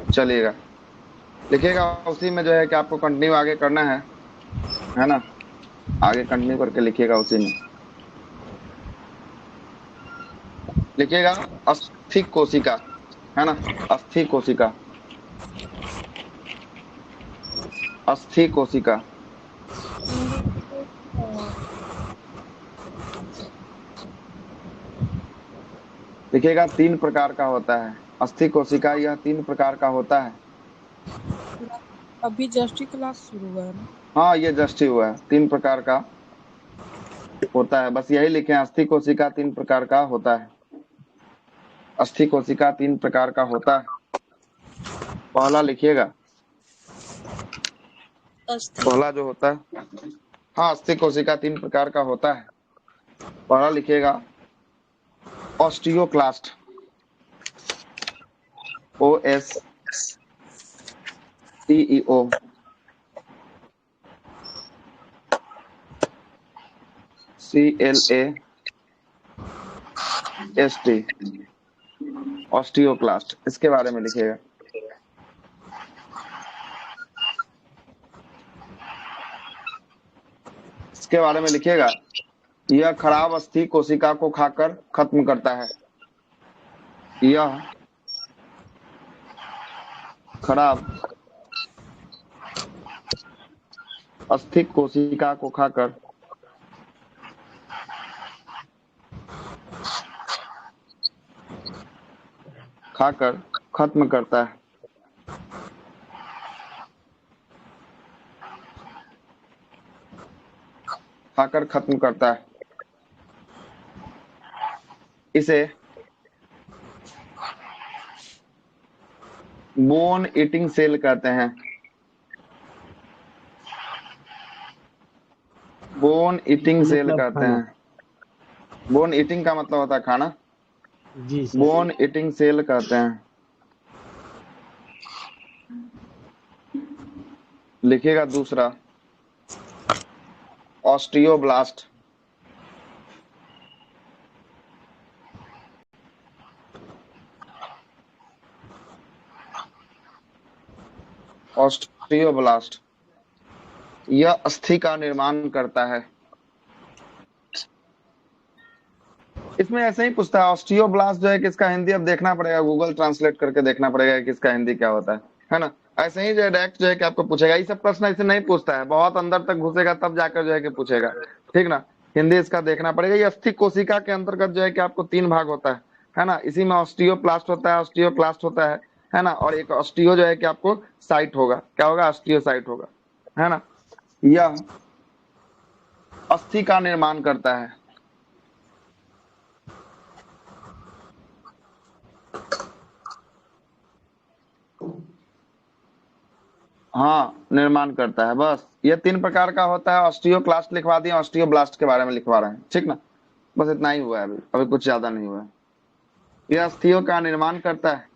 चलिएगा, लिखिएगा उसी में जो है कि आपको कंटिन्यू आगे करना है ना। आगे कंटिन्यू करके लिखिएगा उसी में। लिखिएगा अस्थि कोशिका, है ना। अस्थि कोशिका, अस्थि कोशिका। लिखिएगा 3 प्रकार का होता है अस्थि कोशिका, यह 3 प्रकार का होता है। अभी जस्ट ही क्लास शुरू हुआ है ना। हाँ, ये जस्ट ही हुआ है, 3 प्रकार का होता है, बस यही लिखे, अस्थि कोशिका 3 प्रकार का होता है। अस्थि कोशिका 3 प्रकार का होता है। पहला लिखिएगा, अस्थि। पहला जो होता है, हाँ, अस्थि कोशिका 3 प्रकार का होता है। पहला लिखिएगा ऑस्टियोक्लास्ट, OSTEO, CLAST, ऑस्टियोक्लास्ट, इसके बारे में लिखिएगा। इसके बारे में लिखिएगा, यह खराब अस्थि कोशिका को खाकर खत्म करता है। यह खराब अस्थि कोशिका को खाकर खत्म करता है। खाकर खत्म करता है। इसे बोन ईटिंग सेल कहते हैं। बोन ईटिंग सेल मतलब कहते खाना। हैं। बोन ईटिंग का मतलब होता है खाना। जी सर। बोन ईटिंग सेल कहते हैं। लिखिएगा दूसरा, ऑस्टियोब्लास्ट, ऑस्टियोब्लास्ट, यह अस्थि का निर्माण करता है। इसमें ऐसे ही पूछता है, ऑस्टियोब्लास्ट जो है किसका हिंदी अब देखना पड़ेगा, गूगल ट्रांसलेट करके देखना पड़ेगा कि इसका हिंदी क्या होता है ना। ऐसे ही जो है डायरेक्ट जो है कि आपको पूछेगा, ये सब प्रश्न ऐसे नहीं पूछता है, बहुत अंदर तक घुसेगा तब जाकर जो है कि पूछेगा, ठीक ना। हिंदी इसका देखना पड़ेगा। ये अस्थि कोशिका के अंतर्गत जो है कि आपको 3 भाग होता है ना। इसी में ऑस्टियोप्लास्ट होता है, ऑस्टियोक्लास्ट होता है ना। और एक ऑस्टियो जो है कि आपको साइट होगा, क्या होगा, ऑस्टियोसाइट होगा, है ना। यह अस्थि का निर्माण करता है। हाँ, निर्माण करता है, बस ये 3 प्रकार का होता है। ऑस्टियोक्लास्ट लिखवा दिए, ऑस्टियोब्लास्ट के बारे में लिखवा रहे हैं, ठीक ना। बस इतना ही हुआ है, अभी अभी कुछ ज्यादा नहीं हुआ है। यह अस्थियों का निर्माण करता है।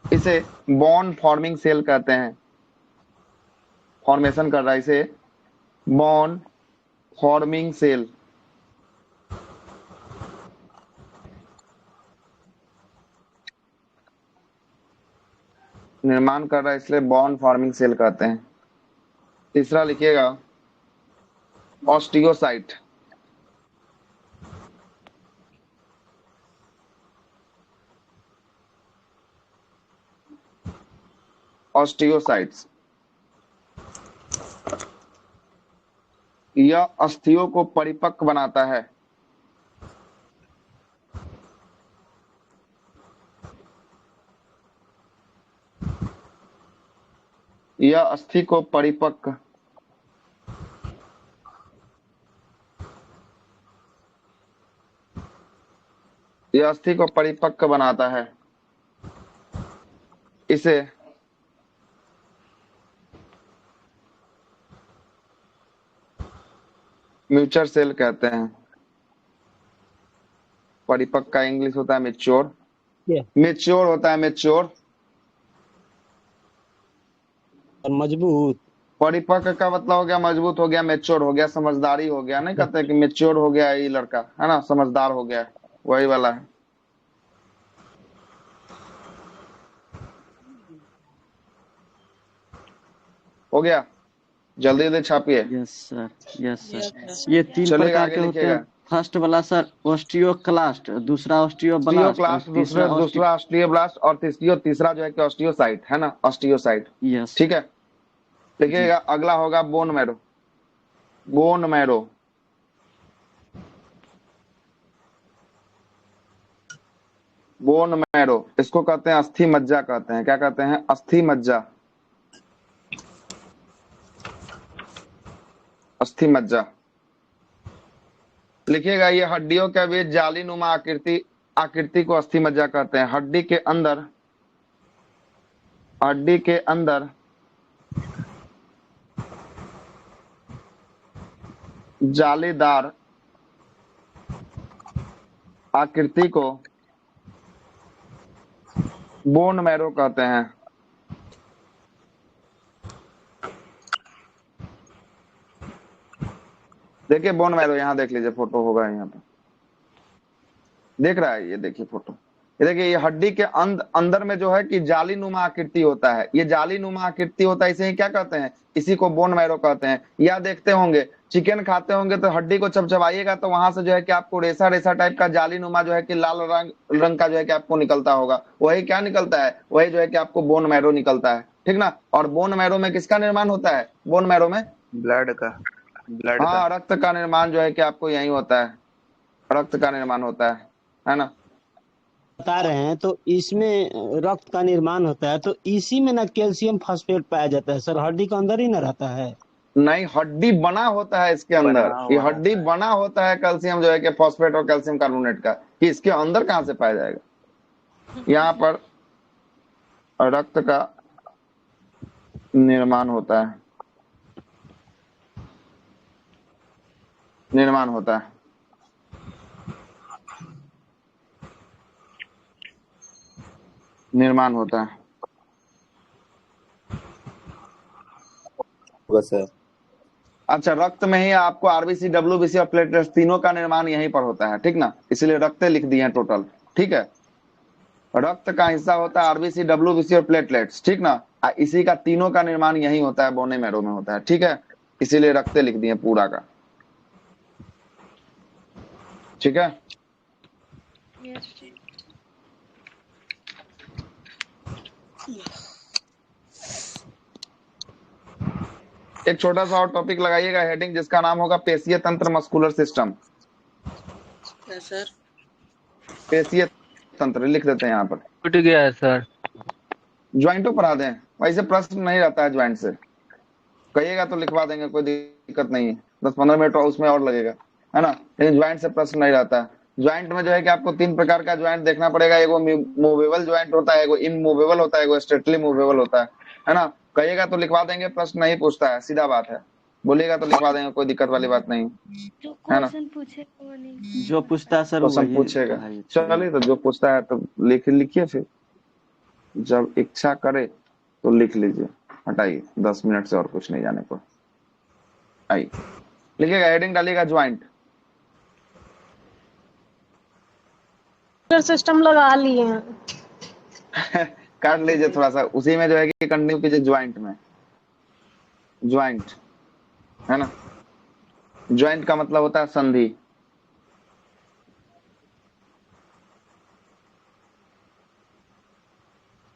इसे बॉन्ड फॉर्मिंग सेल कहते हैं। फॉर्मेशन कर रहा है इसे बॉन्ड फॉर्मिंग सेल। निर्माण कर रहा है इसलिए बॉन्ड फॉर्मिंग सेल कहते हैं। तीसरा लिखिएगा ऑस्टियोसाइट। ऑस्टियोसाइट्स, यह अस्थियों को परिपक्व बनाता है। यह अस्थि को परिपक्व यह अस्थि को परिपक्व बनाता है। इसे म्यूचर सेल कहते हैं। परिपक्व का इंग्लिश होता है मेच्योर। ये मेच्योर होता है, मेच्योर। और मजबूत। परिपक्व का मतलब हो गया मजबूत हो गया, मेच्योर हो गया, समझदारी हो गया। नहीं कहते कि मेच्योर हो गया ये लड़का, है ना, समझदार हो गया, वही वाला है। हो गया, जल्दी जल्दी छापिए। Yes sir, yes yes sir. Sir. ये 3 चलिएगा प्रकार आगे के होते हैं। लिखिएगा। फर्स्ट वाला सर ऑस्टियोक्लास्ट, दूसरा ऑस्टियोब्लास्ट और ऑस्टियोक्लास्ट तीसरा दूसरा ऑस्टियोब्लास्ट और तीसरा जो है कि ऑस्टियोसाइट है ना, ऑस्टियोसाइट। यस ठीक है, जी। लिखिएगा। अगला होगा bone marrow. Bone marrow, bone marrow इसको कहते हैं अस्थि मज्जा, कहते हैं क्या कहते हैं, अस्थि मज्जा, अस्थि मज्जा। लिखिएगा ये हड्डियों के बीच जाली नुमा आकृति को अस्थि मज्जा कहते हैं। हड्डी के अंदर जालीदार आकृति को बोन मैरो कहते हैं। देखिए बोन मैरो, यहाँ देख लीजिए, फोटो होगा यहाँ पे, देख रहा है, ये देखिए फोटो। ये देखिए, ये हड्डी के अंदर में जो है कि जाली नुमा आकृति होता है, ये जाली नुमा आकृति होता है, इसे ही क्या कहते हैं, इसी को बोन मैरो कहते हैं। या देखते होंगे, चिकन खाते होंगे तो हड्डी को चबचबाइएगा तो वहां से जो है कि आपको रेसा रेसा टाइप का जाली नुमा जो है कि लाल रंग का जो है कि आपको निकलता होगा, वही क्या निकलता है, वही जो है कि आपको बोन मैरो निकलता है। ठीक ना। और बोन मैरो में किसका निर्माण होता है, बोन मैरो में ब्लड का, ब्लड का। हाँ, रक्त का निर्माण जो है कि आपको यही होता है, रक्त का निर्माण होता है ना। बता रहे हैं तो इसमें रक्त का निर्माण होता है, तो इसी में ना कैल्शियम फास्फेट पाया जाता है सर, हड्डी के अंदर ही ना रहता है। नहीं, हड्डी बना होता है इसके बना अंदर, ये हुआ हड्डी रहता है। बना होता है कैल्शियम जो है कि फॉस्फेट और कैल्शियम कार्बोनेट का, कि इसके अंदर कहाँ से पाया जाएगा। यहाँ पर रक्त का निर्माण होता है, निर्माण होता है। निर्माण होता है। सर अच्छा, रक्त में ही आपको आरबीसी, डब्ल्यूबीसी और प्लेटलेट्स तीनों का निर्माण यहीं पर होता है। ठीक ना, इसलिए रक्तें लिख दी हैं टोटल। ठीक है, रक्त का हिस्सा होता है आरबीसी, डब्ल्यूबीसी और प्लेटलेट्स। ठीक ना, इसी का तीनों का निर्माण यही होता है, बोने मैरो में होता है। ठीक है, इसीलिए रक्तें लिख दी हैं पूरा का। ठीक है, एक छोटा सा और टॉपिक लगाइएगा हेडिंग, जिसका नाम होगा पेशीय तंत्र, मस्कुलर सिस्टम। सर। पेशीय तंत्र लिख देते हैं यहाँ पर। टूट गया है सर। ज्वाइंटो पढ़ा दें, वैसे प्रश्न नहीं रहता है ज्वाइंट से, कहिएगा तो लिखवा देंगे, कोई दिक्कत नहीं है। 10-15 मिनट उसमें और लगेगा, है ना, लेकिन ज्वाइंट से प्रश्न नहीं रहता है। ज्वाइंट में जो है कि आपको 3 प्रकार का ज्वाइंट देखना पड़ेगा, एगो मूवेबल ज्वाइंट होता है, एगो इमूवेबल होता है, एगो स्ट्रेटली मूवेबल होता है ना। कहिएगा तो लिखवा देंगे, प्रश्न नहीं पूछता है, सीधा बात है। बोलिएगा तो लिखवा देंगे, कोई दिक्कत वाली बात नहीं है ना। जो पूछता है सर क्वेश्चन वही पूछेगा, पढ़ाइए। चलिए तो जो पूछता है तो लिखिए, फिर जब इच्छा करे तो लिख लीजिए। हटाइए, 10 मिनट से और कुछ नहीं जाने को। आइए, लिखिएगा, हेडिंग डालिएगा ज्वाइंट। सिस्टम लगा लिए हैं। काट लीजिए थोड़ा सा, उसी में जो है कि कंटिन्यू कीजिए ज्वाइंट में। ज्वाइंट है ना, ज्वाइंट का मतलब होता है संधि।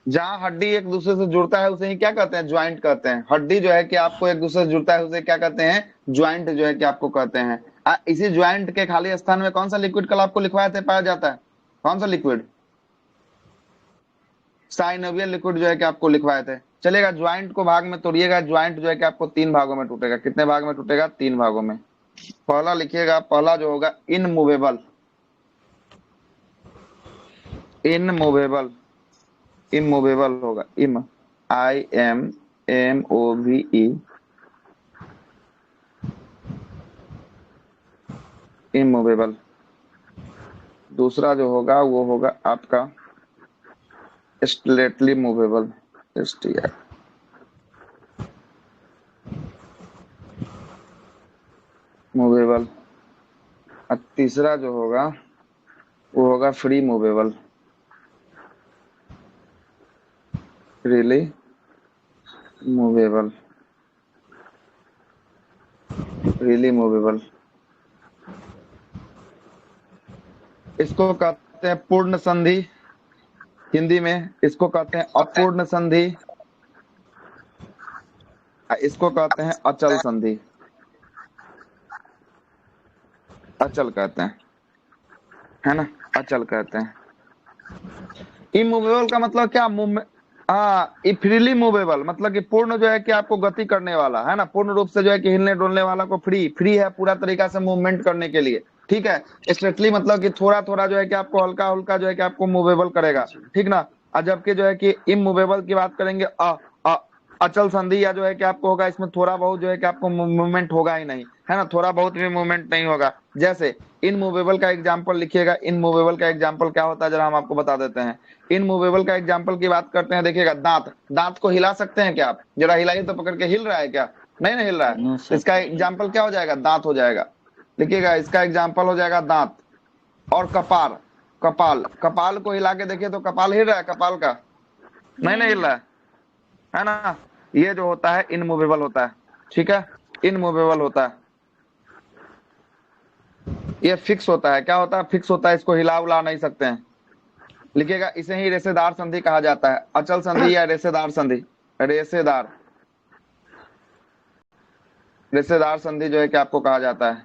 जहां हड्डी एक दूसरे से जुड़ता है उसे ही क्या कहते हैं, ज्वाइंट कहते हैं। हड्डी जो है कि आपको एक दूसरे से जुड़ता है उसे क्या कहते हैं, ज्वाइंट जो है कि आपको कहते हैं। इसी ज्वाइंट के खाली स्थान में कौन सा लिक्विड कल आपको लिखवाए थे पाया जाता है, कौन सा लिक्विड, साइनोवियल लिक्विड जो है कि आपको लिखवाए थे। चलेगा, ज्वाइंट को भाग में तोड़िएगा। ज्वाइंट जो है कि आपको 3 भागों में टूटेगा। कितने भाग में टूटेगा, 3 भागों में। पहला लिखिएगा, पहला जो होगा इनमूवेबल, इनमूवेबल, इमूवेबल होगा, IMMOVE, इमूवेबल। दूसरा जो होगा वो होगा आपका स्ट्रेटली मूवेबल, STI, मूवेबल। और तीसरा जो होगा वो होगा free movable, freely movable. Freely movable, इसको कहते हैं पूर्ण संधि, हिंदी में इसको कहते हैं अपूर्ण संधि, इसको कहते हैं अचल संधि, अचल कहते हैं, है ना, अचल कहते हैं। इमूवेबल का मतलब क्या, मूवमेंट, हाँ, फ्रीली मूवेबल मतलब कि पूर्ण जो है कि आपको गति करने वाला, है ना, पूर्ण रूप से जो है कि हिलने डुलने वाला को फ्री है पूरा तरीका से मूवमेंट करने के लिए, ठीक है। स्ट्रेटली मतलब कि थोड़ा थोड़ा जो है कि आपको हल्का हल्का जो है कि आपको मूवेबल करेगा, ठीक ना। और जबकि जो है कि इमूवेबल की बात करेंगे अचल संधि, या जो है कि आपको होगा इसमें थोड़ा बहुत जो है कि आपको मूवमेंट होगा ही नहीं, है ना, थोड़ा बहुत भी मूवमेंट नहीं होगा। जैसे इनमूवेबल का एग्जांपल लिखिएगा, इनमूवेबल का एग्जांपल क्या होता है जरा हम आपको बता देते हैं। इनमूवेबल का एग्जांपल की बात करते हैं, देखिएगा दांत, दांत को हिला सकते हैं क्या आप, जरा हिलाइए तो, पकड़ के हिल रहा है क्या, नहीं ना हिल रहा है, नो तो सर। इसका एग्जाम्पल क्या हो जाएगा, दांत हो जाएगा, लिखिएगा इसका एग्जाम्पल हो जाएगा दांत। और कपाल, कपाल, कपाल को हिला के देखिए तो कपाल हिल रहा है, कपाल का नहीं हिल रहा है ना, ये जो होता है इनमूवेबल होता है, ठीक है, इनमूवेबल होता है, ये फिक्स होता है, क्या होता है, फिक्स होता है, इसको हिला उला नहीं सकते हैं। लिखिएगा इसे ही रेसेदार संधि कहा जाता है, अचल संधि या रेसेदार संधि, रेसेदार, रेसेदार संधि जो है कि आपको कहा जाता है,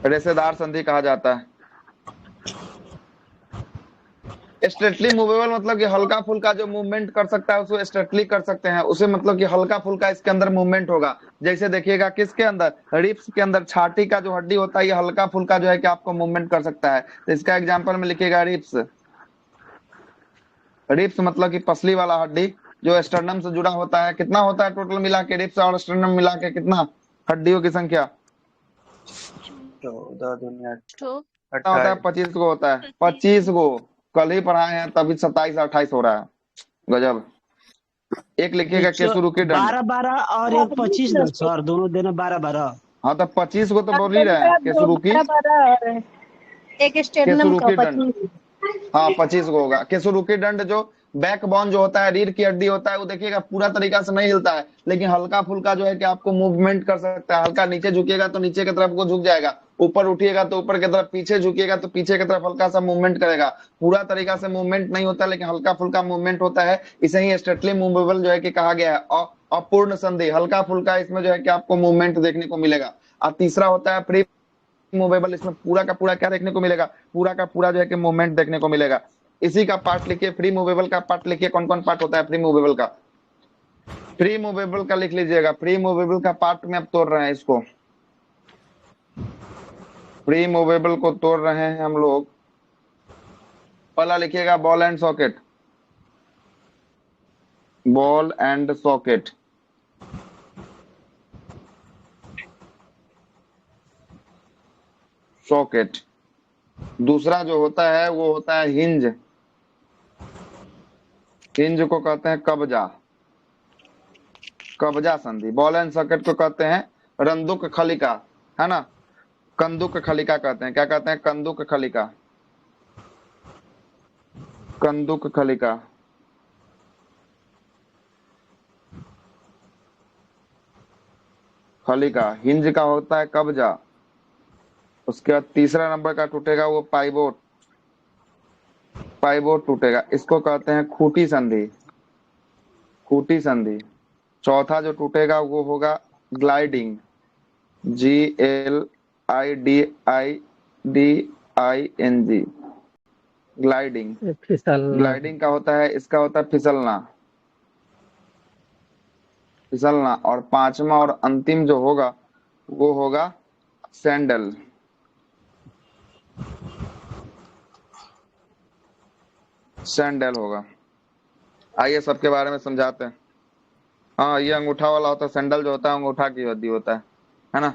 रेसेदार संधि कहा जाता है। स्ट्रेटली मूवेबल मतलब कि हल्का फुल्का जो मूवमेंट कर सकता है उसको स्ट्रेटली कर सकते हैं, उसे मतलब कि हल्का फुल्का इसके अंदर मूवमेंट होगा। जैसे देखिएगा किसके अंदर, रिब्स के अंदर, छाती का जो हड्डी होता है ये हल्का फुल्का जो है कि आपको मूवमेंट कर सकता है, तो इसका एग्जांपल में लिखिएगा रिब्स। रिब्स मतलब कि पसली वाला हड्डी जो स्टर्नम से जुड़ा होता है, कितना होता है टोटल मिला के, रिब्स और स्टर्नम मिला के कितना हड्डियों की संख्या, 14 दुनिया तो कितना होता है, 25 गो होता है, 25 गो, कल ही पढ़ाए हैं तभी 27 28 हो रहा है, गजब। एक लिखिएगा केसुरुकी दंड, 12-12 और एक 25 ना सर, दोनों देना 12-12। हाँ तो 25 को तो बोल ही रहे हैं, केसुरुकी, एक स्टेडियम का केसुरुकी दंड, 25। हाँ 25 को होगा। केसुरुकी दंड जो बैक बोन जो होता है, रीढ़ की हड्डी होता है, वो देखिएगा पूरा तरीका से नहीं हिलता है, लेकिन हल्का फुल्का जो है कि आपको मूवमेंट कर सकता है, हल्का नीचे झुकिएगा तो नीचे की तरफ को झुक जाएगा, ऊपर उठिएगा तो ऊपर की तरफ, पीछे झुकिएगा तो पीछे की तरफ हल्का सा मूवमेंट करेगा, पूरा तरीका से मूवमेंट नहीं होता लेकिन हल्का फुल्का मूवमेंट होता है, इसे ही स्ट्रेटली मूवेबल जो है कि कहा गया है। और अपूर्ण संधि, हल्का फुल्का इसमें जो है कि आपको मूवमेंट देखने को मिलेगा। और तीसरा होता है फ्री मूवेबल, इसमें पूरा का पूरा क्या देखने को मिलेगा, पूरा का पूरा जो है कि मूवमेंट देखने को मिलेगा। इसी का पार्ट लिखिए, फ्री मूवेबल का पार्ट लिखिए, कौन कौन पार्ट होता है फ्री मूवेबल का, फ्री मूवेबल का लिख लीजिएगा, फ्री मूवेबल का पार्ट में अब तोड़ रहे हैं इसको, फ्री मूवेबल को तोड़ रहे हैं हम लोग। पहला लिखिएगा ball and socket, ball and socket, socket. दूसरा जो होता है वो होता है हिंज, हिंज को कहते हैं कब्जा, कब्जा संधि। बॉल एंड सॉकेट को कहते हैं रंदुक खलिका, है ना, कंदुक खलिका कहते हैं, क्या कहते हैं, कंदुक खलिका, कंदुक खलिका। खलिका, हिंज का होता है कब्जा। उसके बाद तीसरा नंबर का टूटेगा वो पाइवोट, पाइवोट टूटेगा, इसको कहते हैं खूटी संधि, खूटी संधि। चौथा जो टूटेगा वो होगा ग्लाइडिंग, GLIDING, ग्लाइडिंग, ग्लाइडिंग का होता है, इसका होता है फिसलना, फिसलना। और पांचवा और अंतिम जो होगा वो होगा सैंडल, सैंडल होगा। आइए सबके बारे में समझाते हैं। हाँ, ये अंगूठा वाला होता है, सैंडल जो होता है अंगूठा की हड्डी होता है ना,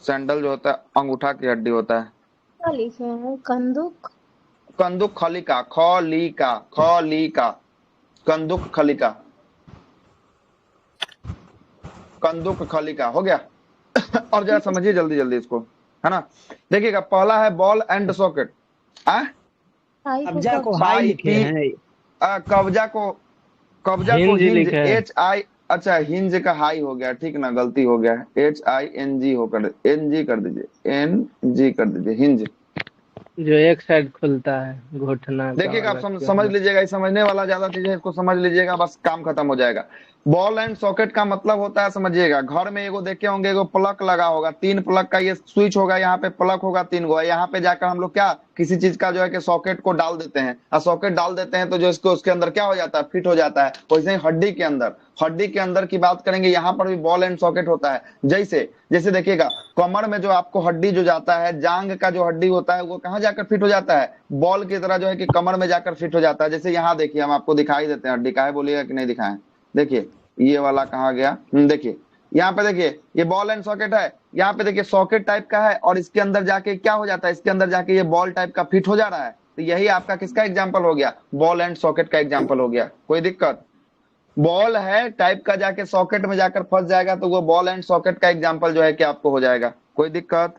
सैंडल जो होता है अंगूठा की हड्डी होता है। क्या लिखे हैं, कंदुक, कंदुक खलिका, खलिका, खलिका, कंदुक खलिका, कंदुक खलिका हो गया। और जरा समझिए जल्दी जल्दी इसको, है ना। देखिएगा पहला है बॉल एंड सॉकेट, कब्जा को हाई लिखे हैं, कब्जा को, कब्जा को हिंज, अच्छा हिंज का हाई हो गया, ठीक ना, गलती हो गया, HING होकर NG कर दीजिए, NG कर दीजिए, हिंज। जो एक साइड खुलता है घुटना का देखिएगा आप वाला क्या समझ है? लीजिएगा, ये समझने वाला ज्यादा चीज है, इसको समझ लीजिएगा बस काम खत्म हो जाएगा। बॉल एंड सॉकेट का मतलब होता है, समझिएगा, घर में एगो देखे होंगे, एगो प्लग लगा होगा, 3 प्लग का ये स्विच होगा, यहाँ पे प्लग होगा 3 गो, यहाँ पे जाकर हम लोग क्या किसी चीज का जो है कि सॉकेट को डाल देते हैं, और सॉकेट डाल देते हैं तो जो इसको उसके अंदर क्या हो जाता है, फिट हो जाता है। वैसे ही हड्डी के अंदर की बात करेंगे, यहाँ पर भी बॉल एंड सॉकेट होता है। जैसे जैसे देखिएगा, कमर में जो आपको हड्डी जो जाता है, जांग का जो हड्डी होता है, वो कहाँ जाकर फिट हो जाता है, बॉल की तरह जो है कि कमर में जाकर फिट हो जाता है। जैसे यहाँ देखिए, हम आपको दिखाई देते हैं हड्डी, काहे बोलिएगा कि नहीं दिखाएं। देखिए ये वाला कहाँ गया, देखिए यहाँ पे देखिए, ये बॉल एंड सॉकेट है, यहाँ पे देखिए सॉकेट टाइप का है, और इसके अंदर जाके क्या हो जाता है, इसके अंदर जाके ये बॉल टाइप का फिट हो जा रहा है। तो यही आपका किसका एग्जाम्पल हो गया, बॉल एंड सॉकेट का एग्जाम्पल हो गया। कोई दिक्कत, बॉल है टाइप का, जाके सॉकेट में जाकर फंस जाएगा तो वो बॉल एंड सॉकेट का एग्जाम्पल जो है कि आपको हो जाएगा। कोई दिक्कत,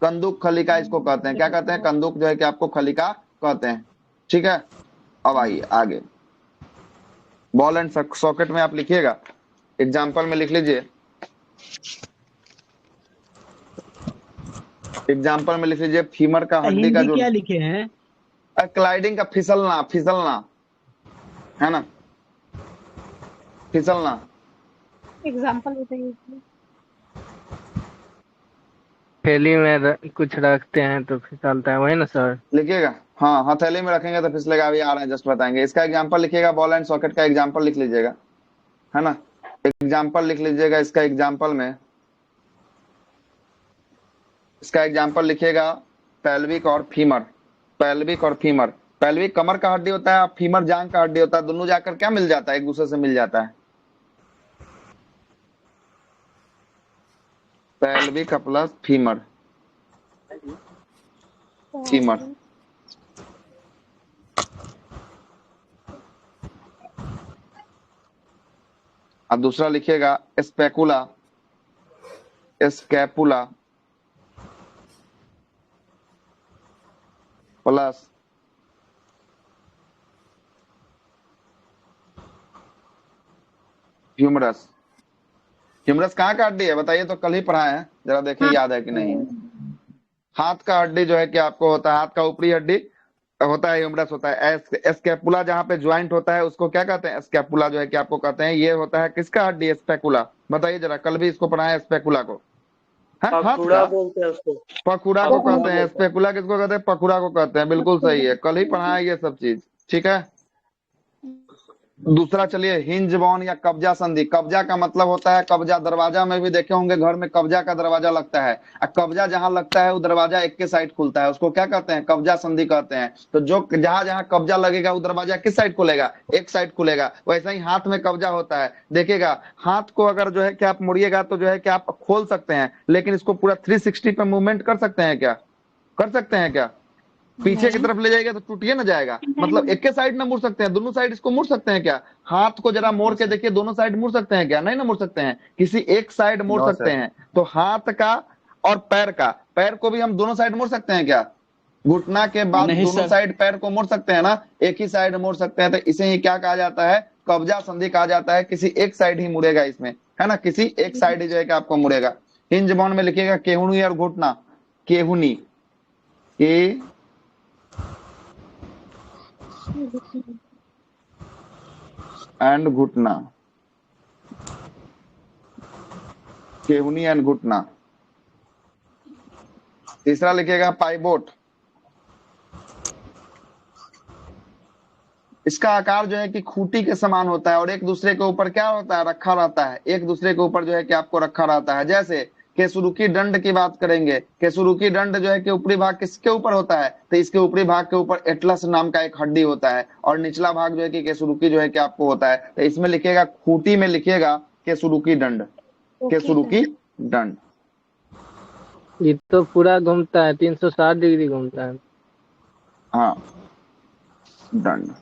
कंदुक खलिका इसको कहते हैं, क्या कहते हैं, कंदुक जो है कि आपको खलिका कहते हैं। ठीक है, अब आइए आगे, बॉल एंड सॉकेट में आप लिखिएगा, एग्जाम्पल में लिख लीजिए, एग्जाम्पल में लिख लीजिए, फीमर का हड्डी का हिंदी जो क्या लिखे हैं? क्लाइडिंग का फिसलना, फिसलना है ना, फिसलना। एग्जाम्पल बताइए इसमें। थैली में कुछ रखते हैं तो फिसलता है, वही ना सर? लिखिएगा, हाँ हथेली में रखेंगे तो फिसलेगा, अभी आ रहे हैं जस्ट बताएंगे। इसका एग्जाम्पल लिखिएगा, बॉल एंड सॉकेट का एग्जाम्पल लिख लीजिएगा, है ना, एग्जाम्पल लिख लीजिएगा। इसका एग्जाम्पल में, इसका एग्जाम्पल लिखिएगा, पेल्विक और फीमर, पेल्विक और फीमर। पेल्विक कमर का हड्डी होता है, फीमर जांग का हड्डी होता है, दोनों जाकर क्या मिल जाता है, एक दूसरे से मिल जाता है, पेल्विक प्लस फीमर, फीमर। अब दूसरा लिखिएगा, स्पेकुला, स्कैपुला प्लस ह्यूमरस। ह्यूमरस कहाँ का हड्डी है बताइए, तो कल ही पढ़ाए हैं, जरा देखिए याद है कि नहीं। हाथ का हड्डी जो है कि आपको होता है, हाथ का ऊपरी हड्डी होता है, ह्यूमरस होता है। स्कैपुला जहाँ पे ज्वाइंट होता है उसको क्या कहते हैं, स्कैपुला जो है कि आपको कहते हैं। ये होता है किसका हड्डी, स्पेकुला, बताइए जरा, कल भी इसको पढ़ाया स्पेकुला को, हाथ का बोलते हैं उसको, पखुड़ा को कहते हैं, स्पेकुला किसको कहते हैं, पखुड़ा को कहते हैं, बिल्कुल सही है, कल ही पढ़ाया ये सब चीज। ठीक है, दूसरा चलिए, हिंज बॉन या कब्जा संधि। कब्जा का मतलब होता है कब्जा, दरवाजा में भी देखे होंगे घर में कब्जा का दरवाजा लगता है, और कब्जा जहां लगता है वो दरवाजा एक के साइड खुलता है, उसको क्या कहते हैं, कब्जा संधि कहते हैं। तो जो जहां जहां कब्जा लगेगा वो दरवाजा किस साइड खुलेगा, एक साइड खुलेगा। वैसे ही हाथ में कब्जा होता है, देखिएगा हाथ को अगर जो है कि आप मुड़िएगा तो जो है कि आप खोल सकते हैं, लेकिन इसको पूरा 360 पे मूवमेंट कर सकते हैं क्या, कर सकते हैं क्या, पीछे की तरफ ले जाएगा तो टूटिए ना जाएगा, मतलब एक के साइड ना मुड़ सकते हैं, दोनों साइड इसको मुड़ सकते हैं क्या, हाथ को जरा मोड़ के देखिए, दोनों साइड मुड़ सकते हैं क्या, नहीं ना मुड़ सकते हैं, किसी एक साइड मुड़ सकते हैं। तो हाथ का और पैर का, पैर को भी हम दोनों साइड मुड़ सकते हैं क्या, घुटना के बाद दोनों साइड पैर को मुड़ सकते हैं ना, एक ही साइड मुड़ सकते हैं, तो इसे ही क्या कहा जाता है, कब्जा संधि कहा जाता है। किसी एक साइड ही मुड़ेगा इसमें, है ना, किसी एक साइड ही जो है कि आपको मुड़ेगा। हिंज बॉन्ड में लिखिएगा, केहुनी और घुटना, केहुनी के एंड घुटना, केहुनी एंड घुटना। तीसरा लिखिएगा, पाइवोट। इसका आकार जो है कि खूंटी के समान होता है, और एक दूसरे के ऊपर क्या होता है, रखा रहता है, एक दूसरे के ऊपर जो है कि आपको रखा रहता है। जैसे केसुरुकी दंड की बात करेंगे, केसुरुकी दंड जो है कि ऊपरी भाग किसके ऊपर होता है, तो इसके ऊपरी भाग के ऊपर एटलस नाम का एक हड्डी होता है, और निचला भाग जो है कि केसुरुकी जो है कि आपको होता है। तो इसमें लिखिएगा, खूंटी में लिखिएगा केसुरुकी दंड, केसुरुकी दंड। ये तो पूरा घूमता है, 360 डिग्री घूमता है। हाँ, दंड।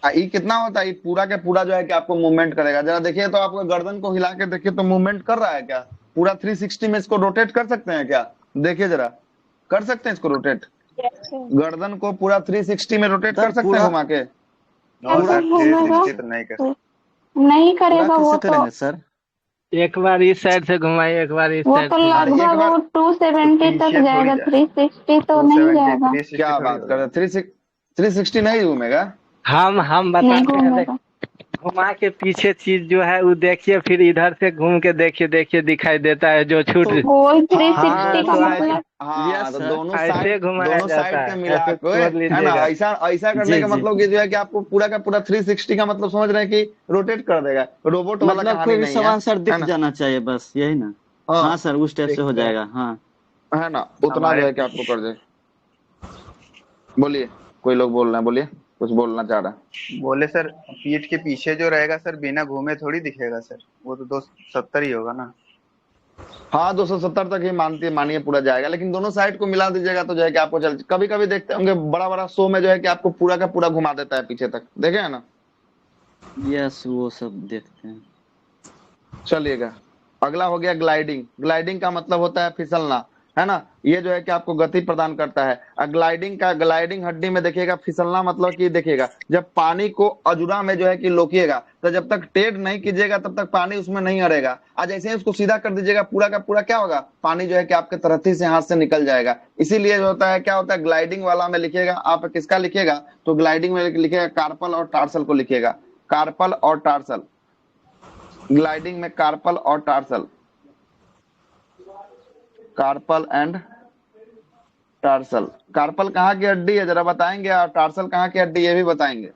ये कितना होता है, ये पूरा के पूरा जो है कि आपको मूवमेंट करेगा। जरा देखिए तो, आपको गर्दन को हिला के देखिए तो मूवमेंट कर रहा है क्या, पूरा 360 में इसको रोटेट कर सकते हैं क्या, देखिए जरा, कर सकते हैं इसको रोटेट, Yes, sir. गर्दन को पूरा 360 में रोटेट सर कर सकते हैं पूरा घुमा के? नो ऐसे सर, घूमेगा 360 तो नहीं कर सकते। नहीं पूरा करेगा वो कैसे तो। करेंगे सर? एक बार इस साइड से घुमाइए, एक बार इस वो साइड तो से अरे घुमाइए। एक लगभग बार वो तो 270 तक पीछे थोड़ी जाएगा, जाए, 360 तो नहीं 270 जाएगा। 360 क्या थोड़ी बात कर होगा। रहे, 360 नहीं घूमेगा? हम नहीं बताते हैं, देख घूमेगा। घुमा के पीछे चीज जो है वो देखिए, फिर इधर से घूम के देखिए, देखिए दिखाई देता है जो छूट। तो वही हाँ 360 का तो दोनों ऐसे मतलब। हाँ यस तो सर। दोनों ऐसे साइड, घुमाया दोनों जाता साइड के है, मिला ऐसे के, सोच है ना? लीजिएगा। ऐसा ऐसा करने जी का जी। मतलब ये जो है कि आपको पूरा का पूरा 360 का मतलब समझ रहे हैं कि रोटेट कर देगा, रोबोट वाला मतलब कहानी कोई भी नहीं है, सामान सर है दिख ना? जाना चाहिए, बस यही ना? हाँ हाँ सर, उस टाइप से हो देखते हैं। जाएगा, हाँ। है ना, उतना जो हमारे है कि आपको कर दे। बोलिए, कोई लोग बोल रहे हैं, बोलिए, कुछ बोलना चाह रहा है। बोले सर, पीठ के पीछे जो रहेगा सर बिना घूमे थोड़ी दिखेगा सर, वो तो 270 ही होगा ना। हाँ 270 तक ही मानती मानिए पूरा जाएगा, लेकिन दोनों साइड को मिला दीजिएगा तो जो है कि आपको चल, कभी कभी देखते होंगे बड़ा बड़ा शो में जो है कि आपको पूरा का पूरा घुमा देता है पीछे तक, देखे है ना? यस, वो सब देखते हैं। चलिएगा, अगला हो गया ग्लाइडिंग। ग्लाइडिंग का मतलब होता है फिसलना, है ना? ये जो है कि आपको गति प्रदान करता है। ग्लाइडिंग का, ग्लाइडिंग हड्डी में देखिएगा, फिसलना मतलब कि देखिएगा जब पानी को अजुरा में जो है कि लोकिएगा, तो जब तक टेढ़ नहीं कीजिएगा तब तक पानी उसमें नहीं अड़ेगा। आज ऐसे ही उसको सीधा कर दीजिएगा, पूरा का पूरा क्या होगा, पानी जो है कि आपके तरथी से हाथ से निकल जाएगा। इसीलिए जो होता है, क्या होता है, ग्लाइडिंग वाला में लिखिएगा, आप किसका लिखिएगा तो ग्लाइडिंग में लिखिएगा कार्पल और टार्सल को लिखिएगा, कार्पल और टार्सल। ग्लाइडिंग में कार्पल और tarsal, carpal and tarsal. Carpal कहाँ की हड्डी है जरा बताएंगे, और टार्सल कहाँ की हड्डी ये भी बताएंगे?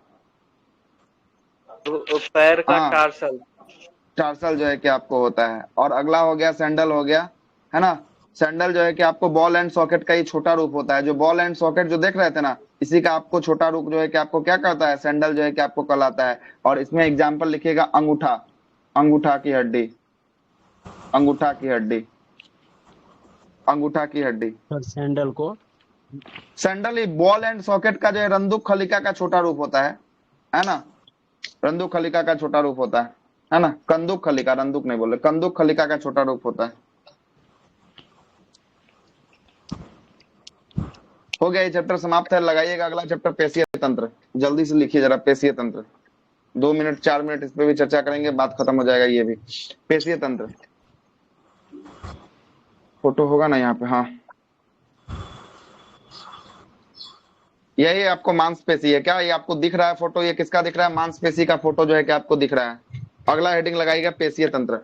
पैर का हाँ टार्सल। टार्सल जो है कि आपको होता है। और अगला हो गया सैंडल, हो गया, है ना? सैंडल जो है कि आपको बॉल एंड सॉकेट का ही छोटा रूप होता है। जो बॉल एंड सॉकेट जो देख रहे थे ना, इसी का आपको छोटा रूप जो है कि आपको क्या कहता है, सैंडल जो है कि आपको कहलाता है। और इसमें एग्जाम्पल लिखिएगा अंगूठा, अंगूठा की हड्डी, अंगूठा की हड्डी, अंगूठा की हड्डी। सर सैंडल को sandal he ball and socket का जो है रंदूक खलिका का छोटा रूप होता है ना? रंदूक खलिका का छोटा रूप होता है ना? कंदुक खलिका, रंदूक नहीं बोले, कंदुक खलिका का छोटा रूप होता है। हो गया, ये चैप्टर समाप्त है। लगाइएगा अगला चैप्टर पेशीय तंत्र, जल्दी से लिखिए जरा पेशीय तंत्र। 2 मिनट 4 मिनट इस पे भी चर्चा करेंगे, बात खत्म हो जाएगा ये भी। पेशीय तंत्र, फोटो होगा ना यहाँ पे? हाँ, यही आपको मांसपेशी है क्या? ये आपको दिख रहा है फोटो, ये किसका दिख रहा है? मांसपेशी का फोटो जो है कि आपको दिख रहा है। अगला हेडिंग लगाइएगा पेशीय तंत्र।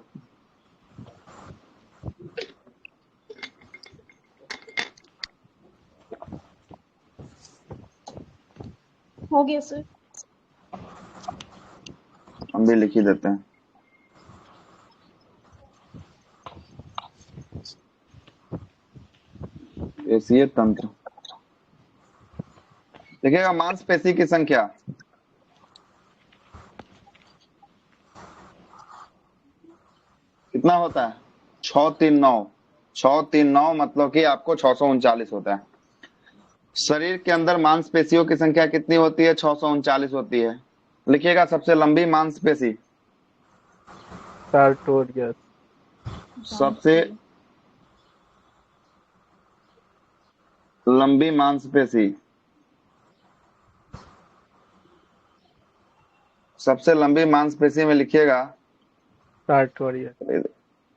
हो गया सर। हम भी लिख ही देते हैं। पेशीय तंत्र देखिएगा, मांसपेशी की संख्या कितना होता है? 639। 639 मतलब कि आपको 639 होता है। शरीर के अंदर मांसपेशियों की संख्या कितनी होती है? 639 होती है। लिखिएगा सबसे लंबी मांसपेशी, सार्टोरियस। सबसे लंबी मांसपेशी, सबसे लंबी मांसपेशी में लिखिएगा, सार्टोरियस।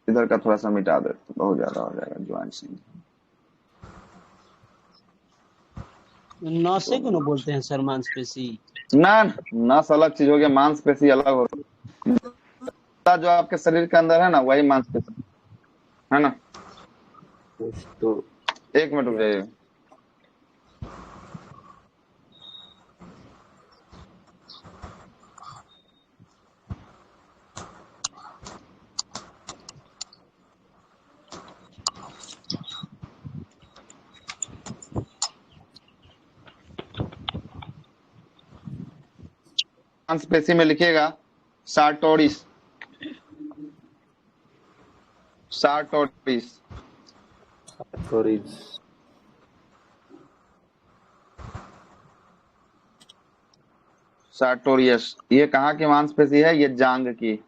इधर का थोड़ा सा मिटा दे, बहुत ज्यादा हो जाएगा ज्वाइंट सिंह। नौसे को न बोलते हैं सर मांसपेशी? ना, नस अलग चीज हो गया, मांसपेशी अलग हो गया। जो आपके शरीर के अंदर है ना, वही मांसपेशी है ना? तो 1 मिनट रुक जाइए। मांसपेशी में लिखिएगा सार्टोरिस, सार्टोरिस। थोड़ी सार्टोरियस, ये कहाँ की मांसपेशी है? ये जांग की।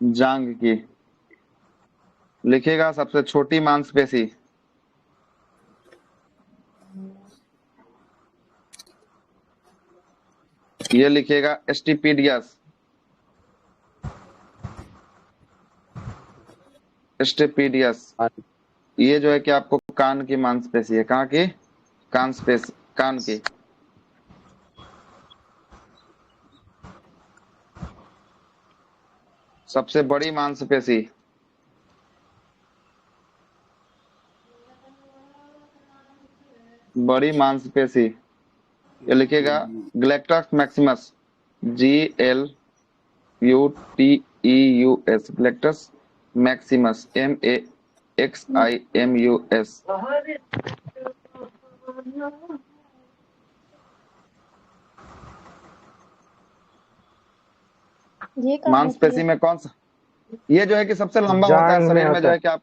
जांग की। लिखिएगा सबसे छोटी मांसपेशी। ये लिखिएगा स्टिपिडियस। स्टिपिडियस। ये जो है कि आपको कान की मांसपेशी है। कहाँ की? कान की। सबसे बड़ी मांसपेशी। बड़ी मांसपेशी ये लिखिएगा gluteus maximus. GLUTEUS gluteus maximus MAXIMUS। ये कहाँ होती मांसपेशी है? में कौन सा? ये जो है कि सबसे लंबा होता है जांग में शरीर में, होता जो है। है कि आप,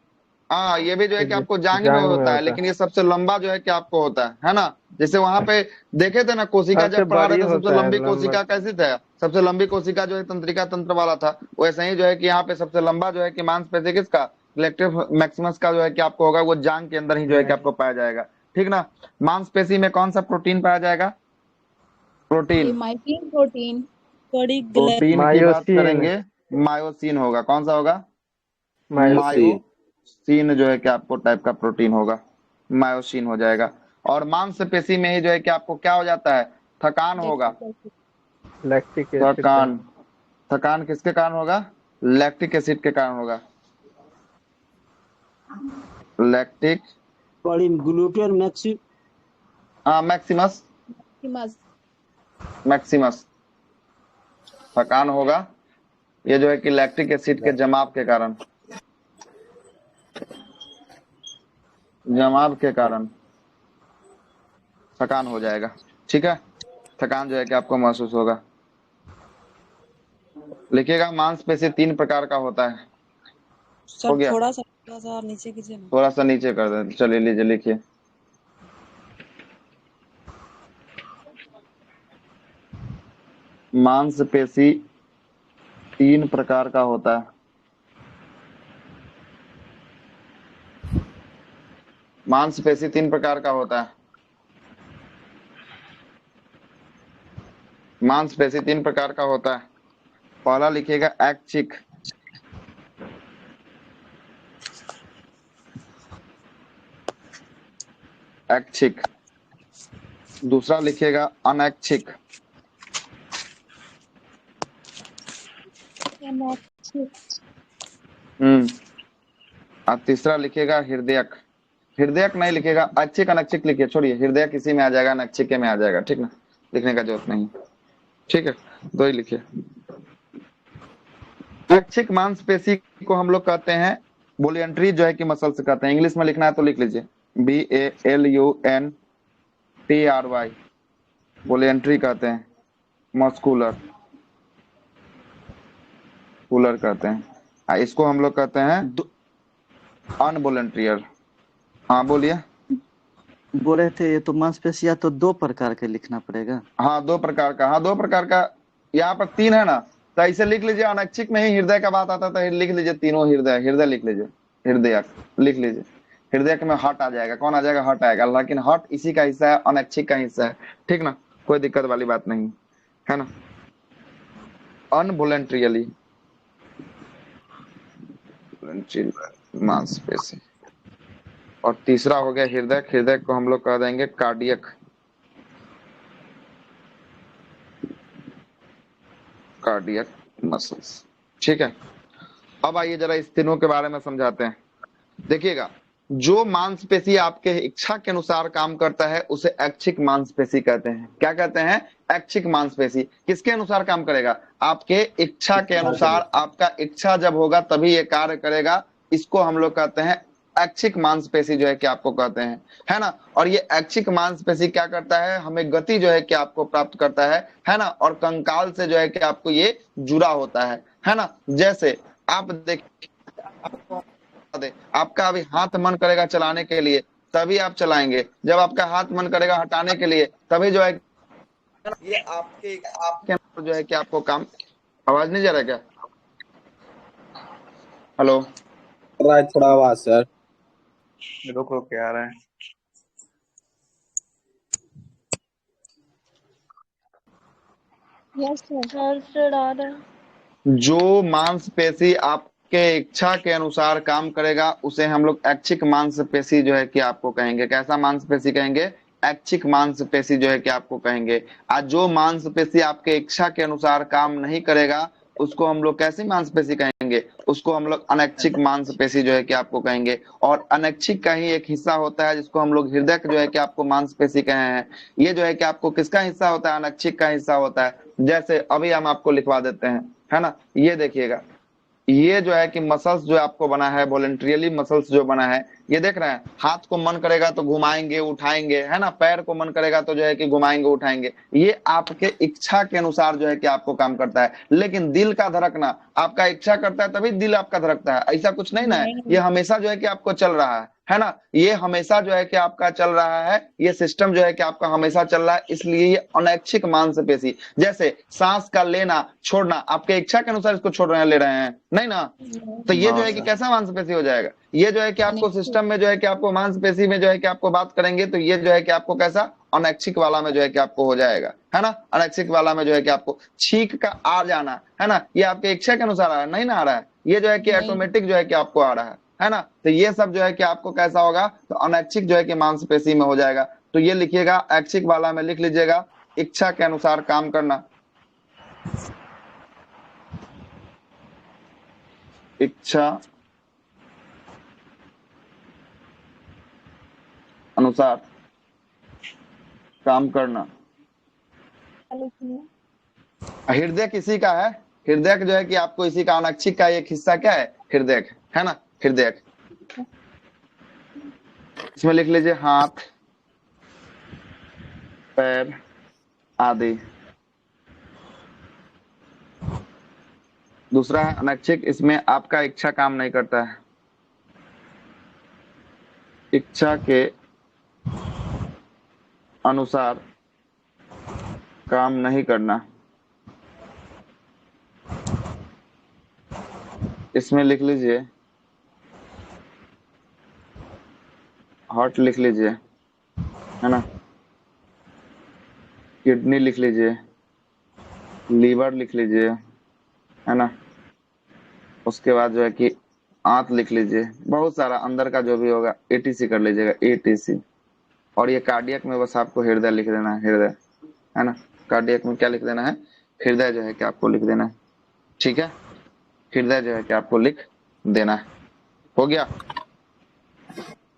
हाँ ये भी जो है कि आपको जांग में जांग में होता है, होता है। लेकिन ये सबसे लंबा जो है कि आपको होता है ना। जैसे वहां पे देखे थे ना, कोशिका सबसे जब पढ़ा रहे बड़ी थे, सबसे होता है लंबी लंबा। कोशिका कैसी था? सबसे लंबी कोशिका जो है तंत्रिका तंत्र वाला था। वैसे ही जो है कि यहाँ पे सबसे लंबा जो है कि मांसपेशी किसका? ग्लैक्टिव मैक्सिमस का जो है कि आपको होगा, वो जांग के अंदर ही जो है कि आपको पाया जाएगा। ठीक ना। मांसपेशी में कौन सा प्रोटीन पाया जाएगा? ये प्रोटीन। माइसिन प्रोटीन, बड़ी प्रोटीन की बात मायोसिन। करेंगे, मायोसिन होगा। कौन सा होगा? मायोसिन। मायोसिन जो है कि आपको टाइप का प्रोटीन होगा, मायोसिन हो जाएगा। और मांसपेशी में ही जो है कि आपको क्या हो जाता है? थकान होगा। Lactic acid. लैक्टिक एसिड का। थकान। थकान किसके कारण होगा? लैक्टिक एसिड के कारण होगा। लैक्टिक बड़ी ग्लूटेन मैक्सी मैक्सिमस। हिमास। मैक्सिमस थकान होगा। ये जो है कि लैक्टिक एसिड के जमाव के कारण, थकान हो जाएगा। ठीक है। थकान जो है कि आपको महसूस होगा। लिखिएगा मांसपेशी 3 प्रकार का होता है। सर हो गया। थोड़ा सा और नीचे कीजिए ना। थोड़ा सा नीचे कर दे, चलिए लीजिए लिखिए। मांसपेशी 3 प्रकार का होता है। मांसपेशी 3 प्रकार का होता है। मांसपेशी 3 प्रकार का होता है। पहला लिखिएगा ऐच्छिक। ऐच्छिक। दूसरा लिखिएगा अनैच्छिक। और तीसरा लिखिएगा हृदयक। हृदयक नहीं लिखिएगा, ऐच्छिक अनैच्छिक लिखिए, छोड़िए। हृदयक इसी में आ जाएगा, अनैच्छिक में आ जाएगा। ठीक ना, लिखने का जरूरत नहीं। ठीक है, दो ही लिखिए। ऐच्छिक मांसपेशी को हम लोग कहते हैं वॉलियंटरी जो है कि मसल्स कहते हैं। इंग्लिश में लिखना है तो लिख लीजिए BALUNTRY। वॉलियंटरी कहते हैं, मस्कुलर कूलर कहते हैं। इसको हम लोग कहते हैं अनवॉलंटियर। हाँ बोलिए। बोल रहे थे ये तो मांसपेशियां तो 2 प्रकार के लिखना पड़ेगा। हाँ 2 प्रकार का, हाँ 2 प्रकार का। यहाँ पर 3 है ना, तो ऐसे लिख लीजिए। अनैच्छिक में ही हृदय का बात आता था, लिख लीजिए तीनों हृदय। हृदय लिख लीजिए, हृदय लिख लीजिए। हृदय में हट आ जाएगा। कौन आ जाएगा? हट आएगा। लेकिन हट इसी का हिस्सा है, अनैच्छिक का हिस्सा है। ठीक ना, कोई दिक्कत वाली बात नहीं है ना। अनवॉलंटरियली मांसपेशी। और तीसरा हो गया हृदय। हृदय को हम लोग कह देंगे कार्डियक। Cardiac muscles. ठीक है। अब आइए जरा इस तीनों के बारे में समझाते हैं। देखिएगा, जो मांसपेशी आपके इच्छा के अनुसार काम करता है उसे ऐच्छिक मांसपेशी कहते हैं। क्या कहते हैं? ऐच्छिक मांसपेशी। किसके अनुसार काम करेगा? आपके इच्छा के अनुसार। आपका इच्छा जब होगा तभी ये कार्य करेगा। इसको हम लोग कहते हैं ऐच्छिक मांसपेशी जो है कि आपको कहते हैं, है ना। और ये ऐच्छिक मांसपेशी क्या करता है? हमें गति जो है कि आपको प्राप्त करता है ना। और कंकाल से जो है कि आपको ये जुड़ा होता है ना। जैसे आप देखिए, आपका अभी हाथ मन करेगा चलाने के लिए, तभी आप चलाएंगे। जब आपका हाथ मन करेगा हटाने के लिए, तभी जो है ये आपके आपके जो है कि आपको काम। आवाज नहीं जा रहा क्या? हेलो। रहा है थोड़ा आवाज सर। रुक रुक के आ रहा है। यस सर आ रहा है। जो मांसपेशी आपके इच्छा के अनुसार काम करेगा उसे हम लोग ऐच्छिक मांसपेशी जो है कि आपको कहेंगे। कैसा मांसपेशी कहेंगे? ऐच्छिक मांसपेशी जो है कि आपको कहेंगे। आज जो मांसपेशी आपके इच्छा के अनुसार काम नहीं करेगा उसको हम लोग कैसी मांसपेशी कहेंगे? उसको हम लोग अनैच्छिक मांसपेशी जो है कि आपको कहेंगे। और अनैच्छिक का ही एक हिस्सा होता है जिसको हम लोग हृदय जो है कि आपको मांसपेशी कहे हैं। ये जो है कि आपको किसका हिस्सा होता है? अनैच्छिक का हिस्सा होता है। जैसे अभी हम आपको लिखवा देते हैं, है ना। ये देखिएगा, ये जो है कि मसल्स जो आपको बना है, वॉलेंट्रियली मसल्स जो बना है, ये देख रहे हैं। हाथ को मन करेगा तो घुमाएंगे उठाएंगे, है ना। पैर को मन करेगा तो जो है कि घुमाएंगे उठाएंगे। ये आपके इच्छा के अनुसार जो है कि आपको काम करता है। लेकिन दिल का धड़कना आपका इच्छा करता है तभी दिल आपका धड़कता है, ऐसा कुछ नहीं ना है। ये हमेशा जो है कि आपको चल रहा है ना। ये हमेशा जो है कि आपका चल रहा है, ये सिस्टम जो है कि आपका हमेशा चल रहा है। इसलिए ये अनैच्छिक मांसपेशी, जैसे सांस का लेना छोड़ना आपके इच्छा के अनुसार इसको छोड़ रहे हैं, ले रहे हैं नहीं ना। तो ये जो है कि कैसा मांसपेशी हो जाएगा? ये जो है कि आपको सिस्टम में जो है कि आपको मांसपेशी में जो है कि आपको बात करेंगे तो ये जो है कि आपको कैसा अनैच्छिक वाला में जो है कि आपको हो जाएगा, है ना। अनैच्छिक वाला में जो है कि आपको छींक का आ जाना, है ना, ये आपके इच्छा के अनुसार आ रहा है, नहीं ना आ रहा है। ये जो है कि ऑटोमेटिक जो है कि आपको आ रहा है ना। तो ये सब जो है कि आपको कैसा होगा? तो अनैच्छिक जो है कि मांसपेशी में हो जाएगा। तो ये लिखिएगा, ऐच्छिक वाला में लिख लीजिएगा इच्छा के अनुसार काम करना। इच्छा अनुसार काम करना। हृदय किसी का है? हृदय जो है कि आपको इसी का अनैच्छिक का एक हिस्सा क्या है? हृदय, है ना। हृदय, इसमें लिख लीजिए हाथ पैर आदि। दूसरा है अनैच्छिक, इसमें आपका इच्छा काम नहीं करता है। इच्छा के अनुसार काम नहीं करना, इसमें लिख लीजिए हार्ट लिख लीजिए, है ना। किडनी लिख लीजिए, लीवर लिख लीजिए, है ना। उसके बाद जो है कि आंत लिख लीजिए, बहुत सारा अंदर का जो भी होगा एटीसी कर लीजिएगा, एटीसी। और ये कार्डियक में बस आपको हृदय लिख देना है, हृदय, है ना। कार्डियक में क्या लिख देना है? हृदय जो है कि आपको लिख देना है, ठीक है। हृदय जो है कि आपको लिख देना है। हो गया?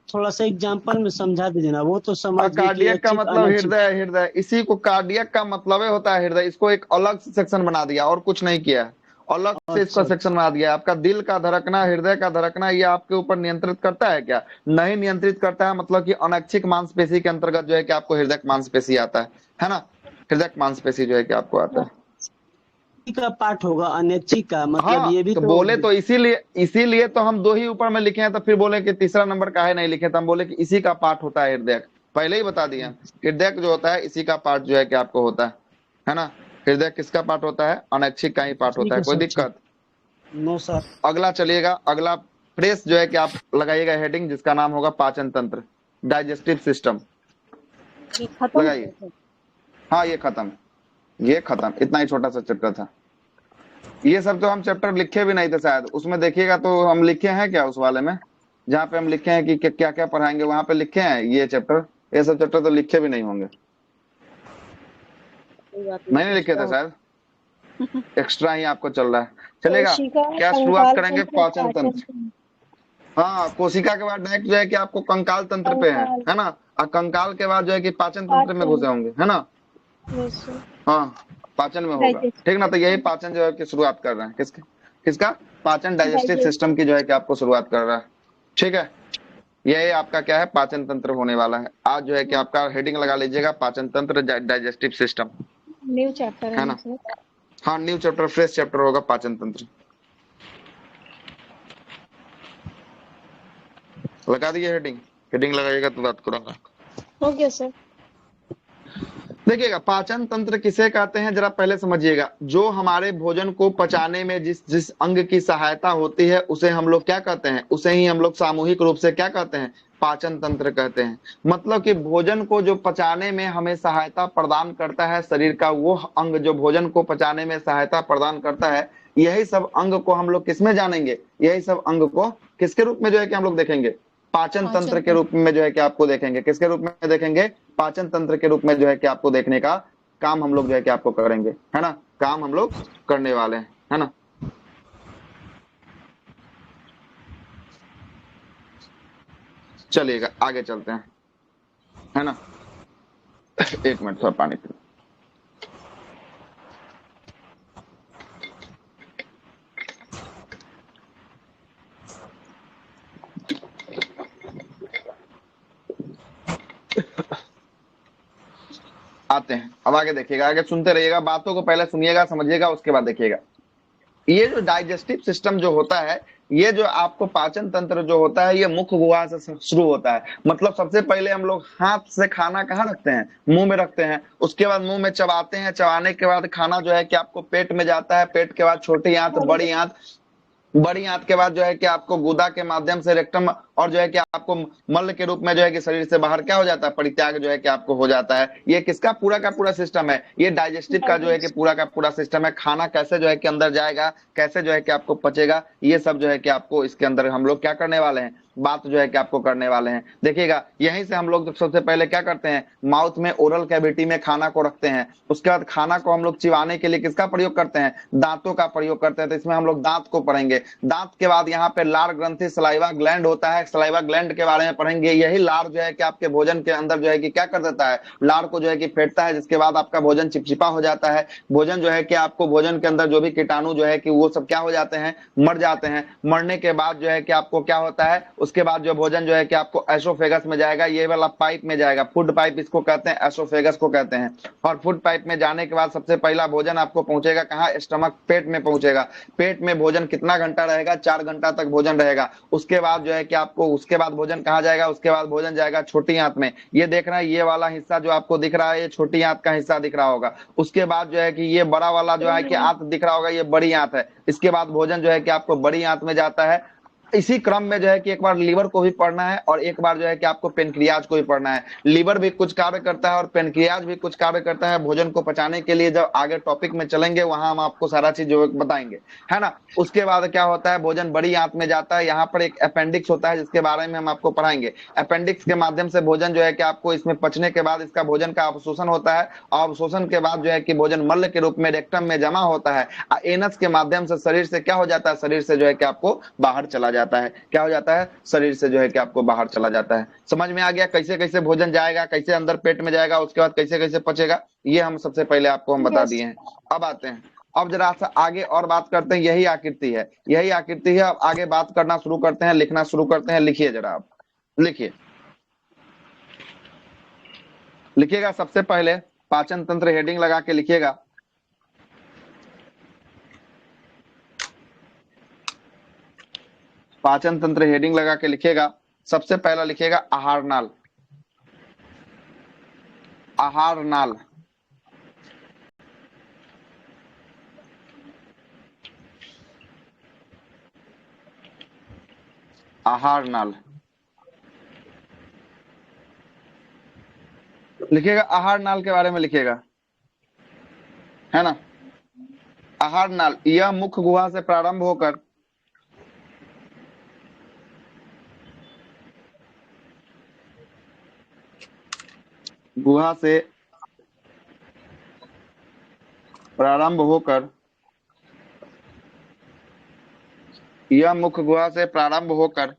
थोड़ा सा एग्जांपल में समझा दीजिए ना, वो तो समझ गए कि कार्डियक का ऐच्छिक मतलब अनैच्छिक। हृदय, हृदय इसी को कार्डियक का मतलब होता है हृदय। इसको एक अलग सेक्शन बना दिया और कुछ नहीं किया, अलग से इसका अच्छा सेक्शन बना दिया। आपका दिल का धड़कना, हृदय का धड़कना, ये आपके ऊपर नियंत्रित करता है क्या? नहीं नियंत्रित करता है। मतलब कि अनैच्छिक मांसपेशी के अंतर्गत जो है कि आपको हृदय मांसपेशी आता है ना। हृदय मांसपेशी जो है कि आपको आता है। का पार्ट होगा अनैच्छिक का, मतलब हाँ, ये भी तो तो। बोले तो इसीलिए तो हम दो ही ऊपर में लिखे हैं। तो फिर बोले कि तीसरा नंबर काहे नहीं लिखे? तो हम बोले कि इसी का पार्ट होता है हृदय। पहले ही बता दिया, हृदय जो होता है इसी का पार्ट जो है कि आपको होता है ना। हृदय किसका पार्ट होता है? अनैच्छिक का ही पार्ट होता ठीक है। है कोई सर, ठीक। दिक्कत? No sir. अगला चलिएगा, अगला प्रेस जो है कि आप लगाइएगा हेडिंग जिसका नाम होगा पाचन तंत्र, डाइजेस्टिव सिस्टम। ये खत्म लगाइए। हो गया। हाँ, ये खत्म, ये खत्म। इतना ही छोटा सा चैप्टर था। ये सब तो हम चैप्टर लिखे भी नहीं थे शायद। उसमें देखिएगा तो हम लिखे हैं क्या उस वाले में, जहाँ पे हम लिखे हैं कि क्या क्या पढ़ाएंगे, वहां पे लिखे हैं ये चैप्टर। ये सब चैप्टर तो लिखे भी नहीं होंगे, कोई बात नहीं लिखे थे शायद, एक्स्ट्रा ही आपको चल रहा है। चलेगा? कोशिका क्या शुरुआत कंकाल करेंगे? तंत्र पाचन पाचन तंत्र। हाँ, कोशिका के बाद डायरेक्ट जो है कि आपको कंकाल तंत्र पे कंकाल है ना। और कंकाल के बाद जो है कि पाचन तंत्र में पाचन। घुसे होंगे, है ना। Yes sir. हाँ, पाचन में होगा, डाइजेस्ट ठीक ना। तो यही पाचन जो है कि शुरुआत कर रहे हैं किसके, किसका? पाचन, डाइजेस्टिव सिस्टम डाइजेस्ट। की जो है कि आपको शुरुआत कर रहा है, ठीक है। यही आपका क्या है? पाचन तंत्र होने वाला है। आज जो है कि आपका हेडिंग लगा लीजिएगा पाचन तंत्र, डाइजेस्टिव सिस्टम, न्यू चैप्टर है है ना ना। सर? हाँ, न्यू चैप्टर, फ्रेश चैप्टर होगा पाचन तंत्र। लगा दिए हेडिंग? हेडिंग लगाइएगा तो बात करूंगा। हो गया सर। देखिएगा, पाचन तंत्र किसे कहते हैं जरा पहले समझिएगा। जो हमारे भोजन को पचाने में जिस जिस अंग की सहायता होती है उसे हम लोग क्या कहते हैं, उसे ही हम लोग सामूहिक रूप से क्या कहते हैं, पाचन तंत्र कहते हैं। मतलब कि भोजन को जो पचाने में हमें सहायता प्रदान करता है शरीर का, वो अंग जो भोजन को पचाने में सहायता प्रदान करता है, यही सब अंग को हम लोग किसमें जानेंगे, यही सब अंग को किसके रूप में जो है कि हम लोग देखेंगे, पाचन तंत्र के रूप में जो है कि आपको देखेंगे। किसके रूप में देखेंगे, पाचन तंत्र के रूप में जो है कि आपको देखने का काम हम लोग जो है कि आपको करेंगे, है ना, काम हम लोग करने वाले हैं, है ना। चलिएगा आगे चलते हैं, है ना। एक मिनट थोड़ा पानी पी। आते हैं अब आगे, देखिएगा आगे सुनते रहिएगा, बातों को पहले सुनिएगा समझिएगा उसके बाद देखिएगा। ये जो डाइजेस्टिव सिस्टम जो होता है, ये जो आपको पाचन तंत्र जो होता है, ये मुख गुहा से शुरू होता है। मतलब सबसे पहले हम लोग हाथ से खाना कहाँ रखते हैं, मुंह में रखते हैं। उसके बाद मुंह में चबाते हैं, चबाने के बाद खाना जो है कि आपको पेट में जाता है। पेट के बाद छोटी आंत, बड़ी आंत, बड़ी आंत के बाद जो है कि आपको गुदा के माध्यम से रेक्टम, और जो है कि आपको मल के रूप में जो है कि शरीर से बाहर क्या हो जाता है, परित्याग जो है कि आपको हो जाता है। ये किसका पूरा का पूरा सिस्टम है, ये डाइजेस्टिव का जो है कि पूरा का पूरा सिस्टम है। खाना कैसे जो है कि अंदर जाएगा, कैसे जो है कि आपको पचेगा, ये सब जो है कि आपको इसके अंदर हम लोग क्या करने वाले हैं, बात जो है कि आपको करने वाले हैं। देखिएगा, यहीं से हम लोग सबसे पहले क्या करते हैं, माउथ में, ओरल कैविटी में खाना को रखते हैं। उसके बाद खाना को हम लोग चिबाने के लिए किसका प्रयोग करते हैं, दांतों का प्रयोग करते हैं। तो इसमें हम लोग दांत को पढ़ेंगे। दांत के बाद यहाँ पे लार ग्रंथि, सलाइवा ग्लैंड होता है, सलाइवा ग्लैंड के बारे में पढ़ेंगे। यही लार जो है कि आपके भोजन के अंदर जो है कि क्या कर देता है, लार को जो है कि फेंटता है, जिसके बाद आपका भोजन चिपचिपा हो जाता है। भोजन जो है कि आपको, भोजन के अंदर जो भी कीटाणु जो है कि वो सब क्या हो जाते हैं, मर जाते हैं। मरने के बाद जो है कि आपको क्या होता है, उसके बाद जो भोजन जो है कि आपको एसोफेगस में जाएगा, ये वाला पाइप में जाएगा। फूड पाइप इसको कहते हैं, एसोफेगस को कहते हैं। और फूड पाइप में जाने के बाद सबसे पहला भोजन आपको पहुंचेगा कहाँ, स्टमक, पेट में पहुंचेगा। पेट में भोजन कितना घंटा रहेगा, 4 घंटा तक भोजन रहेगा। उसके बाद जो है कि आपको, उसके बाद भोजन कहाँ जाएगा, उसके बाद भोजन जाएगा छोटी आंत में। ये देख रहे हैं, ये वाला हिस्सा जो आपको दिख रहा है, ये छोटी आंत का हिस्सा दिख रहा होगा। उसके बाद जो है कि ये बड़ा वाला जो है कि आंत दिख रहा होगा, ये बड़ी आंत है। इसके बाद भोजन जो है कि आपको बड़ी आंत में जाता है। इसी क्रम में जो है कि एक बार लीवर को भी पढ़ना है, और एक बार जो है कि आपको पेनक्रियाज को भी पढ़ना है। लीवर भी कुछ कार्य करता है और पेनक्रियाज भी कुछ कार्य करता है भोजन को पचाने के लिए। जब आगे टॉपिक में चलेंगे वहां हम आपको सारा चीज जो बताएंगे, है ना। उसके बाद क्या होता है, भोजन बड़ी आंत में जाता है। यहाँ पर एक अपेंडिक्स होता है जिसके बारे में हम आपको पढ़ाएंगे। अपेंडिक्स के माध्यम से भोजन जो है कि आपको, इसमें पचने के बाद इसका भोजन का अवशोषण होता है। अवशोषण के बाद जो है कि भोजन मल के रूप में रेक्टम में जमा होता है। एनस के माध्यम से शरीर से क्या हो जाता है, शरीर से जो है कि आपको बाहर चला जाता है। क्या हो जाता है, शरीर से जो है कि आपको बाहर चला जाता है। समझ में आ गया कैसे कैसे भोजन जाएगा, कैसे अंदर पेट में जाएगा, उसके बाद कैसे कैसे पचेगा, ये हम सबसे पहले आपको हम बता दिए हैं। अब आते हैं, अब जरा सा आगे और बात करते हैं। यही आकृति है, यही आकृति है। अब आगे बात करना शुरू करते हैं, लिखना शुरू करते हैं। लिखिए जरा, आप लिखिए, लिखिएगा। सबसे पहले पाचन तंत्र हेडिंग लगा के लिखिएगा। पाचन तंत्र हेडिंग लगा के लिखिएगा। सबसे पहला लिखिएगा आहार नाल, आहार नाल। आहार नाल लिखिएगा, आहार नाल के बारे में लिखिएगा, है ना। आहार नाल, यह मुख गुहा से प्रारंभ होकर गुहा से प्रारंभ होकर, यह मुख गुहा से प्रारंभ होकर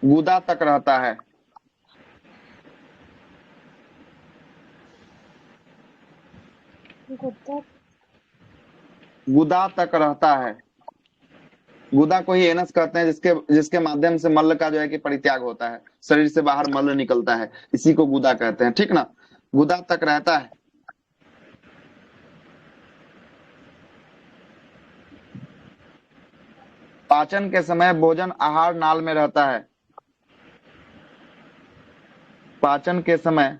गुदा तक रहता है। गुद्दा गुदा तक रहता है। गुदा को ही एनस कहते हैं, जिसके जिसके माध्यम से मल का जो है कि परित्याग होता है, शरीर से बाहर मल निकलता है, इसी को गुदा कहते हैं, ठीक ना। गुदा तक रहता है। पाचन के समय भोजन आहार नाल में रहता है। पाचन के समय,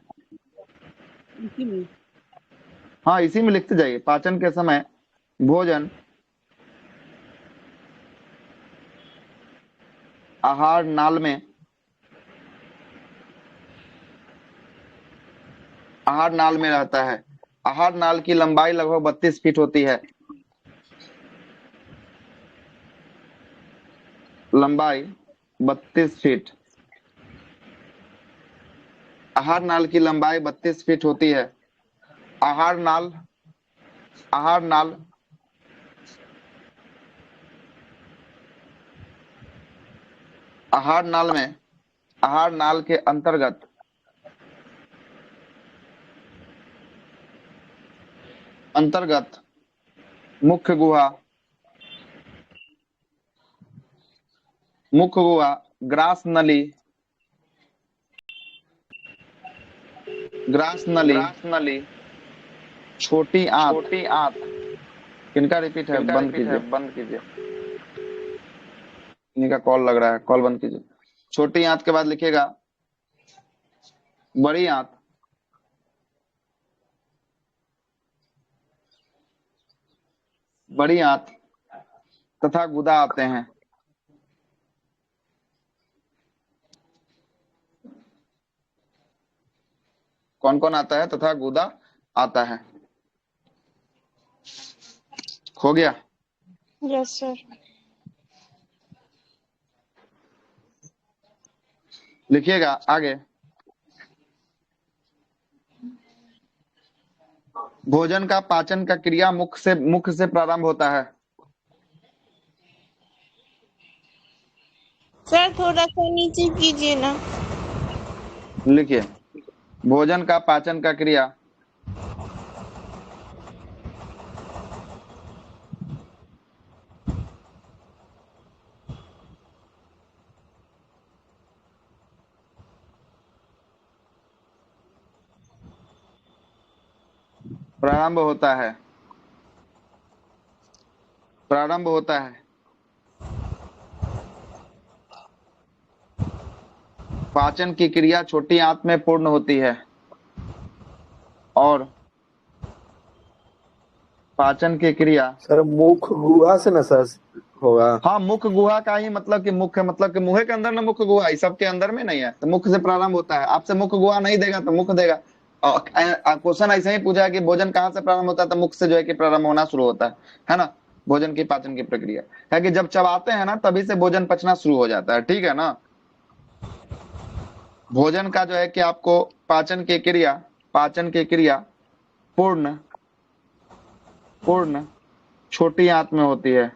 इसी में हाँ इसी में लिखते जाइए, पाचन के समय भोजन आहार नाल में, आहार नाल में रहता है। आहार नाल की लंबाई लगभग 32 फीट होती है। लंबाई 32 फीट। आहार नाल की लंबाई 32 फीट होती है। आहार नाल, आहार नाल आहार नाल में, आहार नाल के अंतर्गत अंतर्गत मुख्य गुहा, मुख्य गुहा, ग्रास नली, ग्रास नली, छोटी आंत, किनका रिपीट है, बंद कीजिए, इनका कॉल लग रहा है, कॉल बंद कीजिए। छोटी आंत के बाद लिखिएगा बड़ी आंत, बड़ी आंत तथा गुदा आते हैं। कौन कौन आता है? तथा गुदा आता है। हो गया? Yes sir. लिखिएगा आगे, भोजन का पाचन का क्रिया मुख से प्रारंभ होता है। सर थोड़ा सा नीचे कीजिए ना। लिखिए, भोजन का पाचन का क्रिया प्रारंभ होता है, प्रारंभ होता है पाचन की क्रिया छोटी आंत में पूर्ण होती है और पाचन की क्रिया, सर मुख गुहा से ना सर होगा। हाँ मुख गुहा का ही मतलब कि मुख्य, मतलब कि मुंह के अंदर ना मुख गुहा, इस सब के अंदर में नहीं है, तो मुख से प्रारंभ होता है। आपसे मुख गुहा नहीं देगा तो मुख देगा। क्वेश्चन ऐसे ही पूछा है कि भोजन कहाँ से प्रारंभ होता है, तो मुख से जो है कि प्रारंभ होना शुरू होता है ना। भोजन की पाचन की प्रक्रिया है कि जब चबाते हैं ना तभी से भोजन पचना शुरू हो जाता है, ठीक है ना। भोजन का जो है कि आपको पाचन की क्रिया, पाचन की क्रिया पूर्ण पूर्ण छोटी आंत में होती है,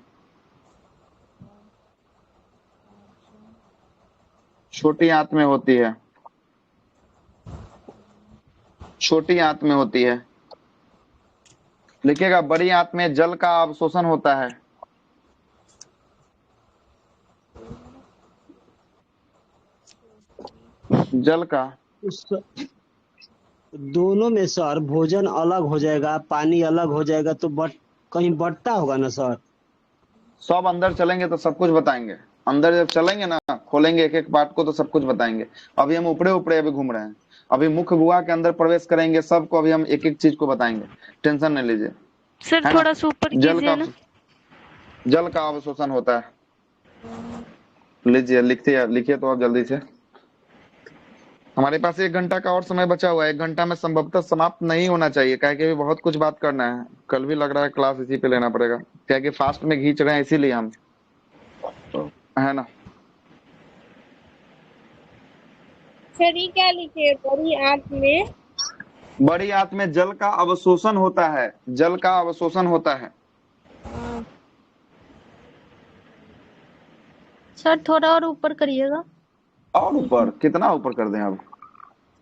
छोटी आंत में होती है, छोटी आंत में होती है। लिखिएगा, बड़ी आंत में जल का अवशोषण होता है। जल का, उस दोनों में सर भोजन अलग हो जाएगा, पानी अलग हो जाएगा, तो कहीं बढ़ता होगा ना सर। सब अंदर चलेंगे तो सब कुछ बताएंगे। अंदर जब चलेंगे ना, खोलेंगे एक एक पार्ट को, तो सब कुछ बताएंगे। अभी हम ऊपरे ऊपरे अभी घूम रहे हैं, अभी मुख्य गुहा के अंदर प्रवेश करेंगे, सबको अभी हम एक एक चीज को बताएंगे, टेंशन नहीं लीजिए, सर है ना। थोड़ा सा ऊपर जल कीजिए का, ना। जल का अवशोषण होता है। लीजिए, लिखिए तो आप जल्दी से। हमारे पास 1 घंटा का और समय बचा हुआ है। 1 घंटा में संभवतः समाप्त नहीं होना चाहिए, क्या कि अभी बहुत कुछ बात करना है। कल भी लग रहा है क्लास इसी पे लेना पड़ेगा, क्या कि फास्ट में खींच रहे हैं इसीलिए हम, है ना। सर ये क्या लिखे बड़ी आंत में? बड़ी आंत में जल का अवशोषण होता है, जल का अवशोषण होता है। सर थोड़ा और ऊपर करिएगा। और ऊपर कितना ऊपर कर दें अब?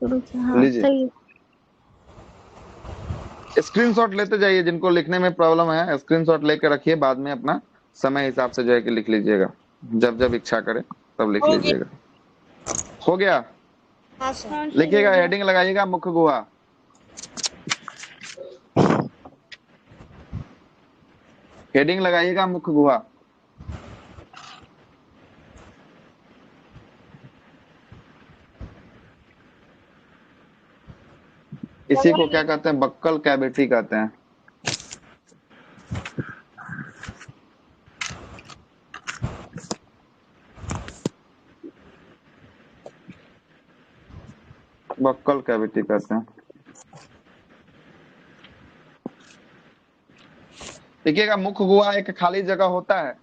शुरू से, हाँ लीजिए, सही है। स्क्रीनशॉट लेते जाइए, जिनको लिखने में प्रॉब्लम है स्क्रीनशॉट लेकर रखिए, बाद में अपना समय हिसाब से जो है कि लिख लीजिएगा, जब जब इच्छा करे तब लिख हो लीजिएगा। हो गया? हाँ सर। हाँ सर, लिखिएगा, हो गया। हेडिंग लगाइएगा मुख्य गुहा, हेडिंग लगाइएगा मुख्य गुहा। इसी को क्या कहते हैं? बक्कल कैविटी कहते हैं। बक्कल कैविटी कहते हैं। देखिएगा, मुख्य गुहा एक खाली जगह होता है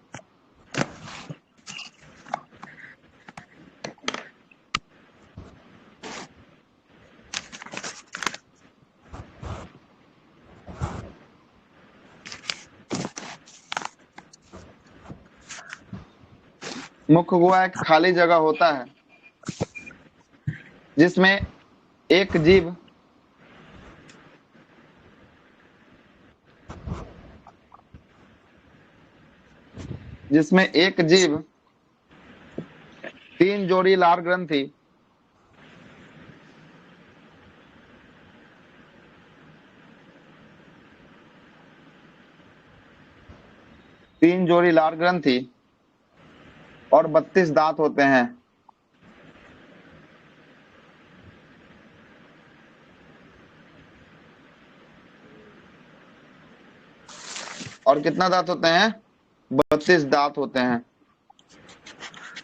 मुख्य गुहा एक खाली जगह होता है जिसमें एक जीव तीन जोड़ी लार ग्रंथि और 32 दांत होते हैं। और कितना दांत होते हैं? 32 दांत होते हैं।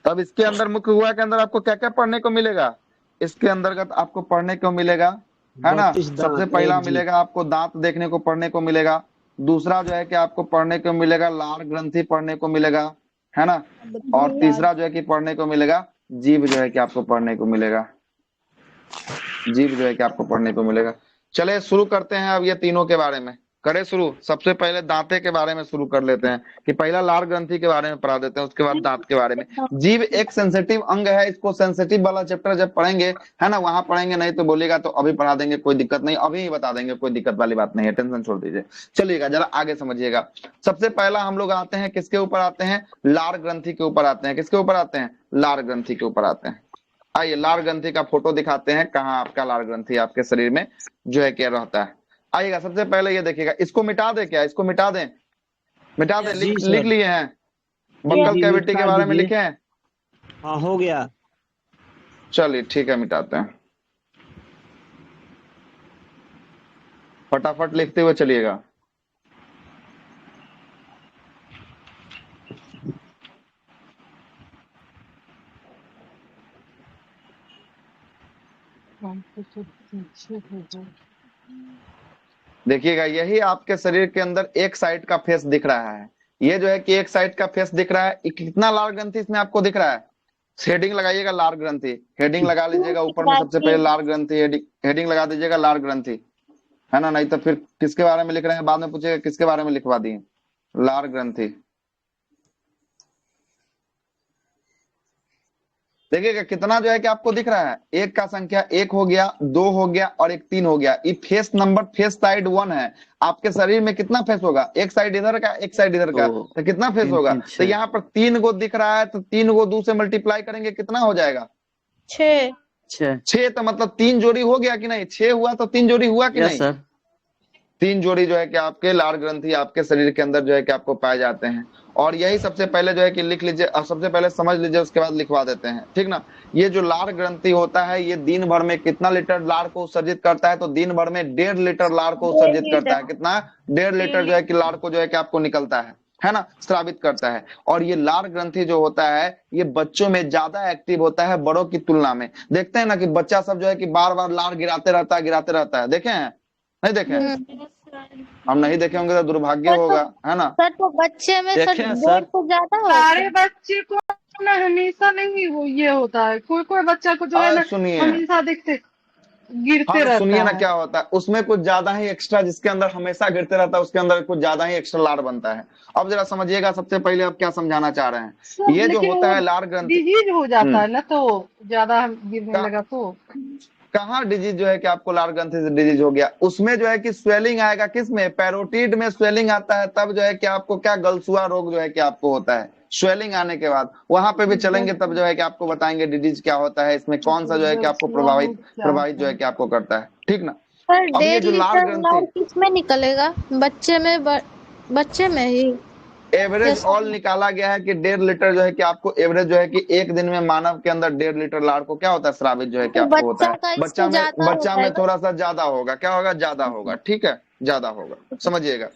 तब इसके अंदर मुख्य गुहा के अंदर आपको क्या क्या पढ़ने को मिलेगा? इसके अंतर्गत आपको पढ़ने को मिलेगा, है ना, 32 दांत, सबसे पहला एक जीव। मिलेगा आपको दांत देखने को पढ़ने को मिलेगा। दूसरा जो है कि आपको पढ़ने को मिलेगा लार ग्रंथि पढ़ने को मिलेगा, है ना। और तीसरा जो है कि पढ़ने को मिलेगा जीभ जो है कि आपको पढ़ने को मिलेगा। चलिए शुरू करते हैं अब ये तीनों के बारे में। करें शुरू। सबसे पहले दांते के बारे में शुरू कर लेते हैं कि पहला लार ग्रंथि के बारे में पढ़ा देते हैं, उसके बाद दांत के बारे में। जीभ एक सेंसिटिव अंग है, इसको सेंसिटिव वाला चैप्टर जब पढ़ेंगे, है ना, वहां पढ़ेंगे, नहीं तो बोलेगा तो अभी पढ़ा देंगे, कोई दिक्कत नहीं, अभी ही बता देंगे, कोई दिक्कत वाली बात नहीं है, टेंशन छोड़ दीजिए। चलिएगा जरा आगे समझिएगा। सबसे पहला हम लोग आते हैं किसके ऊपर आते हैं? लार ग्रंथि के ऊपर आते हैं। किसके ऊपर आते हैं? लार ग्रंथि के ऊपर आते हैं। आइए लार ग्रंथि का फोटो दिखाते हैं, कहाँ आपका लार ग्रंथि आपके शरीर में जो है क्या रहता है। आइएगा, सबसे पहले ये देखिएगा, इसको मिटा दे, क्या इसको मिटा दें? जी सर। लिख लिए हैं? बक्कल जी, कैविटी के मिटा बारे में दीजिए। लिखे हैं? हाँ हो गया। चलिए ठीक है, मिटाते हैं। फटाफट लिखते हुए चलिएगा। देखिएगा, यही आपके शरीर के अंदर एक साइड का फेस दिख रहा है। ये जो है कि एक साइड का फेस दिख रहा है। कितना लार ग्रंथि इसमें आपको दिख रहा है? हेडिंग लगाइएगा लार ग्रंथि, हेडिंग लगा लीजिएगा ऊपर में, सबसे पहले लार ग्रंथि, हेडिंग लगा दीजिएगा लार ग्रंथि, है ना। नहीं तो फिर किसके बारे में लिख रहे हैं बाद में पूछेगा किसके बारे में लिखवा दिए। लार ग्रंथि देखिएगा कितना जो है कि आपको दिख रहा है। एक का संख्या 1 हो गया, 2 हो गया और एक 3 हो गया। ये फेस नंबर, फेस साइड 1 है। आपके शरीर में कितना फेस होगा? एक साइड इधर का, एक साइड इधर का, तो कितना फेस होगा? तो यहाँ पर 3 को दिख रहा है, तो 3 को 2 से मल्टीप्लाई करेंगे, कितना हो जाएगा? 6। 6। तो मतलब 3 जोड़ी हो गया कि नहीं? 6 हुआ तो 3 जोड़ी हुआ कि नहीं? सर 3 जोड़ी जो है कि आपके लार ग्रंथि आपके शरीर के अंदर जो है कि आपको पाए जाते हैं। और यही सबसे पहले जो है कि लिख लीजिए, और सबसे पहले समझ लीजिए, उसके बाद लिखवा देते हैं, ठीक ना। ये जो लार ग्रंथि होता है, ये दिन भर में कितना लीटर लार को उत्सर्जित करता है? तो दिन भर में 1.5 लीटर लार को उत्सर्जित करता है। कितना? 1.5 लीटर जो है कि लार को जो है कि आपको निकलता है ना, स्रावित करता है। और ये लार ग्रंथि जो होता है, ये बच्चों में ज्यादा एक्टिव होता है बड़ों की तुलना में। देखते हैं ना कि बच्चा सब जो है कि बार बार लार गिराते रहता है। देखे हैं? नहीं देखे हैं? हम नहीं देखे होंगे तो दुर्भाग्य होगा, है ना। सर तो बच्चे में सर देखे हैं, 2 सर। तो ज्यादा हो। सारे बच्चे को ना हमेशा नहीं वो ये होता है, कोई कोई बच्चा को जो है ना सुनिए, हमेशा देखते गिरते रहता सुनिए ना है। क्या होता है उसमें, कुछ ज्यादा ही एक्स्ट्रा, जिसके अंदर हमेशा गिरते रहता है उसके अंदर कुछ ज्यादा ही एक्स्ट्रा लार बनता है। अब जरा समझिएगा, सबसे पहले आप क्या समझाना चाह रहे हैं। ये जो होता है लार ग्रंथि, डिजीज हो जाता है ना, तो ज्यादा गिरने लगा तो कहाँ डिजीज जो है कि आपको लार ग्रंथि से डिजीज हो गया? उसमें जो है कि स्वेलिंग आएगा। किसमें? पैरोटिड में स्वेलिंग आता है, तब जो है कि आपको क्या गलसुआ रोग जो है कि आपको होता है। स्वेलिंग आने के बाद वहां पे भी चलेंगे, तब जो है कि आपको बताएंगे डिजीज क्या होता है, इसमें कौन सा जो है कि आपको प्रभावित जो है कि आपको करता है, ठीक ना। सर अब ये 1.5 जो लार लीटर लार ग्रंथि, किस में निकलेगा? बच्चे में ही एवरेज Yes, ऑल निकाला गया है कि 1.5 लीटर जो है कि आपको एवरेज जो है कि एक दिन में मानव के अंदर 1.5 लीटर लार को क्या होता है, स्रावित जो है कि आपको होता बच्चा है। का इससे ज्यादा बच्चा होता है में थोड़ा सा ज्यादा होगा, क्या होगा, ज्यादा होगा, ठीक है, ज्यादा होगा, समझिएगा।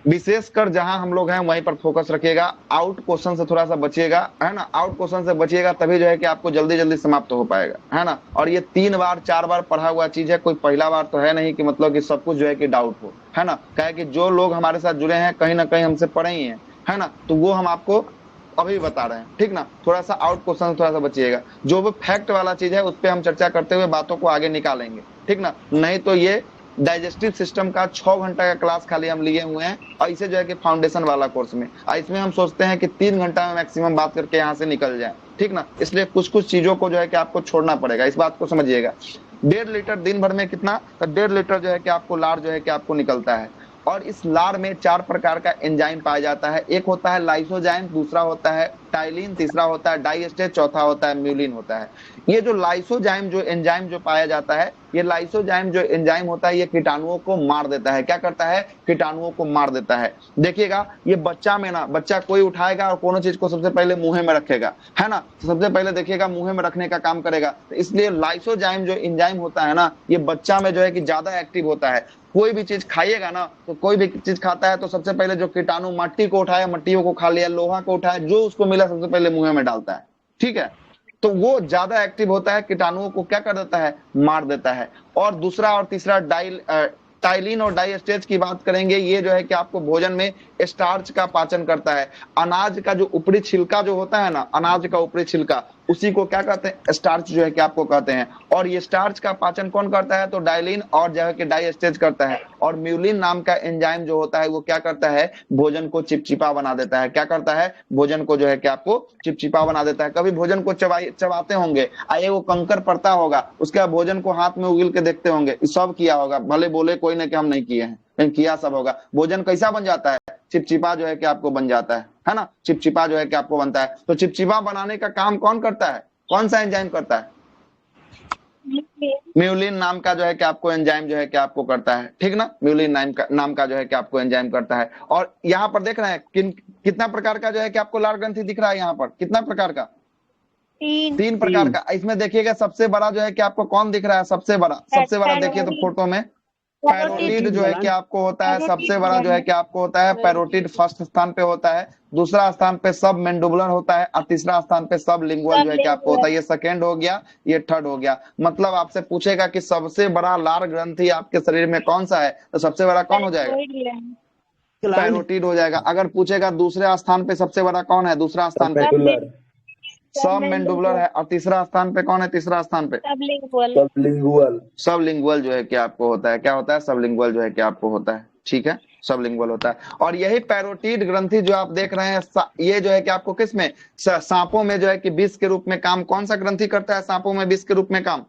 विशेषकर जहां हम लोग हैं वहीं पर फोकस रखिएगा, आउट क्वेश्चन से थोड़ा सा बचिएगा, है ना, आउट क्वेश्चन से बचिएगा, तभी जो है कि आपको जल्दी जल्दी समाप्त हो पाएगा, है ना। और ये 3 बार 4 बार पढ़ा हुआ चीज है, कोई पहला बार तो है नहीं कि मतलब कि सब कुछ जो है कि डाउट हो, है ना। क्या है कि जो लोग हमारे साथ जुड़े हैं कहीं ना कहीं हमसे पढ़े ही हैं, है ना, तो वो हम आपको अभी बता रहे हैं, ठीक ना। थोड़ा सा आउट क्वेश्चन थोड़ा सा बचिएगा, जो भी फैक्ट वाला चीज है उस पर हम चर्चा करते हुए बातों को आगे निकालेंगे, ठीक ना। नहीं तो ये डाइजेस्टिव सिस्टम का 6 घंटा का क्लास खाली हम लिए हुए हैं, और इसे जो है कि फाउंडेशन वाला कोर्स में, और इसमें हम सोचते हैं कि 3 घंटा में मैक्सिमम बात करके यहाँ से निकल जाए, ठीक ना। इसलिए कुछ कुछ चीजों को जो है कि आपको छोड़ना पड़ेगा, इस बात को समझिएगा। 1.5 लीटर दिन भर में कितना, तो 1.5 लीटर जो है कि आपको लार जो है कि आपको निकलता है। और इस लार में 4 प्रकार का एंजाइम पाया जाता है। एक होता है लाइसोजाइम, दूसरा होता है टाइलिन, तीसरा होता है डाइएस्टेज, चौथा होता है म्यूलिन होता है। ये जो लाइसोजाइम जो एंजाइम जो पाया जाता है, ये लाइसोजाइम जो एंजाइम होता है, ये कीटाणुओं को मार देता है। क्या करता है, कीटाणुओं को मार देता है। देखिएगा ये बच्चा में ना, बच्चा कोई उठाएगा और कोनो चीज को सबसे पहले मुंह में रखेगा, है ना, तो सबसे पहले देखिएगा मुंह में रखने का काम करेगा। तो इसलिए लाइसोजाइम जो एंजाइम होता है ना, ये बच्चा में जो है कि ज्यादा एक्टिव होता है। कोई भी चीज खाइएगा ना, तो कोई भी चीज खाता है तो सबसे पहले जो कीटाणु, मट्टी को उठाया, मट्टियों को खा लिया, लोहा को उठाया, जो उसको मिला सबसे पहले मुंह में डालता है, ठीक है। तो वो ज्यादा एक्टिव होता है, कीटाणुओं को क्या कर देता है, मार देता है। और दूसरा और तीसरा टाइलिन और डाइस्टेज की बात करेंगे, ये जो है कि आपको भोजन में स्टार्च का पाचन करता है। अनाज का जो ऊपरी छिलका जो होता है ना, अनाज का ऊपरी छिलका, उसी को क्या कहते हैं, स्टार्च जो है कि आपको कहते हैं। और ये स्टार्च का पाचन कौन करता है, तो डाइलिन और जो है कि डाइस्टेज करता है। और म्यूलिन नाम का एंजाइम जो होता है वो क्या करता है, भोजन को चिपचिपा बना देता है। क्या करता है, भोजन को जो है कि आपको चिपचिपा बना देता है। कभी भोजन को चबाते होंगे, आए वो कंकर पड़ता होगा, उसके बाद भोजन को हाथ में उगिल के देखते होंगे, सब किया होगा, भले बोले कोई ने कि हम नहीं किए हैं, लेकिन किया सब होगा। भोजन कैसा बन जाता है, चिपचिपा जो है कि आपको बन जाता है ना, चिपचिपा जो है कि आपको बनता है। तो चिपचिपा बनाने का काम कौन करता है, कौन सा एंजाइम करता है, म्यूलिन नाम का जो है कि आपको एंजाइम जो है कि आपको करता है, ठीक ना। म्यूलिन नाम का जो है कि आपको एंजाइम करता है। और यहाँ पर देख रहे हैं कितना प्रकार का जो है कि आपको लार ग्रंथि दिख रहा है, यहाँ पर कितना प्रकार का, 3 प्रकार का। इसमें देखिएगा सबसे बड़ा जो है कि आपको कौन दिख रहा है, सबसे बड़ा देखिए तो फोटो में पैरोटिड जो है कि आपको होता है, सबसे बड़ा जो है कि आपको होता है पैरोटिड, फर्स्ट स्थान पे होता है। दूसरा स्थान पे सब मेंडुबुलर होता है, और तीसरा स्थान पे सब लिंगुअल जो है कि आपको होता है। ये सेकंड हो गया, ये थर्ड हो गया। मतलब आपसे पूछेगा कि सबसे बड़ा लार ग्रंथि आपके शरीर में कौन सा है, तो सबसे बड़ा कौन हो जाएगा, पैरोटिड हो जाएगा। अगर पूछेगा दूसरे स्थान पे सबसे बड़ा कौन है, दूसरा स्थान पे सब मेंडुबुलर है, और तीसरा स्थान पे कौन है, तीसरा स्थान पे सबलिंगुअल जो है कि आपको होता है। क्या होता है, सबलिंगुअल जो है कि आपको होता है, ठीक है, सबलिंगुअल होता है। और यही पैरोटिड ग्रंथि जो आप देख रहे हैं, ये जो है कि आपको किस में, सांपों में जो है कि विष के रूप में काम, कौन सा ग्रंथि करता है सांपों में विष के रूप में काम,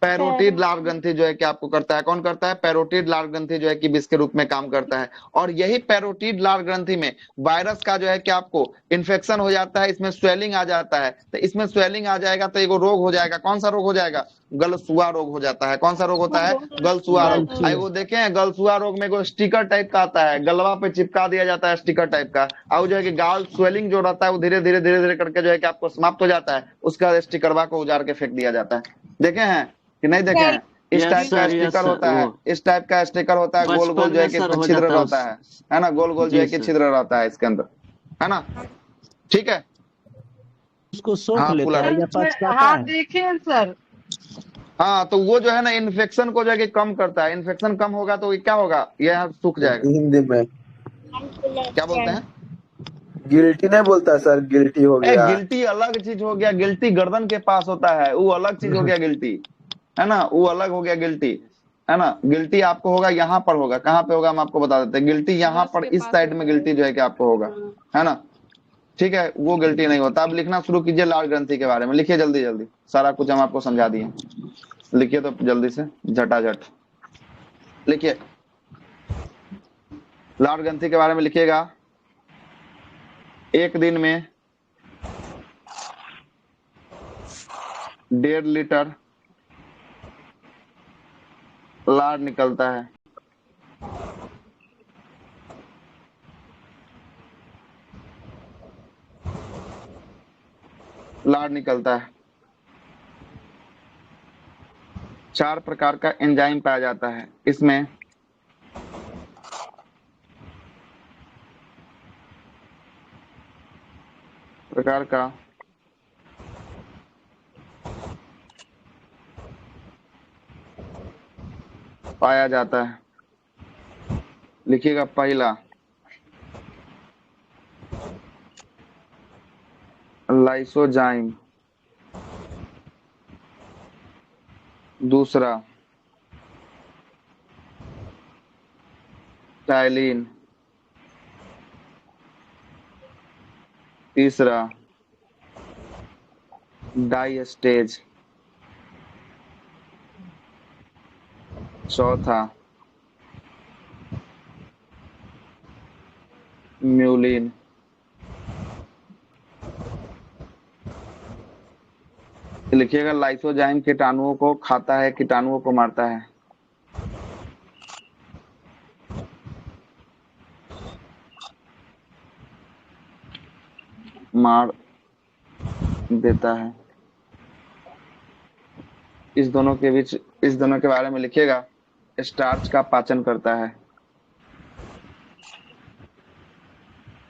पैरोटिड लार ग्रंथि जो है कि आपको करता है। कौन करता है, पैरोटिड लार ग्रंथि जो है कि विष के रूप में काम करता है। और यही पैरोटिड लार ग्रंथि में वायरस का जो है कि आपको इन्फेक्शन हो जाता है, इसमें स्वेलिंग आ जाता है। तो इसमें स्वेलिंग आ जाएगा तो एक रोग हो जाएगा, कौन सा रोग हो जाएगा, गलसुआ रोग हो जाता है। कौन सा रोग होता है, गलसुआ रोग। आई वो देखे हैं, गलसुआ रोग में कोई स्टिकर टाइप का आता है, गलवा पे चिपका दिया जाता है स्टिकर टाइप का, और जो है कि गाल स्वेलिंग जो रहता है वो धीरे धीरे करके जो है कि आपको समाप्त हो जाता है, उसका स्टिकरवा को उजाड़ के फेंक दिया जाता है। देखे हैं कि नहीं देखे हैं, इस टाइप का स्टिकर होता है, इस टाइप का स्टिकर होता है, गोल गोल जो है कि इसमें छिद्र रहता है ना, गोल गोल जो है कि छिद्र रहता है इसके अंदर, है ना, ठीक है। उसको सोख लेता है या पचकाता हाँ है। देखिए सर, हाँ तो वो जो है ना इन्फेक्शन को जो है कि कम करता है। इन्फेक्शन कम होगा तो क्या होगा, यह सूख जाएगा। हिंदी में क्या बोलते हैं, गिल्टी नहीं बोलता सर, गिल्टी हो गया। गिल्टी अलग चीज हो गया, गिल्टी गर्दन के पास होता है, वो अलग चीज हो गया गिल्टी, है ना, वो अलग हो गया गिल्टी, है ना। गिल्टी आपको होगा यहाँ पर होगा, कहाँ पे होगा हम आपको बता देते हैं, गिल्टी यहाँ पर इस साइड में गिल्टी जो है कि आपको होगा, है ना, ठीक है, वो गिल्टी नहीं होता। अब लिखना शुरू कीजिए लार ग्रंथि के बारे में, लिखिए जल्दी जल्दी, सारा कुछ हम आपको समझा दिए, लिखिए तो जल्दी से झटाझट लिखिए। लार ग्रंथि के बारे में लिखिएगा। एक दिन में 1.5 लीटर लार निकलता है। लार निकलता है। 4 प्रकार का एंजाइम पाया जाता है इसमें। प्रकार का पाया जाता है। लिखिएगा पहला लाइसोजाइम, दूसरा टाइलिन, तीसरा डाइस्टेज, चौथा म्यूलिन, लिखिएगा लाइसोजाइम कीटाणुओं को खाता है, कीटाणुओं को मारता है। मार देता है। इस दोनों के बारे में लिखिएगा। स्टार्च का पाचन करता है।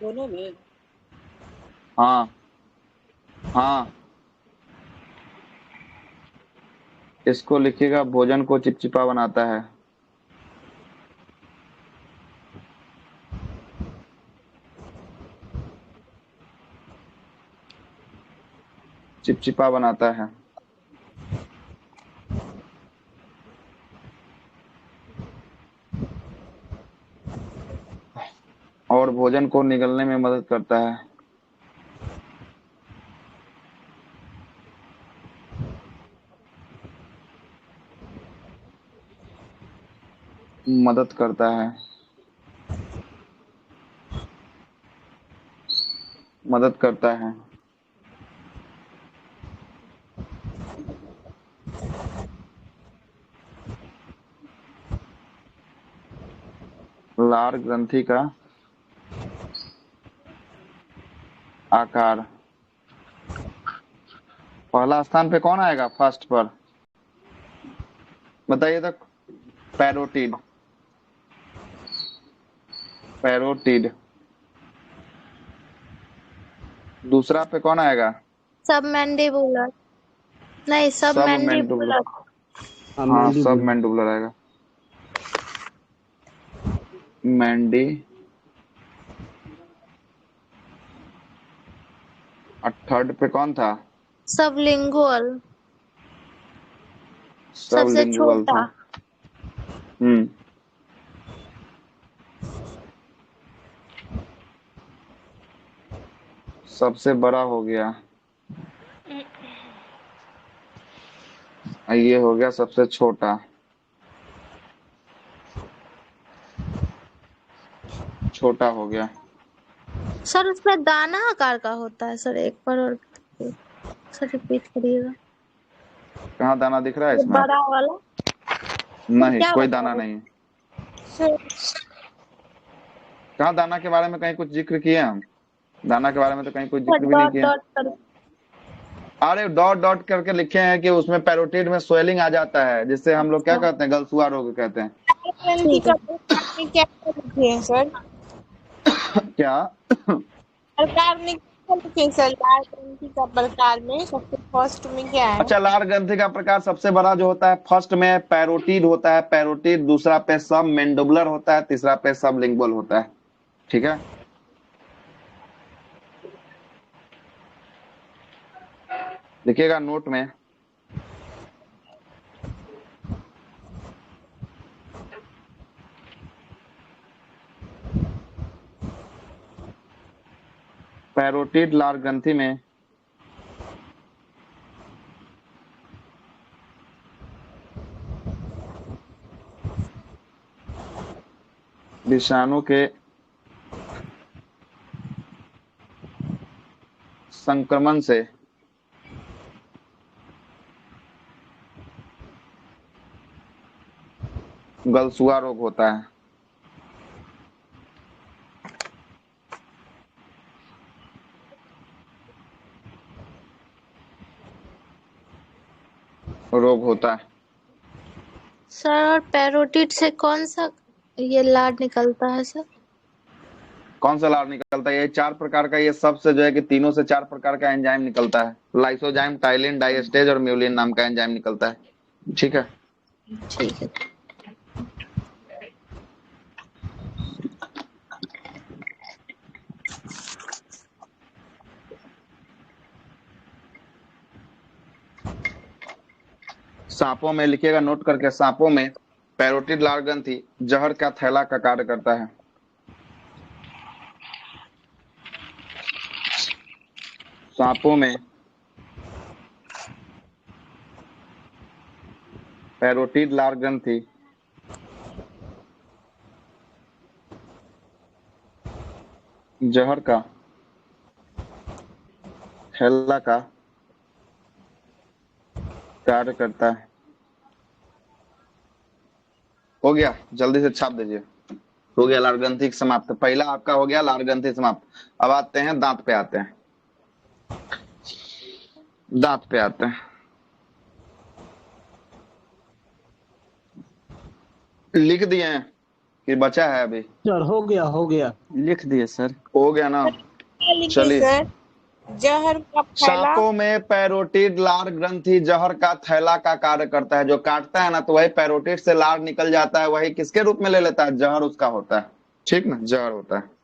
दोनों में। हाँ हाँ, इसको लिखिएगा भोजन को चिपचिपा बनाता है। चिपचिपा बनाता है। और भोजन को निगलने में मदद करता है। मदद करता है। मदद करता है। लार ग्रंथि का आकार। पहला स्थान पे कौन आएगा फर्स्ट पर? बताइए तो। पैरोटिड। पैरोटिड। दूसरा पे कौन आएगा? सब मैंडिबुलर, नहीं सब सब मैंडिबुलर। हाँ, हाँ, सब मैंडिबुलर। मैंडिबुलर आएगा। मैंडी। और थर्ड पे कौन था? सबलिंगुअल, सब सबसे लिंगुअल था। छोटा। सबसे बड़ा हो गया। ये हो गया सबसे छोटा। छोटा हो गया। सर उसमें दाना आकार का होता है सर, एक बार और सर रिपीट करिएगा। कहाँ दाना दिख रहा है ये इसमें? बड़ा वाला नहीं, क्या कोई होता दाना है नहीं। सर? कहाँ दाना के बारे में कहीं कुछ जिक्र किए हम? दाना के बारे में तो कहीं कुछ जिक्र भी नहीं डॉट किया। डॉट कर। अरे डॉट डॉट करके लिखे हैं कि उसमें पैरोटिड में स्वेलिंग आ जाता है, जिससे हम लोग क्या कहते हैं? गलसुआ रोग कहते हैं। ठीक है। क्या लिखे हैं सर? क्या? प्रकार में क्या लिखे हैं सर? लाल ग्रंथि का प्रकार में सबसे फर्स्ट में क्या है? अच्छा, लार ग्रंथि का प्रकार सबसे बड़ा जो होता है फर्स्ट में पैरोटिड होता है। पैरोटिड। दूसरा पे सब मैंडिबुलर होता है। तीसरा पे सब लिंगुअल होता है। ठीक है। लिखिएगा नोट में। पैरोटिड लार ग्रंथि में विषाणु के संक्रमण से गलसुआ रोग होता है। रोग होता है। सर और पैरोटिड से कौन सा ये लार निकलता है सर? कौन सा लार निकलता है? ये 4 प्रकार का, ये सबसे जो है कि 3 से 4 प्रकार का एंजाइम निकलता है। लाइसोजाइम, टाइलिन, डाइएस्टेज और म्यूलिन नाम का एंजाइम निकलता है। ठीक है, ठीक है। सांपों में लिखिएगा नोट करके, सांपों में पैरोटिड लार ग्रंथि जहर का थैला का कार्य करता है। सांपों में पैरोटिड लार ग्रंथि जहर का थैला का कार्य करता है। हो गया, जल्दी से छाप दीजिए। हो गया लार ग्रंथि समाप्त। पहला आपका हो गया लार ग्रंथि समाप्त। अब आते हैं दांत पे, आते हैं दांत पे आते हैं। लिख दिए हैं कि बचा है अभी? सर हो गया। लिख दिए सर। हो गया ना? लिखिए चलिए। सर, जहर का फैला। सांपों में पैरोटिड लार ग्रंथि जहर का थैला का कार्य करता है। जो काटता है ना, तो वही पैरोटिड से लार निकल जाता है, वही किसके रूप में ले लेता है? जहर उसका होता है। ठीक ना, जहर होता है।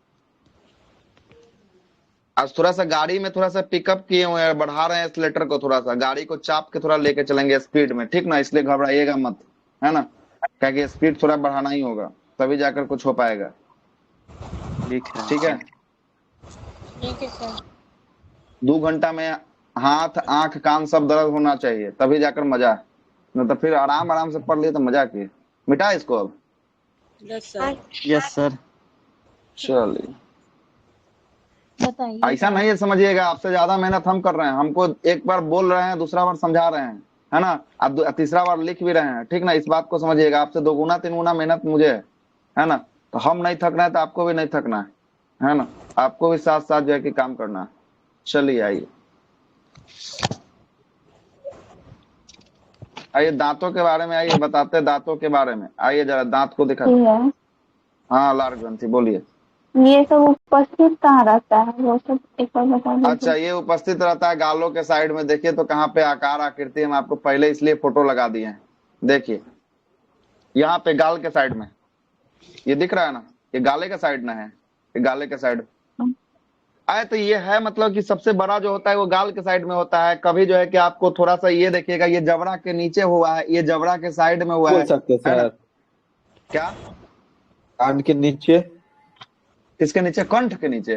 आज थोड़ा सा गाड़ी में थोड़ा सा पिकअप किए हुए हैं, बढ़ा रहे हैं एक्सीलेटर को, थोड़ा सा गाड़ी को चाप के थोड़ा लेके चलेंगे स्पीड में। ठीक ना, इसलिए घबराइएगा मत, है ना, क्योंकि स्पीड थोड़ा बढ़ाना ही होगा, तभी जाकर कुछ हो पाएगा। ठीक है। ठीक है सर। 2 घंटा में हाथ, आंख, कान सब दर्द होना चाहिए, तभी जाकर मजा। नहीं तो फिर आराम आराम से पढ़ लिए तो मजा की। मिटा इसको अब। Yes sir. चलिए, ऐसा नहीं है समझिएगा, आपसे ज्यादा मेहनत हम कर रहे हैं। हमको एक बार बोल रहे हैं, दूसरा बार समझा रहे हैं, है ना, अब तीसरा बार लिख भी रहे हैं। ठीक ना, इस बात को समझिएगा। आपसे 2 गुना 3 गुना मेहनत मुझे है ना, तो हम नहीं थकना है तो आपको भी नहीं थकना है ना, आपको भी साथ साथ जो है कि काम करना है। चलिए आइए, आइए दांतों के बारे में आइए, बताते हैं दांतों के बारे में। आइए जरा दांत को दिखा। हाँ लार ग्रंथि, बोलिए। ये सब उपस्थित कहाँ रहता है, वो सब एक बार बता दीजिए। अच्छा, ये उपस्थित रहता है गालों के साइड में। देखिए तो कहाँ पे आकार आकृति हम आपको पहले इसलिए फोटो लगा दिए हैं। देखिए यहाँ पे गाल के साइड में, ये दिख रहा है ना, ये गाले के साइड ना है, ये गाले के साइड आए तो ये है, मतलब कि सबसे बड़ा जो होता है वो गाल के साइड में होता है। कभी जो है कि आपको थोड़ा सा ये देखिएगा, ये जबड़ा के नीचे हुआ है, ये जबड़ा के साइड में हुआ बोल है। सकते है ना? सर, क्या? कान के नीचे। किसके नीचे? कंठ के नीचे।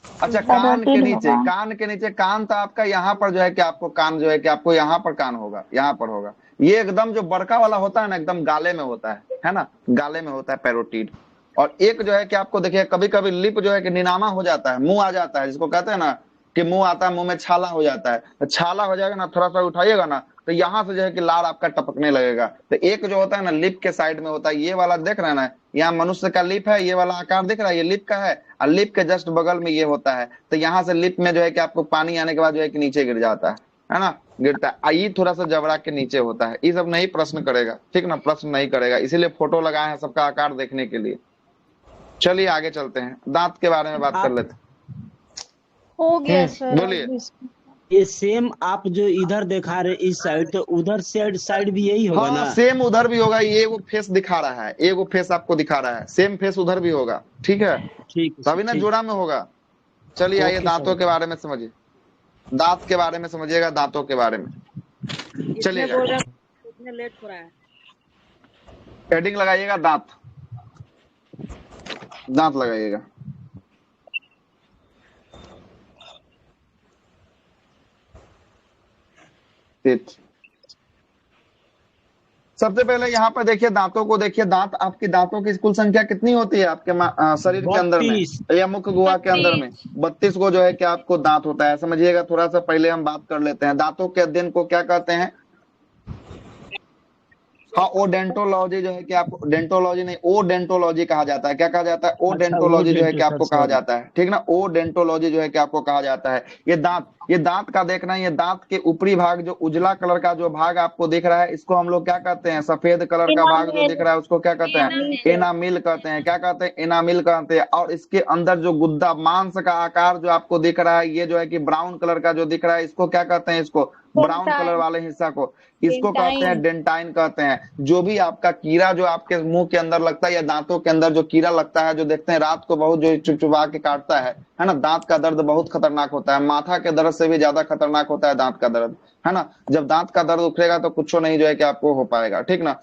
अच्छा, कान के नीचे, कान के नीचे। कान तो आपका यहाँ पर जो है कि आपको कान जो है कि आपको यहाँ पर कान होगा, यहाँ पर होगा। ये एकदम जो बड़का वाला होता है ना, एकदम गाले में होता है ना, गाले में होता है पैरोटिड। और एक जो है कि आपको देखिए कभी कभी लिप जो है कि निनामा हो जाता है, मुंह आ जाता है, जिसको कहते हैं ना कि मुंह आता है, मुंह में छाला हो जाता है। तो छाला हो जाएगा ना, थोड़ा सा उठाइएगा ना, तो यहाँ से जो है कि लार आपका टपकने लगेगा। तो एक जो होता है ना लिप के साइड में होता है, ये वाला देख रहे हैं ना, यहाँ मनुष्य का लिप है, ये वाला आकार दिख रहा है, ये लिप का है, और लिप के जस्ट बगल में ये होता है। तो यहाँ से लिप में जो है कि आपको पानी आने के बाद जो है कि नीचे गिर जाता है ना, गिरता है। ये थोड़ा सा जबड़ा के नीचे होता है। ये सब नहीं प्रश्न करेगा, ठीक ना, प्रश्न नहीं करेगा, इसीलिए फोटो लगाए हैं सबका आकार देखने के लिए। चलिए आगे चलते हैं, दांत के बारे में बात कर लेते हैं। हो गया सर। बोलिए। ये सेम आप जो इधर दिखा रहे इस साइड, तो उधर साइड भी यही होगा ना? हाँ सेम उधर भी होगा। ये वो फेस दिखा रहा है, ये वो फेस आपको दिखा रहा है, सेम फेस उधर भी होगा। ठीक है, ठीक, तभी ना जोड़ा में होगा। चलिए आइए दांतों के बारे में समझिए, दांत के बारे में समझिएगा, दांतों के बारे में। चलिएगा, लेट हो रहा है। हेडिंग लगाइएगा दांत, दांत लगाइएगा। सबसे पहले यहाँ पर देखिए दांतों को देखिए। दांत, आपकी दांतों की कुल संख्या कितनी होती है आपके शरीर के अंदर में या मुख्य गुहा के अंदर में? 32 को जो है कि आपको दांत होता है। समझिएगा, थोड़ा सा पहले हम बात कर लेते हैं दांतों के अध्ययन को क्या कहते हैं। हाँ ओडेंटोलॉजी जो है कि आपको डेंटोलॉजी नहीं ओडेंटोलॉजी कहा जाता है। क्या कहा जाता है? अच्छा वो ओडेंटोलॉजी जो है डेंटो कि सर आपको कहा सॉरी। जाता है, ठीक ना। ओडेंटोलॉजी जो है कि आपको कहा जाता है। ये दांत का देखना, ये दांत के ऊपरी भाग जो उजला कलर का जो भाग आपको दिख रहा है, इसको हम लोग क्या कहते हैं? सफेद कलर का भाग जो इनामेल दिख रहा है उसको क्या कहते हैं? इनामेल एनामिल कहते हैं। क्या कहते हैं? एनामिल कहते हैं। और इसके अंदर जो गुद्दा मांस का आकार जो आपको दिख रहा है, ये जो है कि ब्राउन कलर का जो दिख रहा है, इसको क्या कहते हैं? इसको ब्राउन कलर डेंटाइन वाले हिस्सा को इसको कहते हैं डेंटाइन डेंटाइन कहते हैं। जो भी आपका कीड़ा जो आपके मुंह के अंदर लगता है या दांतों के अंदर जो कीड़ा लगता है, जो देखते हैं रात को बहुत जो चुपचुपा के काटता है ना, दांत का दर्द बहुत खतरनाक होता है। माथा के दर्द से भी ज्यादा खतरनाक होता है दांत का दर्द, है ना। जब दांत का दर्द उखड़ेगा तो कुछ नहीं जो है कि आपको हो पाएगा, ठीक ना।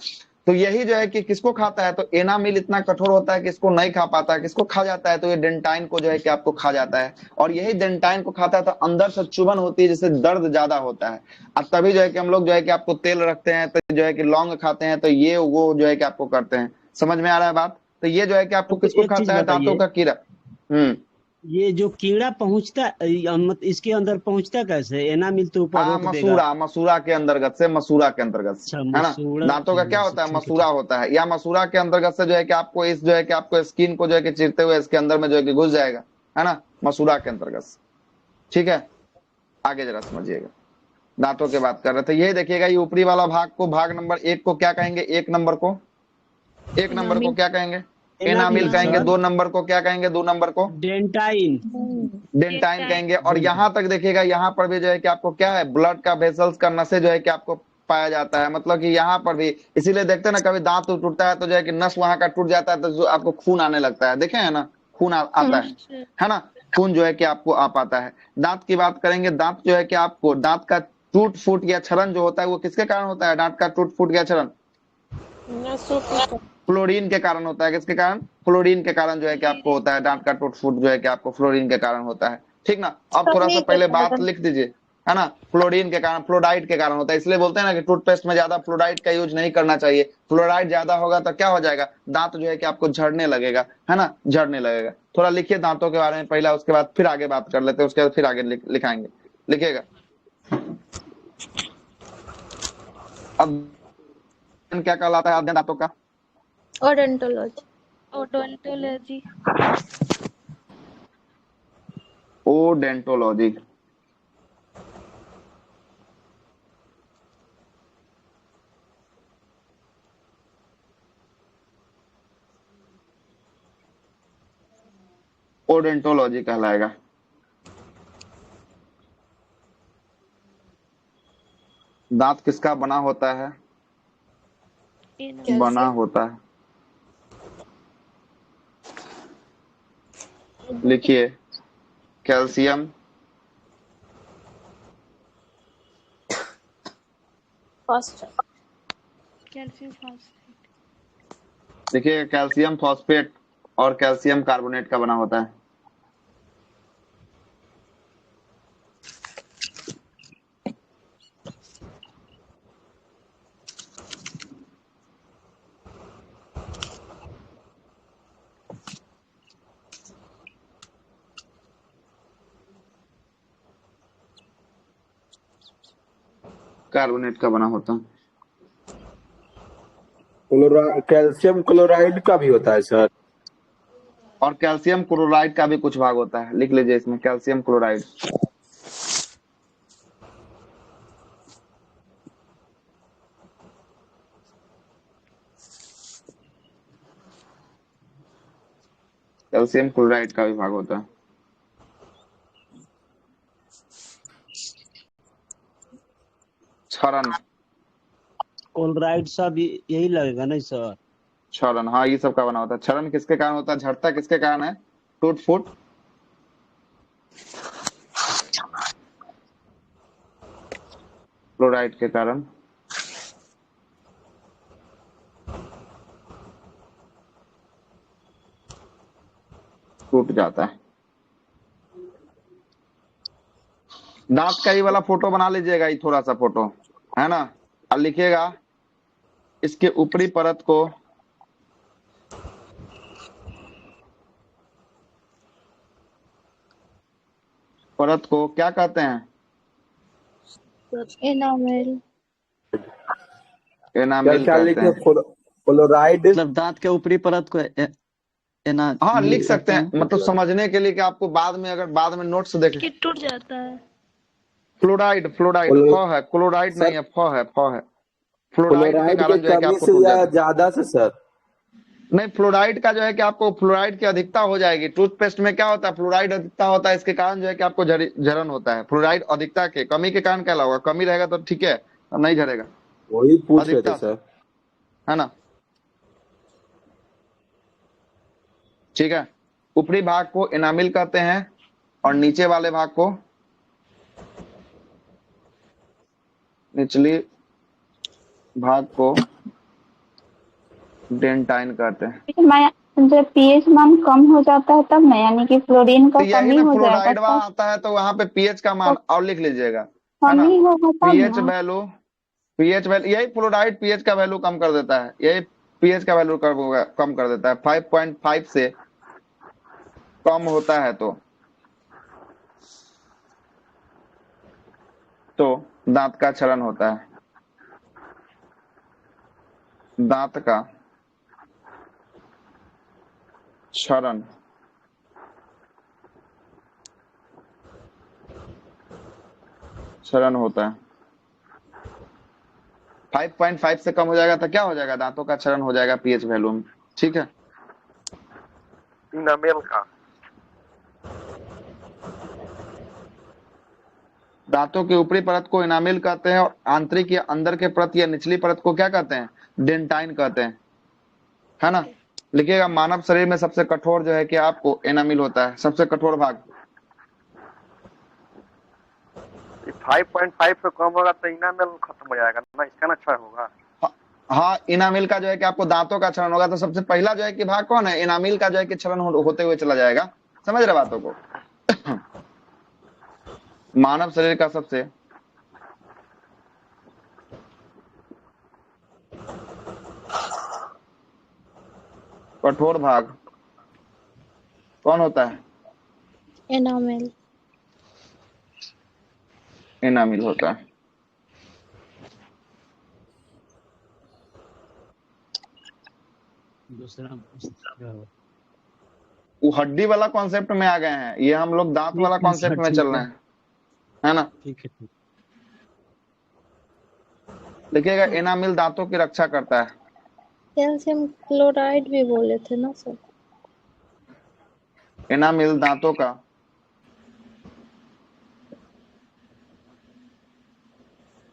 तो यही जो है कि किसको खाता है? तो एनामिल इतना कठोर होता है कि इसको नहीं खा पाता है। किसको खा जाता है? तो ये डेंटाइन को जो है कि आपको खा जाता है। और यही डेंटाइन को खाता है तो अंदर से चुभन होती है, जिससे दर्द ज्यादा होता है। अब तभी जो है कि हम लोग जो है कि आपको तेल रखते हैं, तो जो है कि लौंग खाते हैं, तो ये वो जो है कि आपको करते हैं। समझ में आ रहा है बात? तो ये जो है कि आपको तो किसको एक चीज खाता है? दांतों बताइए, का कीड़ा। ये जो कीड़ा पहुंचता इसके अंदर पहुंचता कैसे? एनामिल तो ऊपर रोक देगा। मसूड़ा, मसूड़ा के अंतर्गत से, मसूड़ा के अंतर्गत से, अच्छा है ना। मसूड़ा दांतों के का क्या अंदर से, होता है? ठीक है मसूड़ा ठीक। होता है, या मसूड़ा के अंतर्गत से जो है कि आपको इस जो है कि आपको स्किन को जो है कि चीरते हुए इसके अंदर में जो है कि घुस जाएगा, है ना, मसूड़ा के अंतर्गत से। ठीक है, आगे जरा समझिएगा। दांतों की बात कर रहे थे, यही देखिएगा, ये ऊपरी वाला भाग को, भाग नंबर 1 को क्या कहेंगे? एक नंबर को इनामिल क्या कहेंगे? एनामिल एनामिल कहेंगे। सर। 2 नंबर को क्या कहेंगे? 2 नंबर को डेंटाइन। डेंटाइन कहेंगे। और डेंटाइन। यहाँ तक देखिएगा, यहाँ पर भी जो है कि आपको क्या है? ब्लड का वेसल्स का नसें जो है कि आपको पाया जाता है। मतलब कि यहाँ पर भी, इसीलिए देखते हैं ना, कभी दांत टूटता है तो जो है कि नस वहां का टूट जाता है, तो जो आपको खून आने लगता है, देखे है ना, खून आता है ना। खून जो है कि आपको आ पाता है। दांत की बात करेंगे, दांत जो है कि आपको, दांत का टूट फूट या क्षरण जो होता है, वो किसके कारण होता है? दांत का टूट फूट या क्षरण नसों के फ्लोरीन के कारण होता है। किसके कारण? फ्लोरीन के कारण जो है कि आपको होता है दांत का टूट फूट, जो है कि आपको फ्लोरीन के कारण होता है, ठीक ना। अब थोड़ा सा सभी के पहले बात कारण लिख दीजिए, है ना। फ्लोरीन के कारण, फ्लोराइड के कारण होता है। इसलिए बोलते हैं ना कि टूथपेस्ट में ज्यादा फ्लोराइड का यूज नहीं करना चाहिए। फ्लोराइड ज्यादा होगा तो क्या हो जाएगा? दांत जो है कि आपको झड़ने लगेगा, है ना, झड़ने लगेगा। थोड़ा लिखिए दांतों के बारे में पहला, उसके बाद फिर आगे बात कर लेते हैं, उसके बाद फिर आगे लिखाएंगे, लिखिएगा। अब क्या कहलाता है अध्ययन दांतों का? ओडोंटोलॉजी। ओडोंटोलॉजी। ओडेंटोलॉजी। ओडेंटोलॉजी कहलाएगा। दांत किसका बना होता है? बना होता है, लिखिए, कैल्शियम फॉस्फेट कैल्शियम फॉस्फेट। देखिए, कैल्शियम फॉस्फेट और कैल्शियम कार्बोनेट का बना होता है। कार्बोनेट का बना होता है। कैल्शियम क्लोराइड का भी होता है सर। और कैल्शियम क्लोराइड का भी कुछ भाग होता है, लिख लीजिए इसमें, कैल्शियम क्लोराइड। कैल्शियम क्लोराइड का भी भाग होता है। क्षरण, क्लोराइड सब यही लगेगा नहीं सर? क्षरण, हाँ, ये सब का बना होता है। क्षरण किसके कारण होता है? झड़ता किसके कारण है? टूट फूट, क्लोराइड के कारण। टूट जाता है। दांत का ये वाला फोटो बना लीजिएगा, ये थोड़ा सा फोटो, है ना। और लिखिएगा, इसके ऊपरी परत को क्या कहते हैं? एनामेल। एनामिल क्या कहते लिखे? हैं। फ्लोराइड। मतलब दांत के ऊपरी परत को हाँ एनामिल लिख सकते कहते हैं, हैं। मतलब समझने के लिए कि आपको बाद में अगर बाद में नोट्स देखें। कि टूट जाता है। फ्लोराइड, फ्लोराइड फ्लो- फ है, क्लोराइड नहीं सर है, फ है, फ है। फ्लोराइड के फ्लोराइड के कारण जो है कि कमी आपको से टूट या जाता है। ज्यादा से सर? नहीं, फ्लोराइड का जो है कि आपको फ्लोराइड की अधिकता हो जाएगी। टूथपेस्ट में क्या होता है, फ्लोराइड अधिकता होता है, इसके कारण जो है कि आपको जलन होता है। फ्लोराइड अधिकता के कमी के कारण क्या होगा, कमी रहेगा तो ठीक है, अब नहीं झड़ेगा। वही पूछ रहे थे अधिकता से, सर। है ना। ठीक है, ऊपरी भाग को एनामिल कहते हैं और नीचे वाले भाग को, निचली भाग को डेंटाइन कहते हैं। मैं जब पीएच मान कम हो जाता है तब ना, यानी कि फ्लोरीन का तो यही कमी ना, हो जाएगा फ्लोराइड तब। आता है तो वहां पे पीएच का मान और लिख लीजिएगा, है ना। कमी होगा तब पीएच ना। वैल्यू, पीएच वैल्यू, यही फ्लोराइड पीएच का वैल्यू कम कर देता है, यही पीएच का वैल्यू कम कर देता है। 5.5 से कम होता है तो दांत का क्षरण होता है। दांत का क्षरण क्षरण होता है। 5.5 से कम हो जाएगा तो क्या हो जाएगा, दांतों का क्षरण हो जाएगा पीएच वैल्यू में। ठीक है, इनामेल का। दांतों के ऊपरी परत को एनामिल कहते हैं और आंतरिक या अंदर के परत या निचली परत को क्या कहते हैं, डेंटाइन कहते हैं, है ना। लिखिएगा, मानव शरीर में सबसे कठोर जो है कि आपको एनामिल होता है, सबसे कठोर भाग। 5.5 से कम होगा तो इनामेल खत्म हो जाएगा ना, इसका ना क्षय होगा। हाँ, इनामिल का जो है कि आपको दांतों का क्षरण होगा, तो सबसे पहला जो है कि भाग कौन है, इनामिल का जो है कि क्षरण होते हुए चला जाएगा। समझ रहे बातों को। मानव शरीर का सबसे कठोर भाग कौन होता है, एनामेल। एनामिल होता है। दूसरा वो हड्डी वाला कॉन्सेप्ट में आ गए हैं, ये हम लोग दांत वाला ठीक है कॉन्सेप्ट सर, में चल ठीक रहे है, हैं, है ना। ठीक है, ठीक। देखिएगा, एनामिल दांतों की रक्षा करता है। कैल्शियम क्लोराइड भी बोले थे ना सर। एनामिल दांतों का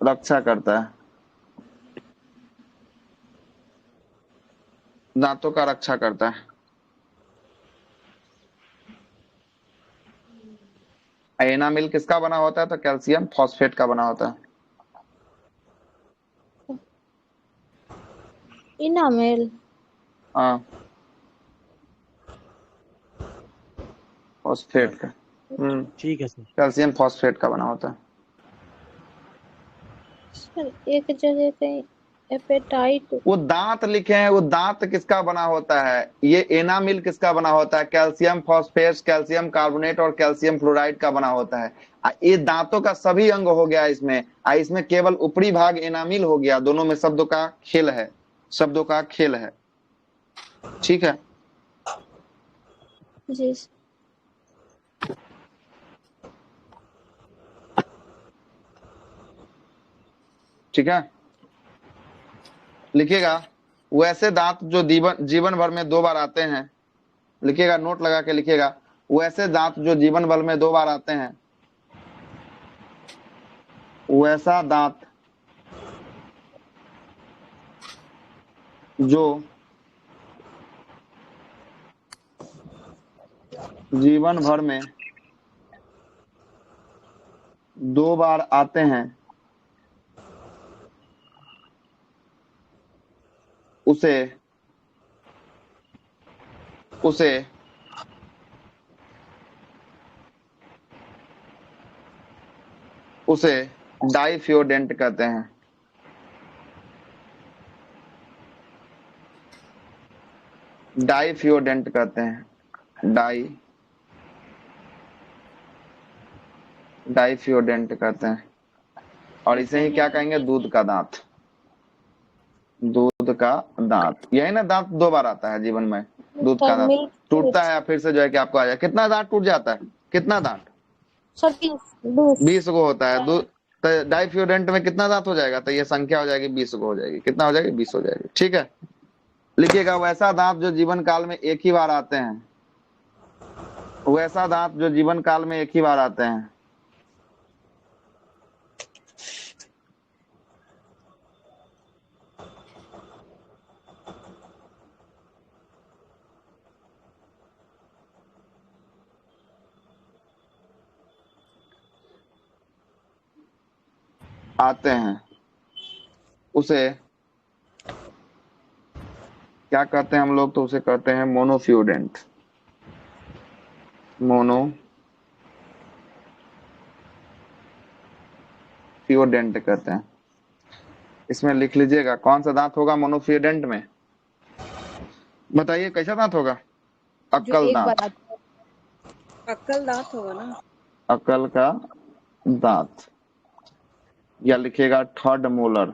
रक्षा करता है, दांतों का रक्षा करता है। एनामिल किसका बना होता है, तो कैल्शियम फॉस्फेट का बना होता है। इनामेल। हाँ, फॉस्फेट का। ठीक है सर। कैल्शियम फॉस्फेट का बना होता है। सर एक जगह कहीं एपेटाइट। वो दांत लिखे हैं, वो दांत किसका बना होता है, ये एनामिल किसका बना होता है, कैल्शियम फॉस्फेट, कैल्शियम कार्बोनेट और कैल्शियम फ्लोराइड का बना होता है। ये दांतों का सभी अंग हो गया इसमें। इसमें केवल ऊपरी भाग एनामिल हो गया। दोनों में शब्दों का खेल है, शब्दों का खेल है। ठीक है, जी। ठीक है। लिखिएगा, वैसे दांत जो जीवन भर में 2 बार आते हैं। लिखिएगा, नोट लगा के लिखिएगा, वैसे दांत जो जीवन भर में 2 बार आते हैं, वैसा दांत जो जीवन भर में 2 बार आते हैं, उसे उसे उसे डाइफ्योडेंट कहते हैं। डाइफ्योडेंट कहते हैं। डाइफ्योडेंट कहते हैं। और इसे ही क्या कहेंगे, दूध का दांत। दूध का दांत, यही ना दांत 2 बार आता है जीवन में, दूध का सर दांत मिल्क टूटता है फिर से जो है कि आपको आ जाए। कितना दांत टूट जाता है, कितना दांत? सर 20 20 गो होता है। दूध तो डाइफ्यूरेंट में कितना दांत हो जाएगा? तो ये संख्या हो जाएगी 20 गो हो जाएगी। कितना हो जाएगी? 20 हो जाएगी। ठीक है, लिखिएगा वैसा दांत जो जीवन काल में एक ही बार आते हैं, वैसा दांत जो जीवन काल में एक ही बार आते हैं। आते हैं उसे क्या कहते हैं हम लोग? तो उसे कहते हैं मोनोफ्यूडेंट। मोनोफ्यूडेंट कहते हैं। इसमें लिख लीजिएगा कौन सा दांत होगा मोनोफ्यूडेंट में? बताइए कैसा दांत होगा? अक्कल दांत। अक्कल दांत होगा ना? अक्कल का दांत, या लिखिएगा थर्ड मोलर।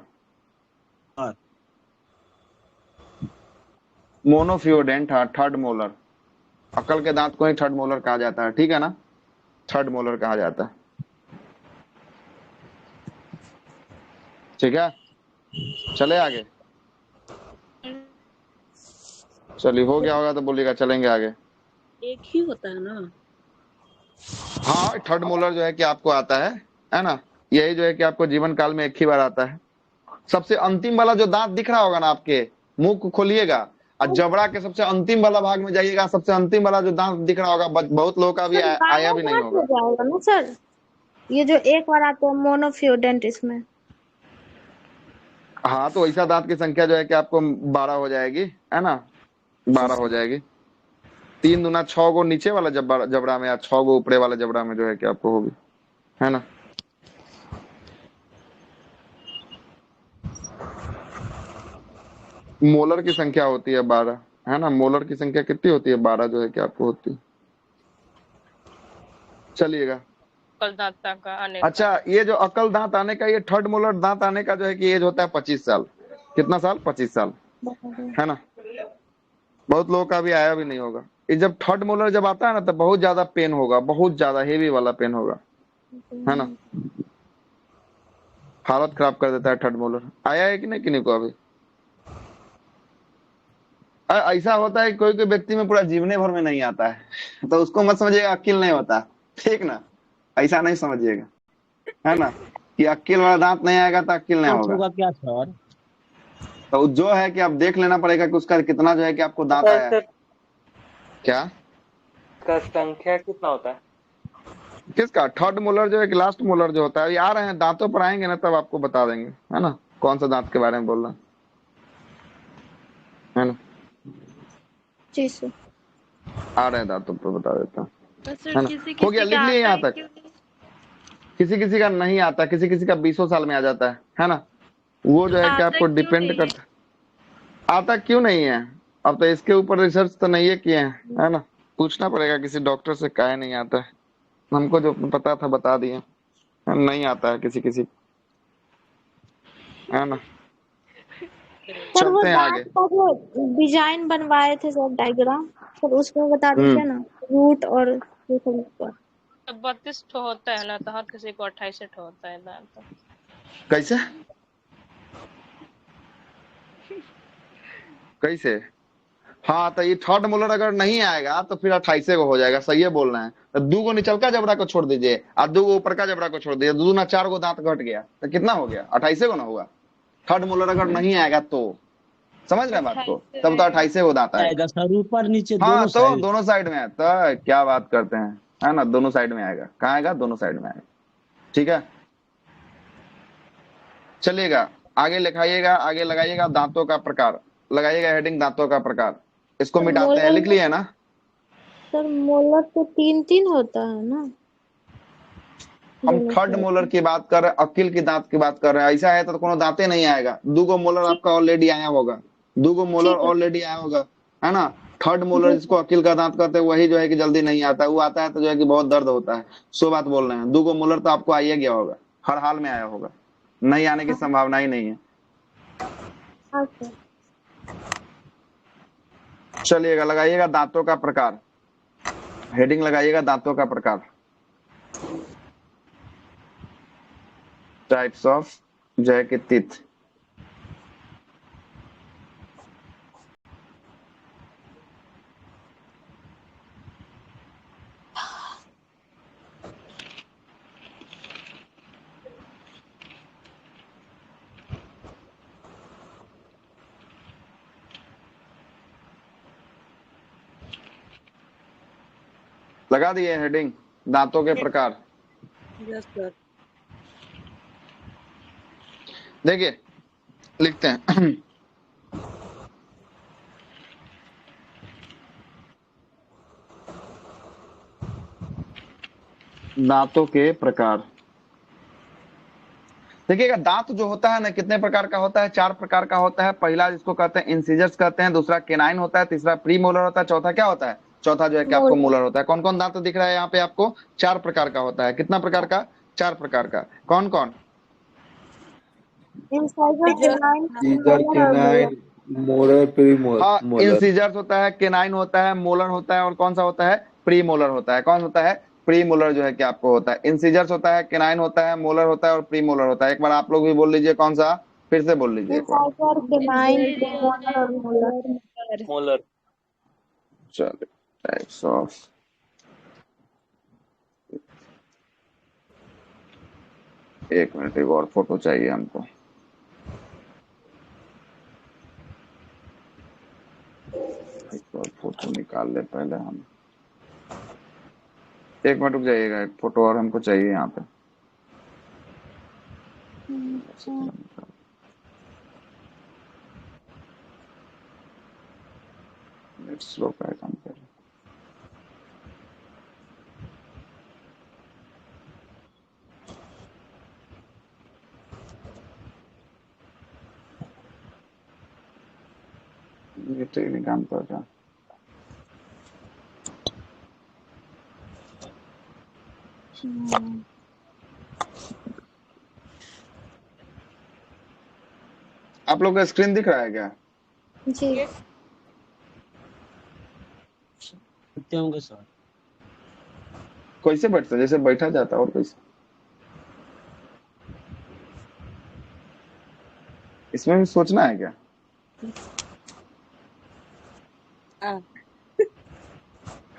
मोनोफ्यूडेंट, हाँ थर्ड मोलर। अक्ल के दांत को ही थर्ड मोलर कहा जाता है, ठीक है ना? थर्ड मोलर कहा जाता है। ठीक है, चले आगे। चलिए, हो गया होगा तो बोलिएगा, चलेंगे आगे। एक ही होता है ना? हाँ, थर्ड मोलर जो है कि आपको आता है ना? यही जो है कि आपको जीवन काल में एक ही बार आता है। सबसे अंतिम वाला जो दांत दिख रहा होगा ना, आपके मुंह को खोलिएगा और जबड़ा के सबसे अंतिम वाला भाग में जाइएगा। सबसे अंतिम वाला जो दांत दिख रहा होगा, बहुत लोगों का भी आया भी नहीं होगा। हो जाएगा ना सर, ये जो एक बार आता है मोनोफ्यूडेंट, इसमें हाँ, तो ऐसा दांत की संख्या जो है कि आपको 12 हो जाएगी, है ना? 12 हो जाएगी। 3 दूना 6 गो नीचे वाला जबड़ा में, या 6 गो ऊपरे वाले जबड़ा में जो है कि आपको होगी, है ना? मोलर की संख्या होती है 12, है ना? मोलर की संख्या कितनी होती है? 12 जो है कि आपको होती है। चलिएगा, अक्ल दांत का आने अच्छा, ये जो अकल दांत आने का, ये थर्ड मोलर दांत आने का जो है कि एज होता है 25 साल। कितना साल? 25 साल, है ना? बहुत लोगों का भी आया भी नहीं होगा। ये जब थर्ड मोलर जब आता है ना, तब बहुत ज्यादा पेन होगा, बहुत ज्यादा हेवी वाला पेन होगा, है ना? हालत खराब कर देता है थर्ड मोलर। आया है कि नहीं किन्हीं को अभी? ऐसा होता है कोई कोई व्यक्ति में पूरा जीवने भर में नहीं आता है, तो उसको मत समझिएगा अक्ल नहीं होता, ठीक ना? ऐसा नहीं समझिएगा, है ना? कि अक्ल वाला दांत नहीं आएगा तो अक्ल नहीं होगा। क्या सर? तो जो है कि आप देख लेना पड़ेगा कि उसका कितना जो है कि आपको दांत आया है। क्या का संख्या कितना होता है? किसका? थर्ड मोलर जो है कि लास्ट मोलर जो होता है। ये आ रहे हैं, दांतों पर आएंगे ना तब आपको बता देंगे, है ना? कौन सा दांत के बारे में बोल रहा है ना? जी सर, आ रहे हैं दांतों पर, बता देता हूँ, सर, है ना? हो गया, लिख लिए यहाँ तक। किसी किसी का नहीं आता, किसी किसी का 20 साल में आ जाता है ना? वो जो है कि आपको डिपेंड करता है। आता क्यों नहीं है? अब तो इसके ऊपर रिसर्च तो नहीं किए हैं, है ना? पूछना पड़ेगा किसी डॉक्टर से, काहे नहीं आता है। हमको जो पता था बता दिए, नहीं आता है किसी किसी, है ना? सर वो चलते हैं आगे। दांत का जो डिजाइन बनवाए थे सर, डायग्राम, सर उसमें बता दीजिए ना, रूट और ये सब ऊपर। 32 ठो होता है ना, तो हर किसी को 28 ठो होता है दांत। कैसे कैसे? हाँ, तो ये थर्ड मोलर अगर नहीं आएगा तो फिर 28 को हो जाएगा। सही है, बोल रहे हैं। तो 2 गो निचल का जबड़ा को छोड़ दीजिए और 2 गो ऊपर का जबड़ा को छोड़ दीजिए, 2 दूना 4 गो दांत घट गया, तो कितना हो गया? 28 को ना हुआ? थर्ड मोलर अगर नहीं आएगा तो, समझ रहे बात को? तब तो 28 को दांत आएगा। सर ऊपर नीचे हाँ, दोनों तो साइड। दोनों साइड में है। तो क्या बात करते हैं, है ना? दोनों साइड में आएगा। कहाँ आएगा? दोनों साइड में आएगा, ठीक है? चलिएगा आगे, लिखाइएगा, आगे लगाइएगा। दांतों का प्रकार लगाइएगा, हेडिंग दांतों का प्रकार। इसको मिटाते हैं, लिख लिए ना? सर मोलर तो 3-3 होता है ना? हम थर्ड मोलर की बात कर रहे हैं, अकिल की दांत की बात कर रहे हैं। ऐसा है तो कोनो दांते नहीं आएगा। 2 गो मोलर आपका ऑलरेडी आया होगा, 2 गो मोलर ऑलरेडी आया होगा, है ना? थर्ड मोलर जिसको अकिल का दांत कहते हैं, वही जो है कि जल्दी नहीं आता है। वो आता है तो जो है कि बहुत दर्द होता है। सो बात बोल रहे हैं। 2 गो मोलर तो आपको आइए गया होगा, हर हाल में आया होगा, नहीं आने की संभावना ही नहीं है। हाँ सर। चलिएगा, लगाइएगा दांतों का प्रकार, हेडिंग लगाइएगा दांतों का प्रकार, टाइप्स ऑफ जो है कि टीथ। लगा दिए हेडिंग दांतों के प्रकार। Yes sir. देखिए लिखते हैं दांतों के प्रकार। देखिएगा दांत जो होता है ना कितने प्रकार का होता है, 4 प्रकार का होता है। पहला जिसको कहते हैं इंसिजर्स कहते हैं, दूसरा केनाइन होता है, तीसरा प्री मोलर होता है, चौथा क्या होता है, चौथा जो है कि आपको मोलर होता है। कौन कौन दांत दिख रहा है यहाँ पे आपको, 4 प्रकार का होता है। कितना प्रकार का, 4 प्रकार का। कौन कौन, सीजर केनाइन मोलर प्री हाँ मोलर। इंसिजर्स होता है, केनाइन होता है, मोलर होता है, और कौन सा होता है, प्री मोलर होता है। कौन होता है, प्री मोलर जो है कि आपको होता है। इंसिजर्स होता है, केनाइन होता है, मोलर होता है और प्री मोलर होता है। एक बार आप लोग भी बोल लीजिए कौन सा, फिर से बोल लीजिए एक बार। मोलर। चलिए टाइप्स ऑफ, एक मिनट एक और फोटो चाहिए हमको। एक और फोटो निकाल ले पहले हम, एक मिनट रुक जाइएगा, एक फोटो और हमको चाहिए यहाँ पे। नेट स्लो का है काम कर। ये तो नहीं काम कर रहा। आप लोग का स्क्रीन दिख रहा है क्या? जी देखते होंगे सर। कैसे बैठते, जैसे बैठा जाता है और कैसे, इसमें भी सोचना है क्या?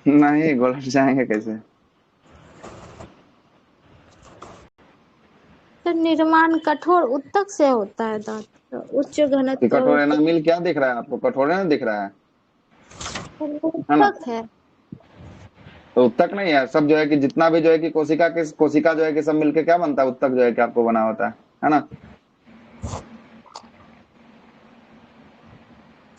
नहीं गलत जाएंगे कैसे। तो निर्माण कठोर उत्तक से होता है दांत, उच्च घनत्व कठोर एनामिल क्या दिख रहा है आपको, कठोर ना दिख रहा है ना? उत्तक है। तो उत्तक नहीं है, सब जो है कि जितना भी जो है कि कोशिका जो है कि सब मिलके क्या बनता है, उत्तक जो है कि आपको बना होता है ना?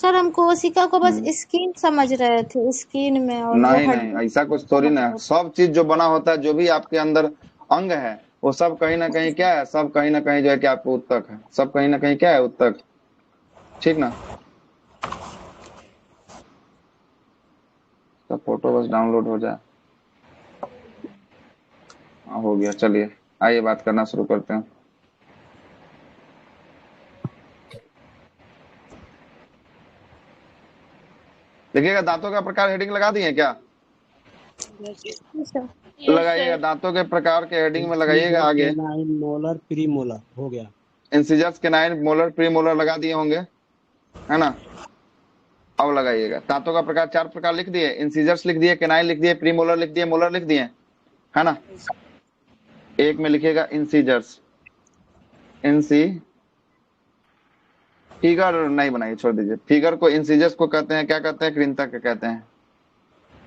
सर हम कोशिका को बस स्किन समझ रहे थे, स्किन में, और नहीं नहीं ऐसा कुछ थोड़ी ना है। सब चीज जो बना होता है, जो भी आपके अंदर अंग है, वो सब कहीं ना कहीं क्या है, सब कहीं ना कहीं जो है कि आपको उत्तक है, सब कहीं ना कहीं क्या है, उत्तक। ठीक ना? तो फोटो बस डाउनलोड हो जाए। हाँ हो गया, चलिए आइए बात करना शुरू करते हैं। देखिएगा दांतों का प्रकार हेडिंग लगा दिए क्या? लगाइएगा दांतों के प्रकार के हेडिंग में लगाइएगा आगे। केनाइन मोलर प्री मोलर हो गया। Incisors canine molar pre molar लगा दिए होंगे, है ना? अब लगाइएगा दांतों का प्रकार, 4 प्रकार लिख दिए। इंसिजर्स लिख दिए, केनाइन लिख दिए, प्री मोलर लिख दिए, मोलर लिख दिए, है ना? एक में लिखिएगा इंसिजर्स, फिगर नहीं बनाइए, छोड़ दीजिए। फिगर को, इंसिजर्स को कहते हैं क्या, कहते हैं कृंतक कहते हैं,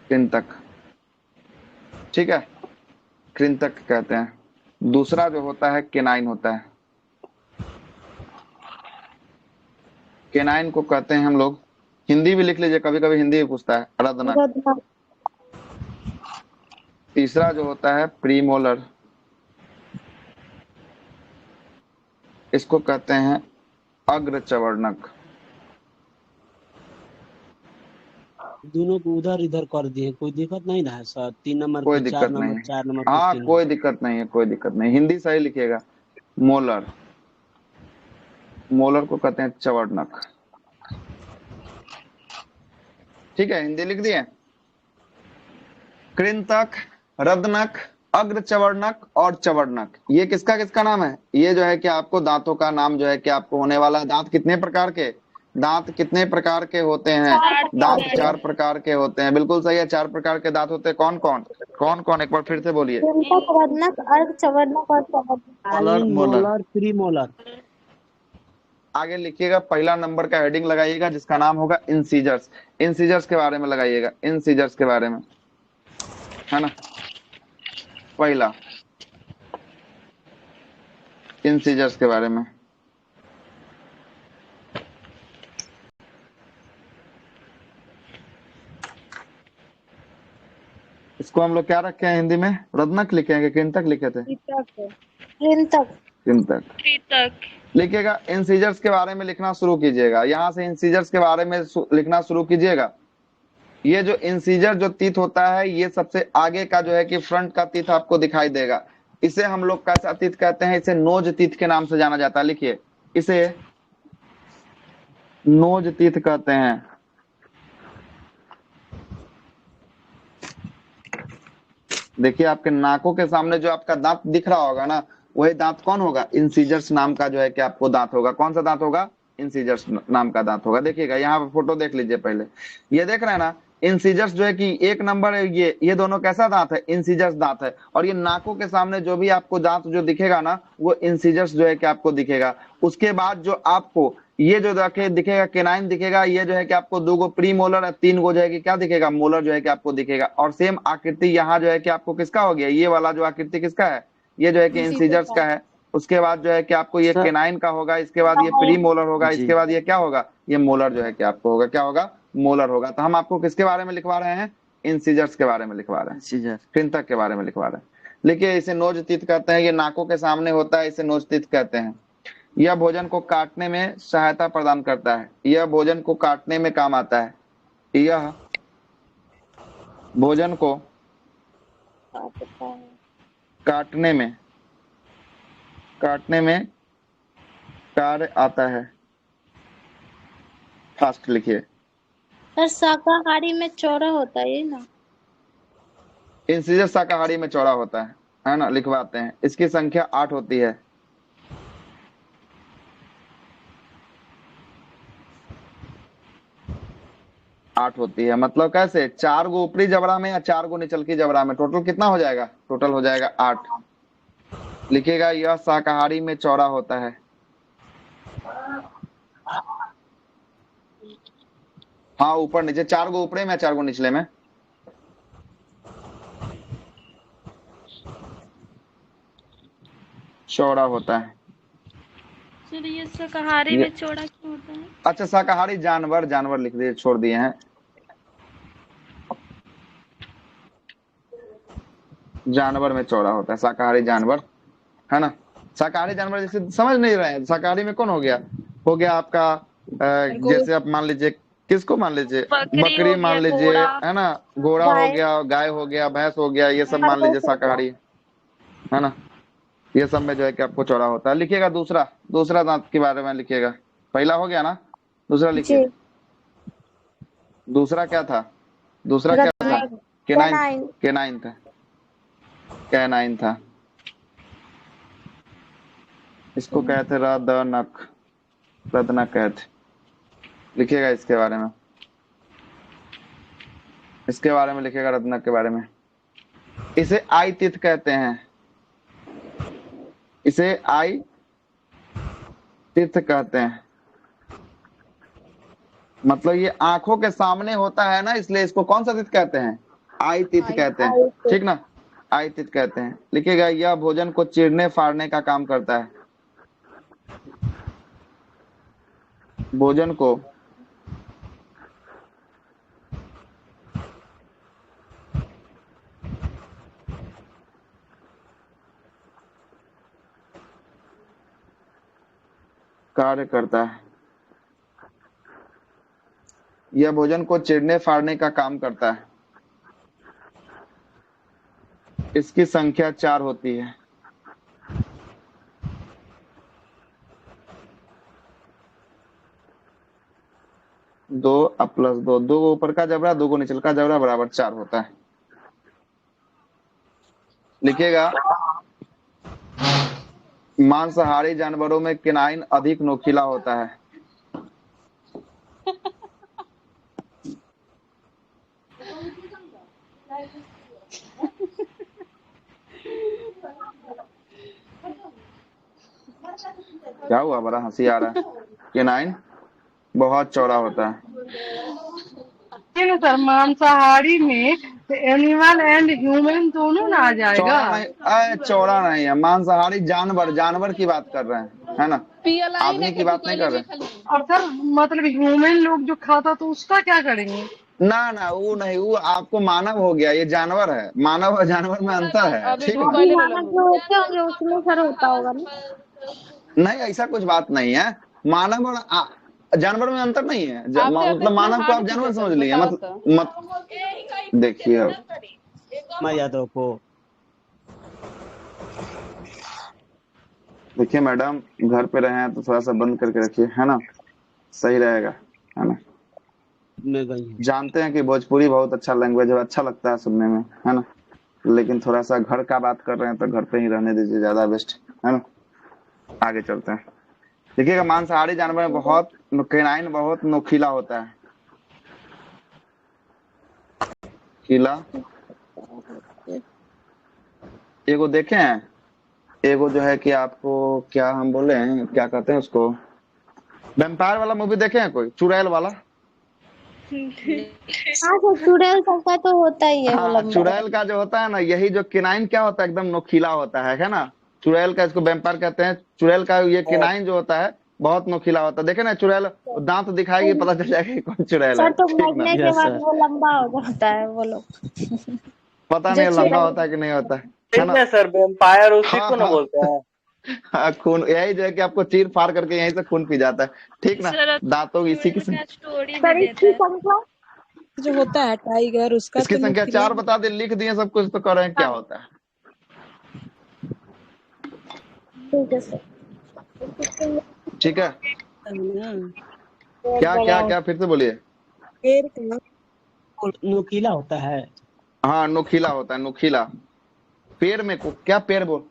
कृंतक। ठीक है, कृंतक कहते हैं। दूसरा जो होता है केनाइन होता है, केनाइन को कहते हैं हम लोग, हिंदी भी लिख लीजिए, कभी कभी हिंदी भी पूछता है, अरदना। तीसरा जो होता है प्रीमोलर, इसको कहते हैं अग्रचवर्णक। दोनों को उधर इधर कर दिए, कोई दिक्कत नहीं ना है सर? 3 नंबर कोई पे 4 दिक्कत नंबर, नहीं है, 4 नंबर पे हाँ 3 कोई दिक्कत नहीं है, कोई दिक्कत नहीं। हिंदी सही लिखिएगा, मोलर, मोलर को कहते हैं चवर्णक। ठीक है, हिंदी लिख दिए। कृंतक, रदनक, अग्र चवर्णक और चवर्णक, ये किसका किसका नाम है? ये जो है कि आपको दांतों का नाम जो है कि आपको होने वाला है। दांत कितने प्रकार के, दांत कितने प्रकार के होते हैं? दांत 4 प्रकार के होते हैं। बिल्कुल सही है, 4 प्रकार के दांत होते हैं। कौन कौन कौन कौन, एक बार फिर से बोलिए। कृंतक, रत्नक, अर्ध चवर्णक और चवर्णक। Molar molar molar, premolar. आगे लिखिएगा, पहला नंबर का हेडिंग लगाइएगा जिसका नाम होगा इंसीजर्स। इंसीजर्स के बारे में लगाइएगा, इंसीजर्स के बारे में, है ना। पहला इंसीजर्स के बारे में। इसको हम लोग क्या रखे हैं हिंदी में? रत्नक लिखेंगे, कृंतक लिखे थे? कृंतक। कृंतक लिखिएगा। इंसीजर्स के बारे में लिखना शुरू कीजिएगा, यहाँ से इंसीजर्स के बारे में लिखना शुरू कीजिएगा। ये जो इंसीजर जो तीत होता है, ये सबसे आगे का जो है कि फ्रंट का तीत आपको दिखाई देगा। इसे हम लोग कैसा तीत कहते हैं? इसे नोज तीत के नाम से जाना जाता है। लिखिए, इसे नोज तीत कहते हैं। देखिए, आपके नाकों के सामने जो आपका दांत दिख रहा होगा ना, वही दांत कौन होगा? इंसीजर्स नाम का जो है कि आपको दांत होगा। कौन सा दांत होगा? इंसीजर्स नाम का दांत होगा। देखिएगा, यहाँ पे फोटो देख लीजिए पहले। ये देख रहे हैं ना, इंसीजर्स जो है कि 1 नंबर है, ये दोनों कैसा दांत है? इंसीजर्स दांत है। और ये नाकों के सामने जो भी आपको दांत जो दिखेगा ना, वो इंसीजर्स जो है कि आपको दिखेगा। उसके बाद जो आपको ये जो दिखेगा केनाइन दिखेगा, ये जो है कि आपको 2 गो प्री मोलर है, 3 गो जो है कि क्या दिखेगा? मोलर जो है कि आपको दिखेगा। और सेम आकृति यहाँ जो है कि आपको किसका हो गया? ये वाला जो आकृति किसका है? ये जो है कि इंसीजर्स का है। उसके बाद जो है कि आपको ये केनाइन का होगा, इसके बाद ये प्री मोलर होगा, इसके बाद ये क्या होगा? ये मोलर जो है कि आपको होगा, क्या होगा? मोलर होगा। तो हम आपको किसके बारे में लिखवा रहे हैं? इंसीजर्स के बारे में लिखवा रहे हैं, कृंतक के बारे में लिखवा रहे हैं। लिखिए, इसे नोज तीत कहते हैं। ये नाकों के सामने होता है, इसे नोज तीत कहते हैं। यह भोजन को काटने में सहायता प्रदान करता है। यह भोजन को काटने में काम आता है। यह भोजन को काटने में कार्य आता है। फास्ट लिखिए। सर शाकाहारी में चौड़ा होता है ये ना? इंसीजर शाकाहारी में चौड़ा होता है ना। लिखवाते हैं। इसकी संख्या 8 होती है। आठ होती है, मतलब कैसे? 4 गो ऊपरी जबड़ा में या 4 गो निचल की जबड़ा में, टोटल कितना हो जाएगा? टोटल हो जाएगा 8। लिखिएगा, यह शाकाहारी में चौड़ा होता है। हाँ, ऊपर नीचे 4 गो ऊपरे में, 4 गो निचले में। चौड़ा होता है। सर ये शाकाहारी में चौड़ा क्यों होता है? अच्छा, शाकाहारी जानवर, जानवर लिख दिए, छोड़ दिए हैं। जानवर में चौड़ा होता है, शाकाहारी जानवर, है ना। शाकाहारी जानवर जैसे समझ नहीं रहे हैं, शाकाहारी में कौन हो गया? हो गया आपका जैसे आप मान लीजिए, किसको मान लीजिए? बकरी मान लीजिए, है ना। घोड़ा हो गया, गाय हो गया, भैंस हो गया, ये सब मान लीजिए शाकाहारी, है ना। ये सब में जो है कि आपको चौड़ा होता है। लिखिएगा दूसरा दांत के बारे में लिखिएगा। पहला हो गया ना, दूसरा लिखिए। दूसरा क्या था? दूसरा क्या था? केनाइन था। कैनाइन था। इसको कहते रदनक, रदनक कहते। लिखिएगा इसके बारे में, इसके बारे में लिखिएगा, रदनक के बारे में। इसे आई तीत कहते हैं। इसे आई तीत कहते हैं। मतलब ये आंखों के सामने होता है ना, इसलिए इसको कौन सा तीत कहते हैं? आई तीत कहते हैं। ठीक ना, आई तीत कहते हैं। लिखिएगा, यह भोजन को चीरने फाड़ने का काम करता है। भोजन को कार्य करता है। यह भोजन को चिरने फाड़ने का काम करता है। इसकी संख्या 4 होती है। अब प्लस 2, 2 ऊपर का जबरा 2 नीचे का जबरा बराबर 4 होता है। लिखिएगा, मांसाहारी जानवरों में केनाइन अधिक नोकीला होता है। क्या हुआ, बड़ा हंसी आ रहा है? केनाइन बहुत चौड़ा होता है। सर मांसाहारी में एनिमल एंड ह्यूमन दोनों ना आ जाएगा। चौड़ा नहीं, चौड़ा नहीं है, मांसाहारी जानवर, जानवर की बात कर रहे हैं, है ना, आदमी की बात नहीं कर रहे। और सर मतलब ह्यूमन लोग जो खाता तो उसका क्या करेंगे? ना ना, वो नहीं, वो आपको मानव हो गया, ये जानवर है। मानव और जानवर में अंतर है, ठीक ना। मानव जो होते होंगे उसमें सर होता होगा ना? नहीं, ऐसा कुछ बात नहीं है। मानव और जानवर में अंतर नहीं है। मतलब मानव को आप जानवर समझ लिए, मत देखिए अब। मैं यादव को देखिए मैडम, घर पे रहे हैं तो थोड़ा सा बंद करके रखिए, है ना, सही रहेगा, है ना। में गई हूँ। जानते हैं कि भोजपुरी बहुत अच्छा लैंग्वेज है, अच्छा लगता है सुनने में, है ना, लेकिन थोड़ा सा घर का बात कर रहे हैं तो घर पे ही रहने दीजिए, ज्यादा बेस्ट है ना। आगे चलते हैं। देखिएगा, मांसाहारी जानवर में बहुत केनाइन बहुत नोकीला होता है। खीला एगो देखे हैं, एगो जो है कि आपको क्या हम बोले हैं, क्या कहते हैं उसको, वेम्पायर वाला मूवी देखे हैं कोई, चुड़ैल वाला? हाँ तो चुड़ैल सबका तो होता ही है वो हाँ, लंबा। चुड़ैल का जो होता है ना, यही जो केनाइन क्या होता है, एकदम नोकीला होता है ना। चुड़ैल का, इसको वेम्पायर कहते हैं। चुड़ैल का ये केनाइन जो होता है बहुत नोकीला होता है। देखे ना, चुड़ैल दांत दिखाएगी, पता चल जाएगा कि कौन चुड़ैल है, सर तो ठीक ना। मरने के बाद वो लंबा हो जाता है वो लोग। पता जो नहीं लंबा चुड़ैल होता है कि नहीं होता है ना। में सर वेम्पायर उसी हाँ को ना हाँ बोलते हैं। हाँ, खून यही जो है कि आपको चीर फाड़ करके यहीं से खून पी जाता है, ठीक ना। सर दांतों की इसी की स्टोरी भी सर देता इसकी है। संख्या जो होता है टाइगर उसका इसकी तो संख्या नुकीला 4 बता दे, लिख दिए सब कुछ तो कर रहे हैं, क्या होता है। ठीक है सर। ठीक है, है ना। क्या क्या क्या, फिर से बोलिए। पेड़ का नोकीला होता है। हाँ, नोकीला होता है, नोकीला। पेड़ में को क्या, पेड़ बोल,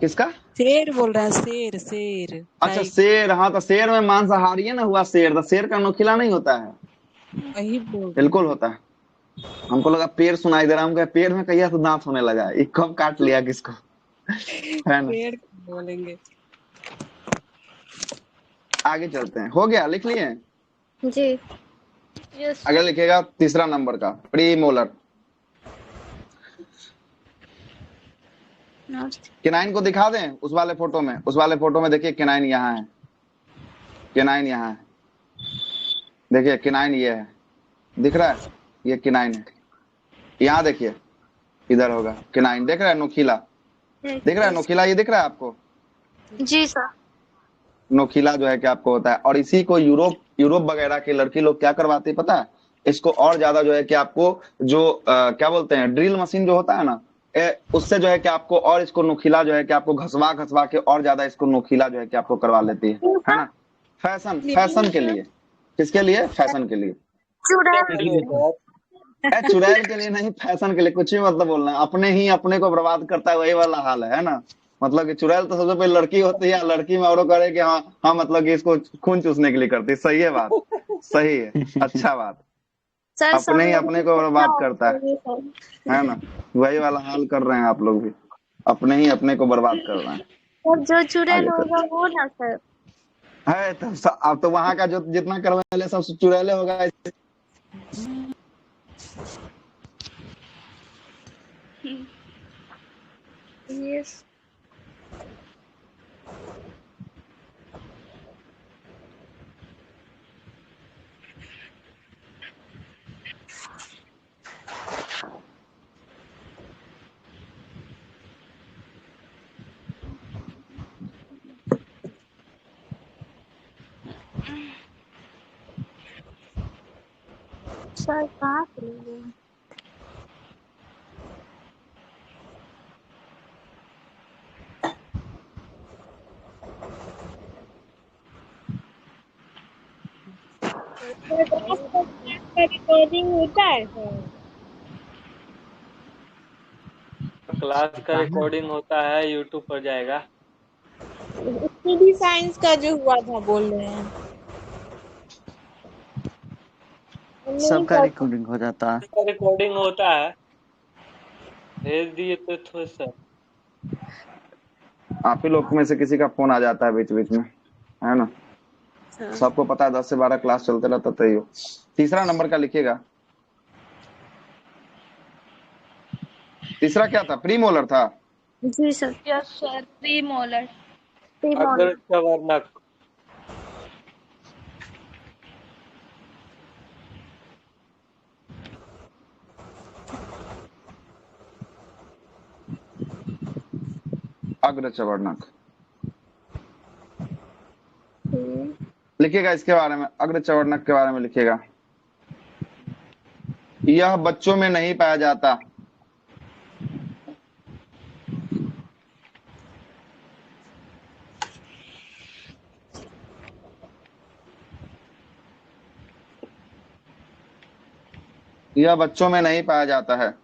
किसका? शेर बोल रहा है, शेर शेर अच्छा, टाइगर शेर। हाँ, तो शेर में मांसाहारी है ना, हुआ शेर, तो शेर का नोकीला नहीं होता है। वही बोल रहे बिल्कुल होता है। हमको लगा पेड़ सुनाई दे रहा, हमको पेड़ में कहिया तो दांत होने लगा, ये कब काट लिया किसको, है ना। पेड़ बोलेंगे। आगे चलते हैं, हो गया, लिख लिए। जी। यस अगर लिखेगा तीसरा नंबर का, प्री मोलर। केनाइन को दिखा दें उस वाले फोटो में, उस वाले फोटो में देखिए केनाइन यहाँ है, केनाइन यहाँ है, देखिए केनाइन ये है, दिख रहा है, ये केनाइन है। यहाँ देखिए, इधर होगा केनाइन, देख रहा है, नोकीला दिख रहा है, नोकीला ये दिख रहा है आपको। जी सर। नोकीला जो है कि आपको होता है, और इसी को यूरोप वगैरह के लड़की लोग क्या करवाती है पता है, इसको और ज्यादा जो है कि आपको जो क्या बोलते हैं, ड्रिल मशीन जो होता है ना, उससे जो है कि आपको और इसको नोकीला जो है कि आपको घसवा घसवा के और ज्यादा इसको नोकीला जो है कि आपको करवा लेती है ना। फैशन के लिए, किसके लिए, फैशन के लिए। चुड़ैल के लिए नहीं, फैशन के लिए, कुछ भी मतलब बोलना है, अपने ही अपने को बर्बाद करता है, वही वाला हाल है ना। मतलब कि चुड़ैल तो सबसे पहले लड़की होती है, लड़की में औरों करे कि हाँ हाँ, मतलब कि इसको खून चूसने के लिए करती है। सही है बात, सही है, अच्छा बात। सर अपने ही अपने को बर्बाद करता है ना। वही वाला हाल कर रहे हैं आप लोग भी, अपने ही अपने को बर्बाद कर रहे हैं। सर जो चुड़ैल होगा वो ना सर है तो अब तो वहां का जो जितना करने वाले सब चुड़ैले होगा। यस। सर कहाँ चले गए? रिकॉर्डिंग होता है सर? क्लास का रिकॉर्डिंग होता है, यूट्यूब पर जाएगा। स्टडी साइंस का जो हुआ था बोल रहे हैं। नहीं सबका पता। रिकॉर्डिंग हो जाता है। का रिकॉर्डिंग होता है, भेज दिए तो सर। आप ही लोग में से किसी का फोन आ जाता है बीच बीच में, है ना? सबको पता है 10 से 12 क्लास चलते रहता तैयो। तीसरा नंबर का लिखिएगा। तीसरा क्या था? प्रीमोलर था। जी सर। Yes sir, premolar. अग्र चवर्णक। अग्र चवर्णक लिखिएगा। इसके बारे में, अग्र चवर्णक के बारे में लिखिएगा। यह बच्चों में नहीं पाया जाता। यह बच्चों में नहीं पाया जाता है।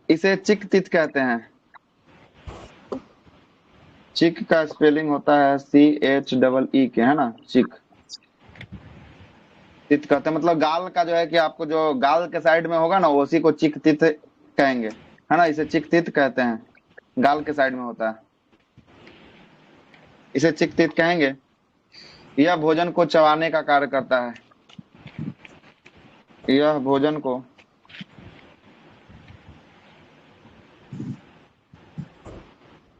इसे चिक-तित कहते हैं। चिक का स्पेलिंग होता है CHEE के, है ना? चिक। तित कहते हैं मतलब गाल का जो है कि आपको जो गाल के साइड में होगा ना, उसी को चिक तित कहेंगे, है ना? इसे चिक तित कहते हैं, गाल के साइड में होता है, इसे चिक तित कहेंगे। यह भोजन को चबाने का कार्य करता है। यह भोजन को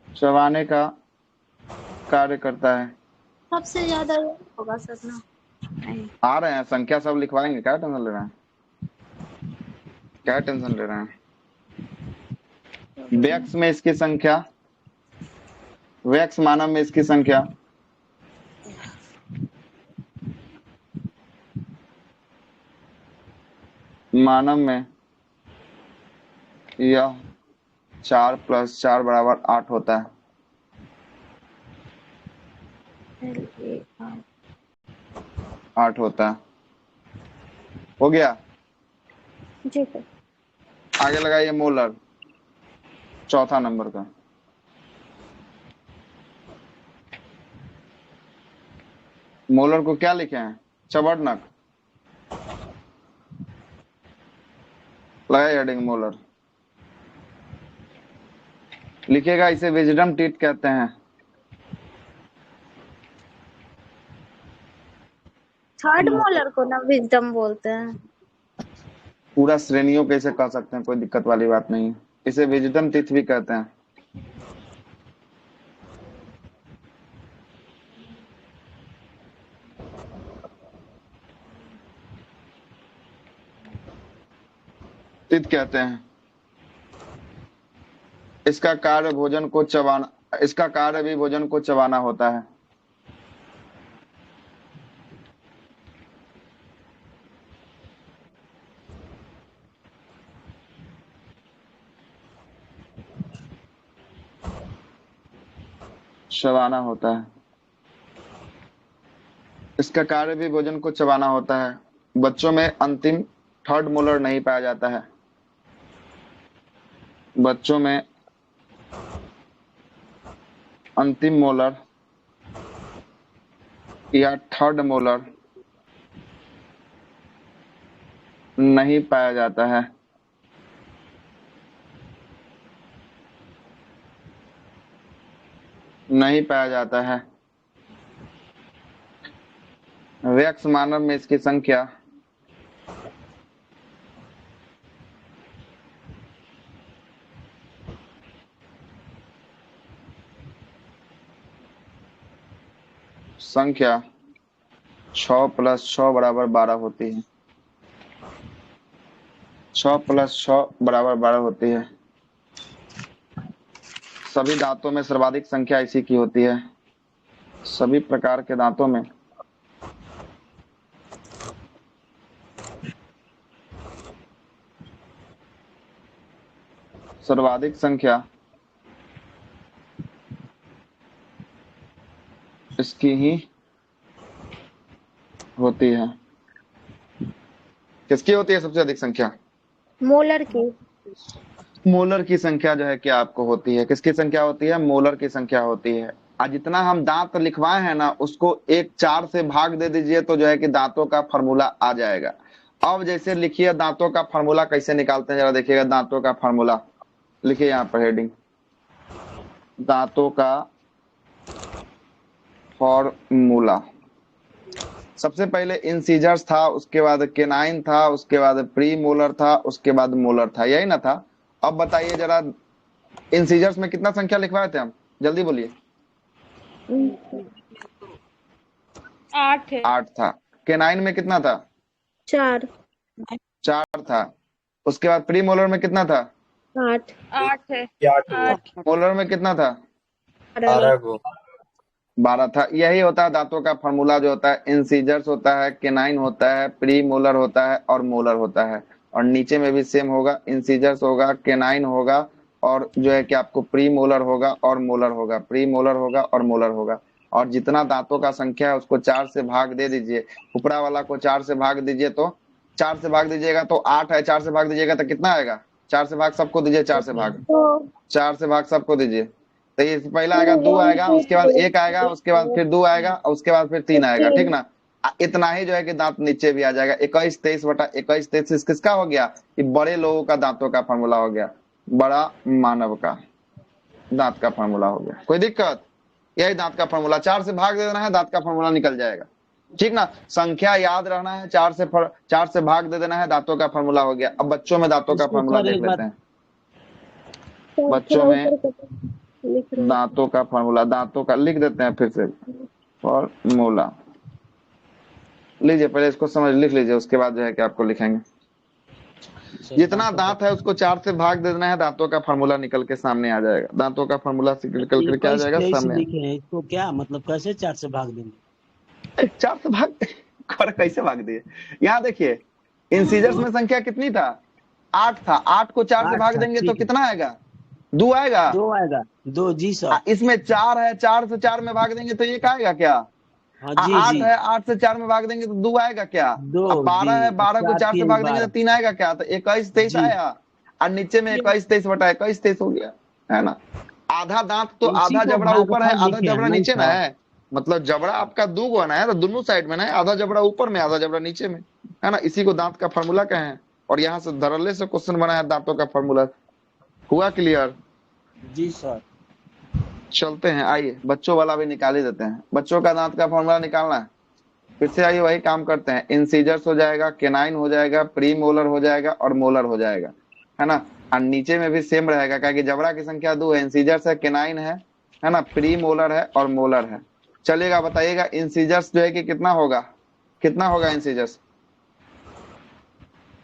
चबाने का कार्य करता है। सबसे ज्यादा ये होगा सर ना? नहीं। आ रहे हैं, संख्या सब लिखवाएंगे, क्या टेंशन ले रहे हैं? क्या टेंशन ले रहे हैं? व्यक्स में इसकी संख्या, व्यक्स मानव में इसकी संख्या मानव में यह 4 + 4 = 8 होता है। LA 8 होता है। हो गया? जी सर। आगे लगाइए मोलर, चौथा नंबर का। मोलर को क्या लिखे हैं? चवर्णक। लगाइए हेडिंग मोलर। लिखिएगा इसे विजडम टीथ कहते हैं। थर्ड मोलर को ना विजडम बोलते हैं। पूरा श्रेणियों के इसे कह सकते हैं, कोई दिक्कत वाली बात नहीं है। इसे विजडम टीथ भी कहते हैं। टीथ कहते हैं। इसका कार्य भोजन को चबाना, इसका कार्य भी भोजन को चबाना होता है। चबाना होता है। इसका कार्य भी भोजन को चबाना होता है। बच्चों में अंतिम थर्ड मोलर नहीं पाया जाता है। बच्चों में अंतिम मोलर या थर्ड मोलर नहीं पाया जाता है। नहीं पाया जाता है। व्यक्स मानव में इसकी संख्या संख्या 6 + 6 = 12 होती है। 6 + 6 = 12 होती है। सभी दांतों में सर्वाधिक संख्या इसी की होती है। सभी प्रकार के दांतों में सर्वाधिक संख्या इसकी ही होती है? किसकी होती है सबसे अधिक संख्या? मोलर की। मोलर की संख्या जो है क्या आपको होती है? किसकी संख्या होती है? मोलर की संख्या होती है। आज जितना हम दांत लिखवाए हैं ना उसको 4 से भाग दे दीजिए तो जो है कि दांतों का फॉर्मूला आ जाएगा। अब जैसे लिखिए दांतों का फॉर्मूला कैसे निकालते हैं जरा देखिएगा। दांतों का फॉर्मूला लिखिए यहाँ पर हेडिंग, दांतों का फॉर्मूला। सबसे पहले इंसीजर्स था, उसके बाद केनाइन था, उसके बाद प्री मोलर था, उसके बाद मोलर था, यही ना था? अब बताइए जरा इंसीजर्स में कितना संख्या लिखवाए थे हम? जल्दी बोलिए। 8 है। 8 था। केनाइन में कितना था? 4। 4 था। उसके बाद प्री मोलर में कितना था? 8। 8 है। 8 मोलर में कितना था? 12 को। 12 था। यही होता है दांतों का फॉर्मूला जो होता है। इंसीजर्स होता है, केनाइन होता है, प्री मोलर होता है और मोलर होता है। और नीचे में भी सेम होगा, इंसीजर्स होगा, केनाइन होगा और जो है कि आपको प्री मोलर होगा और मोलर होगा, प्री मोलर होगा और मोलर होगा। और जितना दांतों का संख्या है उसको 4 से भाग दे दीजिए। ऊपरा वाला को 4 से भाग दीजिए तो 4 से भाग दीजिएगा तो 8 है, 4 से भाग दीजिएगा तो कितना आएगा? 4 से भाग सबको दीजिए, 4 से भाग, 4 से भाग सबको दीजिए। तो ये पहला आएगा 2 आएगा, उसके बाद 1 आएगा, उसके बाद फिर 2 आएगा और उसके बाद फिर 3 आएगा, ठीक ना? इतना ही जो है कि दांत नीचे भी आ जाएगा। 21 23 बटा 21 23 किसका हो गया? ये बड़े लोगों का दांतों का फॉर्मूला हो गया, बड़ा मानव का दांत का फॉर्मूला हो गया। कोई दिक्कत? यही दांत का फॉर्मूला, 4 से भाग दे देना है, दांत का फॉर्मूला निकल जाएगा, ठीक ना? संख्या याद रहना है, 4 से भाग दे देना है, दांतों का फॉर्मूला हो गया। अब बच्चों में दांतों का फॉर्मूला देख लेते हैं। बच्चों में दांतों का फॉर्मूला, दांतों का लिख देते हैं फिर से फॉर्मूला। लीजिए पहले इसको समझ लिख लीजिए, उसके बाद जो है कि आपको लिखेंगे। जितना दांत है उसको 4 से भाग दे देना है, दांतों का फॉर्मूला निकल के सामने आ जाएगा। दांतों का फॉर्मूला निकल कर क्या आ जाएगा? सामने। लिखे हैं इसको क्या मतलब, कैसे 4 से भाग देंगे? 4 से भाग कैसे भाग दिए? यहाँ देखिए इंसीजर्स में संख्या कितनी था? 8 था। 8 को 4 से भाग देंगे तो कितना आएगा? 2 आएगा। 2 आएगा। 2 जी सर। इसमें 4 है, 4 से 4 में भाग देंगे तो 1 आएगा क्या? हाँ, 8 है, 8 से 4 में भाग देंगे तो 2 आएगा क्या? 12 है, 12 को 4 से भाग देंगे तो 3 आएगा क्या? तो 21 23 आया और नीचे में 21 23 बटा 21 23 हो गया, है ना? आधा दांत तो आधा जबड़ा ऊपर है, आधा जबड़ा नीचे में है। मतलब जबड़ा आपका 2 गो ना है तो दोनों साइड में ना है, आधा जबड़ा ऊपर में, आधा जबड़ा नीचे में, है ना? इसी को दांत का फॉर्मूला कहें। और यहाँ से धरल्ले से क्वेश्चन बना है दांतों का फॉर्मूला। हुआ क्लियर? जी सर। चलते हैं, आइए बच्चों वाला भी निकाल ही देते हैं। बच्चों का दांत का फॉर्मूला निकालना है, फिर से आइए वही काम करते हैं। इंसीजर्स हो जाएगा, केनाइन हो जाएगा, प्री मोलर हो जाएगा और मोलर हो जाएगा, है ना? और नीचे में भी सेम रहेगा, क्या कि जबड़ा की संख्या 2 है, इंसीजर्स है, केनाइन है ना? प्री मोलर है और मोलर है। चलिएगा बताइएगा इंसीजर्स जो है कि कितना होगा? कितना होगा इंसीजर्स?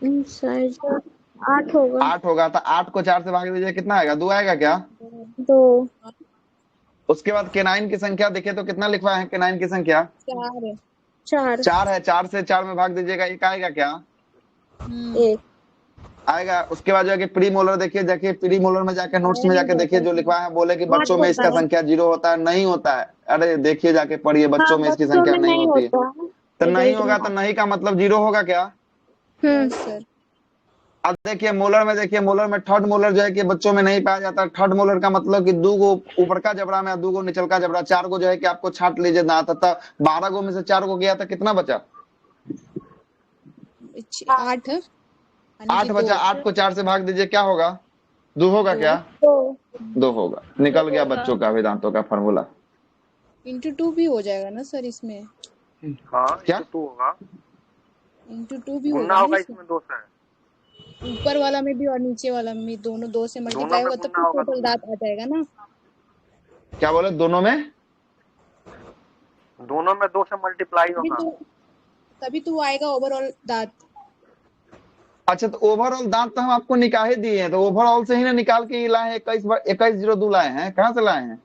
8 होगा। 8 होगा। तो 8 को 4 से भाग दीजिए, कितना आएगा? 2 आएगा क्या? 2। उसके बाद केनाइन की संख्या देखिए तो कितना लिखवा है? केनाइन की संख्या 4। 4 है। 4 से 4 में भाग दीजिएगा, 1 आएगा क्या? 1 आएगा। उसके बाद जाके प्री मोलर देखिए, देखिए प्री मोलर में जाके नोट्स में जाके देखिए जो लिखवा है। बोले कि बच्चों में इसका संख्या 0 होता है, नहीं होता है। अरे देखिए जाके पढ़िए, बच्चों में इसकी संख्या नहीं होती है। तो नहीं होगा तो नहीं का मतलब 0 होगा क्या? सर। अब देखिए मोलर में, देखिए मोलर में थर्ड मोलर जो है कि बच्चों में नहीं पाया जाता। थर्ड मोलर का मतलब कि 2 गो ऊपर का जबड़ा में, 2 गो निचल का जबड़ा, 4 गो जो है कि आपको छाट लीजिए दांत। 12 गो में से 4 गो गया था, कितना बचा? 8 8 बचा। 8 को 4 से भाग दीजिए, क्या होगा? 2 होगा क्या? 2 होगा। निकल गया बच्चों का भी दांतों का फॉर्मूला। इंटू 2 भी हो जाएगा ना सर इसमें? हाँ क्या? 2 होगा, इंटू 2 भी गुना होगा इसमें 2 से। ऊपर वाला में भी और नीचे वाला में भी, दोनों 2 से मल्टीप्लाई होगा तो टोटल दांत आ जाएगा ना? क्या बोले? दोनों में 2 से मल्टीप्लाई होगा, तभी तो वो आएगा ओवरऑल दांत। अच्छा तो ओवरऑल दांत तो हम आपको निकाल ही दिए हैं, तो ओवरऑल से ही ना निकाल के लाए हैं। 2102 लाए हैं। कहाँ से लाए हैं?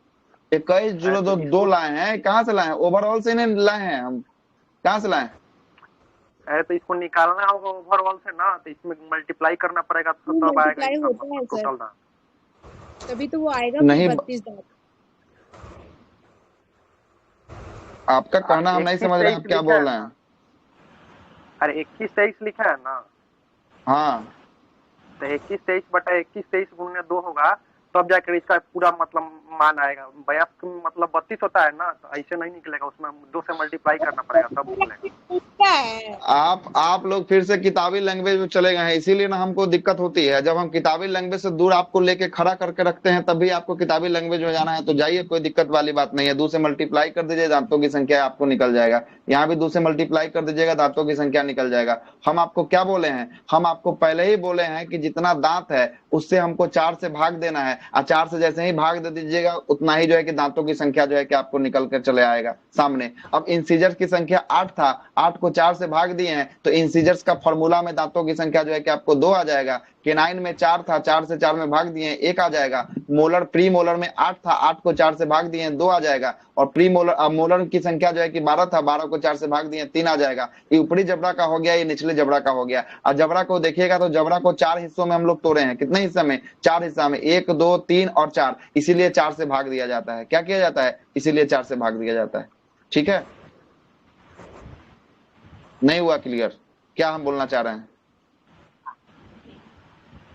2102 लाए हैं। कहाँ से लाए हैं? ओवरऑल से नहीं लाए हैं हम। कहाँ से लाए? अरे तो इसको निकालना होगा ओवरऑल से ना, तो इसमें मल्टीप्लाई करना पड़ेगा तो तब आएगा टोटल दांत। तभी तो वो आएगा नहीं 32 दांत। आपका कहना हम नहीं समझ रहे हैं, आप क्या बोल रहे हैं? अरे 21-23 लिखा है ना, हाँ तो 21-23/21-23 गुणित 2 होगा, तब जाकर इसका पूरा मतलब मान आएगा। 82 मतलब 32 होता है ना, तो ऐसे नहीं निकलेगा, उसमें 2 से मल्टीप्लाई करना पड़ेगा तब निकलेगा। क्या है? आप लोग फिर से किताबी लैंग्वेज में चले गए हैं, इसीलिए ना हमको दिक्कत होती है। जब हम किताबी लैंग्वेज से दूर आपको लेके खड़ा करके रखते हैं, तभी आपको किताबी लैंग्वेज में जाना है। तो जाइए, कोई दिक्कत वाली बात नहीं है। 2 से मल्टीप्लाई कर दीजिए, दांतों की संख्या आपको निकल जाएगा। यहाँ भी 2 से मल्टीप्लाई कर दीजिएगा, दांतों की संख्या निकल जाएगा। हम आपको क्या बोले हैं? हम आपको पहले ही बोले हैं कि जितना दांत है उससे हमको 4 से भाग देना है, और 4 से जैसे ही भाग दे दीजिएगा, उतना ही जो है कि दांतों की संख्या जो है कि आपको निकल कर चले आएगा सामने। अब इंसीजर्स की संख्या 8 था, 8 को 4 से भाग दिए हैं, तो इंसीजर्स का फॉर्मूला में दांतों की संख्या जो है कि आपको 2 आ जाएगा। केनाइन में 4 था, 4 से 4 में भाग दिए 1 आ जाएगा। मोलर प्री मोलर में 8 था, 8 को 4 से भाग दिए 2 आ जाएगा। और प्री मोलर मोलर की संख्या जो है कि 12 था, 12 को 4 से भाग दिए 3 आ जाएगा। ये ऊपरी जबड़ा का हो गया, ये निचले जबड़ा का हो गया। और जबड़ा को देखिएगा तो जबड़ा को 4 हिस्सों में हम लोग तोड़े हैं। कितने हिस्से में? 4 हिस्सा में, 1 2 3 और 4, इसीलिए 4 से भाग दिया जाता है। क्या किया जाता है? इसीलिए 4 से भाग दिया जाता है। ठीक है, नहीं हुआ क्लियर क्या हम बोलना चाह रहे हैं?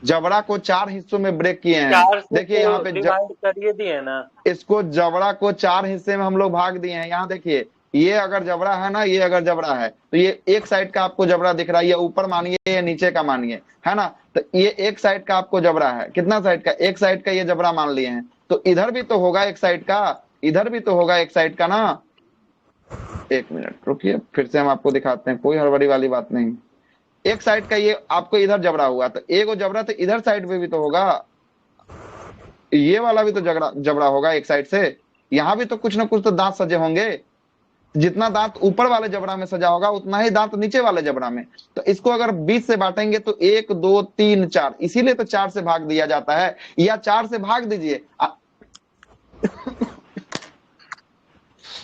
जबड़ा को 4 हिस्सों में ब्रेक किए हैं। 4 से देखिए यहाँ पे डिवाइड करिए दिए ना, इसको जबड़ा को 4 हिस्से में हम लोग भाग दिए हैं। यहाँ देखिए, ये अगर जबड़ा है ना, ये अगर जबड़ा है तो ये एक साइड का आपको जबड़ा दिख रहा है, ये ऊपर मानिए या नीचे का मानिए, है ना। तो ये एक साइड का आपको जबड़ा है। कितना साइड का? एक साइड का ये जबड़ा मान लिए हैं। तो इधर भी तो होगा एक साइड का, इधर भी तो होगा एक साइड का ना। 1 मिनट रुकिए, फिर से हम आपको दिखाते हैं, कोई हड़बड़ी वाली बात नहीं। एक साइड का ये आपको इधर जबड़ा हुआ, तो एक जबड़ा तो इधर साइड पे भी तो होगा, ये वाला भी तो जबड़ा होगा एक साइड से। यहाँ भी तो कुछ ना कुछ तो दांत सजे होंगे। जितना दांत ऊपर वाले जबड़ा में सजा होगा, उतना ही दांत नीचे वाले जबड़ा में। तो इसको अगर 20 से बांटेंगे तो 1 2 3 4, इसीलिए तो 4 से भाग दिया जाता है। या 4 से भाग दीजिए।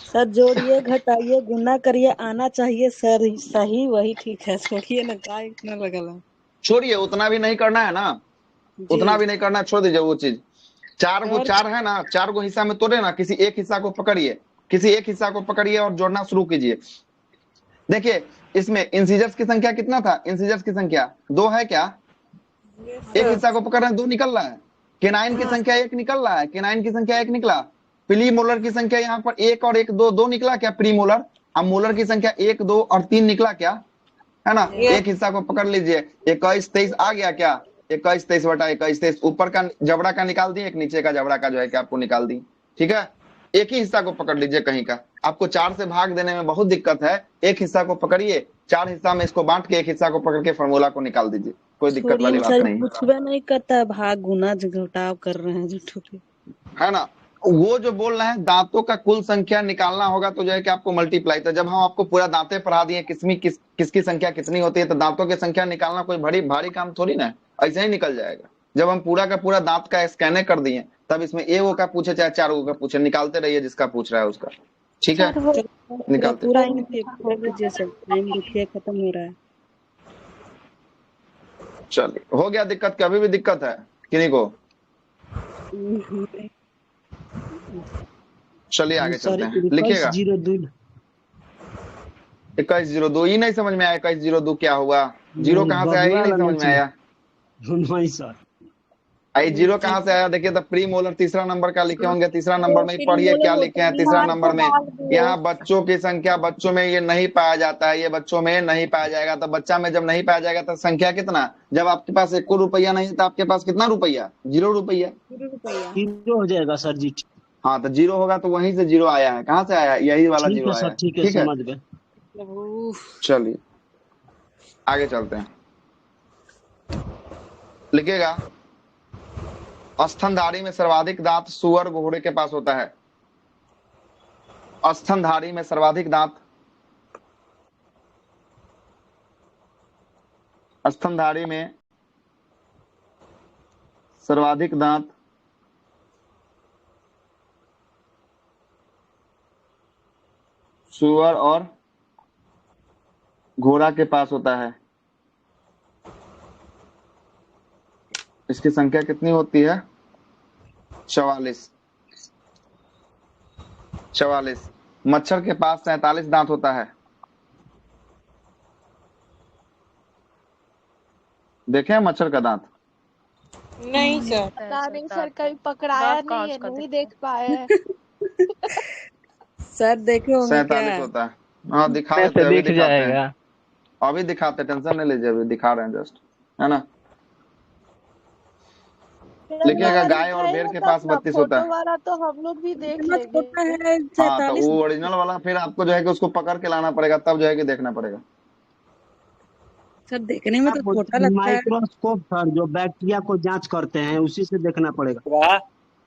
सर जोड़िए, घटाइए, गुना करिए, आना चाहिए सर सही, वही ठीक है। छोड़िए ना, क्या इतना लगल। छोड़िए, उतना भी नहीं करना है ना, उतना भी नहीं करना, छोड़ दीजिए वो चीज। 4 गो 4 है ना, 4 गो हिस्सा में तोड़े ना, किसी एक हिस्सा को पकड़िए, किसी एक हिस्सा को पकड़िए और जोड़ना शुरू कीजिए। देखिए इसमें इंसीजर्स की संख्या कितना था? इंसीजर्स की संख्या 2 है क्या? एक हिस्सा को पकड़ रहे हैं, 2 निकल रहा है। केनाइन की संख्या 1 निकल रहा है, केनाइन की संख्या 1 निकला। प्री मोलर की संख्या यहाँ पर 1 और 1 2 निकला क्या? Pre molar. अब मोलर की संख्या 1 2 और 3 निकला क्या? है ना। एक हिस्सा को पकड़ लीजिए, 21 23 आ गया क्या? 21 23 बटा 21 23, ऊपर का जबड़ा का निकाल दिए, एक नीचे का जबड़ा का जो है कि आपको निकाल दी। ठीक है, एक ही हिस्सा को पकड़ लीजिए कहीं का। आपको 4 से भाग देने में बहुत दिक्कत है, एक हिस्सा को पकड़िए, 4 हिस्सा में इसको बांट के एक हिस्सा को पकड़ के फॉर्मूला को निकाल दीजिए। कोई दिक्कत वाली बात नहीं कुछ भी नहीं करता, भाग गुना घटाव कर रहे हैं झूठो के, है ना। वो जो बोल रहे हैं दांतों का कुल संख्या निकालना होगा, तो जो है कि आपको मल्टीप्लाई। तो जब हम आपको पूरा दांतें पढ़ा दिए किसकी संख्या कितनी होती है, तो दांतों की संख्या निकालना कोई भारी काम थोड़ी ना है, ऐसे ही निकल जाएगा। जब हम पूरा का पूरा दांत का स्कैन कर दिए, तब इसमें एगो का पूछे चाहे 4 गो का पूछे, निकालते रहिए जिसका पूछ रहा है उसका। ठीक है, निकालते पूरा टाइम देखिए खत्म हो रहा है। चलिए, हो गया दिक्कत? क्या अभी भी दिक्कत है किन्हीं को? चलिए आगे चलते हैं, लिखिएगा। 2102, ये नहीं समझ में आया 2102 क्या हुआ? जीरो कहाँ से आया, ये नहीं समझ में आया। नहीं सर, आई जीरो कहाँ से आया? देखिए, तो प्री मोलर तीसरा नंबर का लिखे होंगे, तीसरा नंबर में ही पढ़िए क्या लिखे हैं तीसरा नंबर में। यहाँ बच्चों की संख्या, बच्चों में ये नहीं पाया जाता है, ये बच्चों में नहीं पाया जाएगा। तो बच्चा में जब नहीं पाया जाएगा तो संख्या कितना? जब आपके पास 1 रुपया नहीं तो आपके पास कितना रुपया? 0 रुपया। 0 हो जाएगा सर जी। हाँ, तो 0 होगा तो वहीं से 0 आया है। कहाँ से आया? यही वाला 0 आया है। ठीक है, समझ गए। चलिए आगे चलते हैं, लिखिएगा। स्तनधारी में सर्वाधिक दांत सुअर घोड़े के पास होता है। स्तनधारी में सर्वाधिक दांत, स्तनधारी में सर्वाधिक दांत सुअर और घोड़ा के पास होता है। इसकी संख्या कितनी होती है? 44। मच्छर के पास 47 दांत होता है। देखे हैं मच्छर का दांत? नहीं सर। पता नहीं सर, कभी पकड़ाया नहीं है, नहीं देख पाए हैं। सर देखे होंगे क्या? 47 होता है। हाँ दिखा नहीं देते तो हैं, अभी दिख दिखाते हैं, जाएगा। अभी दिखाते हैं, टेंशन नहीं लीजिए, अभी दिखा रहे हैं जस्ट, है ना। लिखिएगा गाय और भेड़ के पास 32 होता है। वाला तो हम लोग भी देख इतना लेंगे। छोटा है हाँ तो 47। वो ओरिजिनल वाला फिर आपको जो है कि उसको पकड़ के लाना पड़ेगा, तब जो है कि देखना पड़ेगा। सर देखने में तो छोटा लगता है। माइक्रोस्कोप सर, जो बैक्टीरिया को जांच करते हैं उसी से देखना पड़ेगा।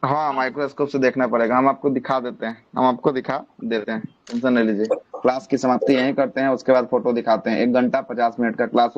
हाँ माइक्रोस्कोप से देखना पड़ेगा, हम आपको दिखा देते हैं, हम आपको दिखा देते हैं, टेंशन नहीं लीजिए। क्लास की समाप्ति यहीं करते हैं, उसके बाद फोटो दिखाते हैं। 1 घंटा 50 मिनट का क्लास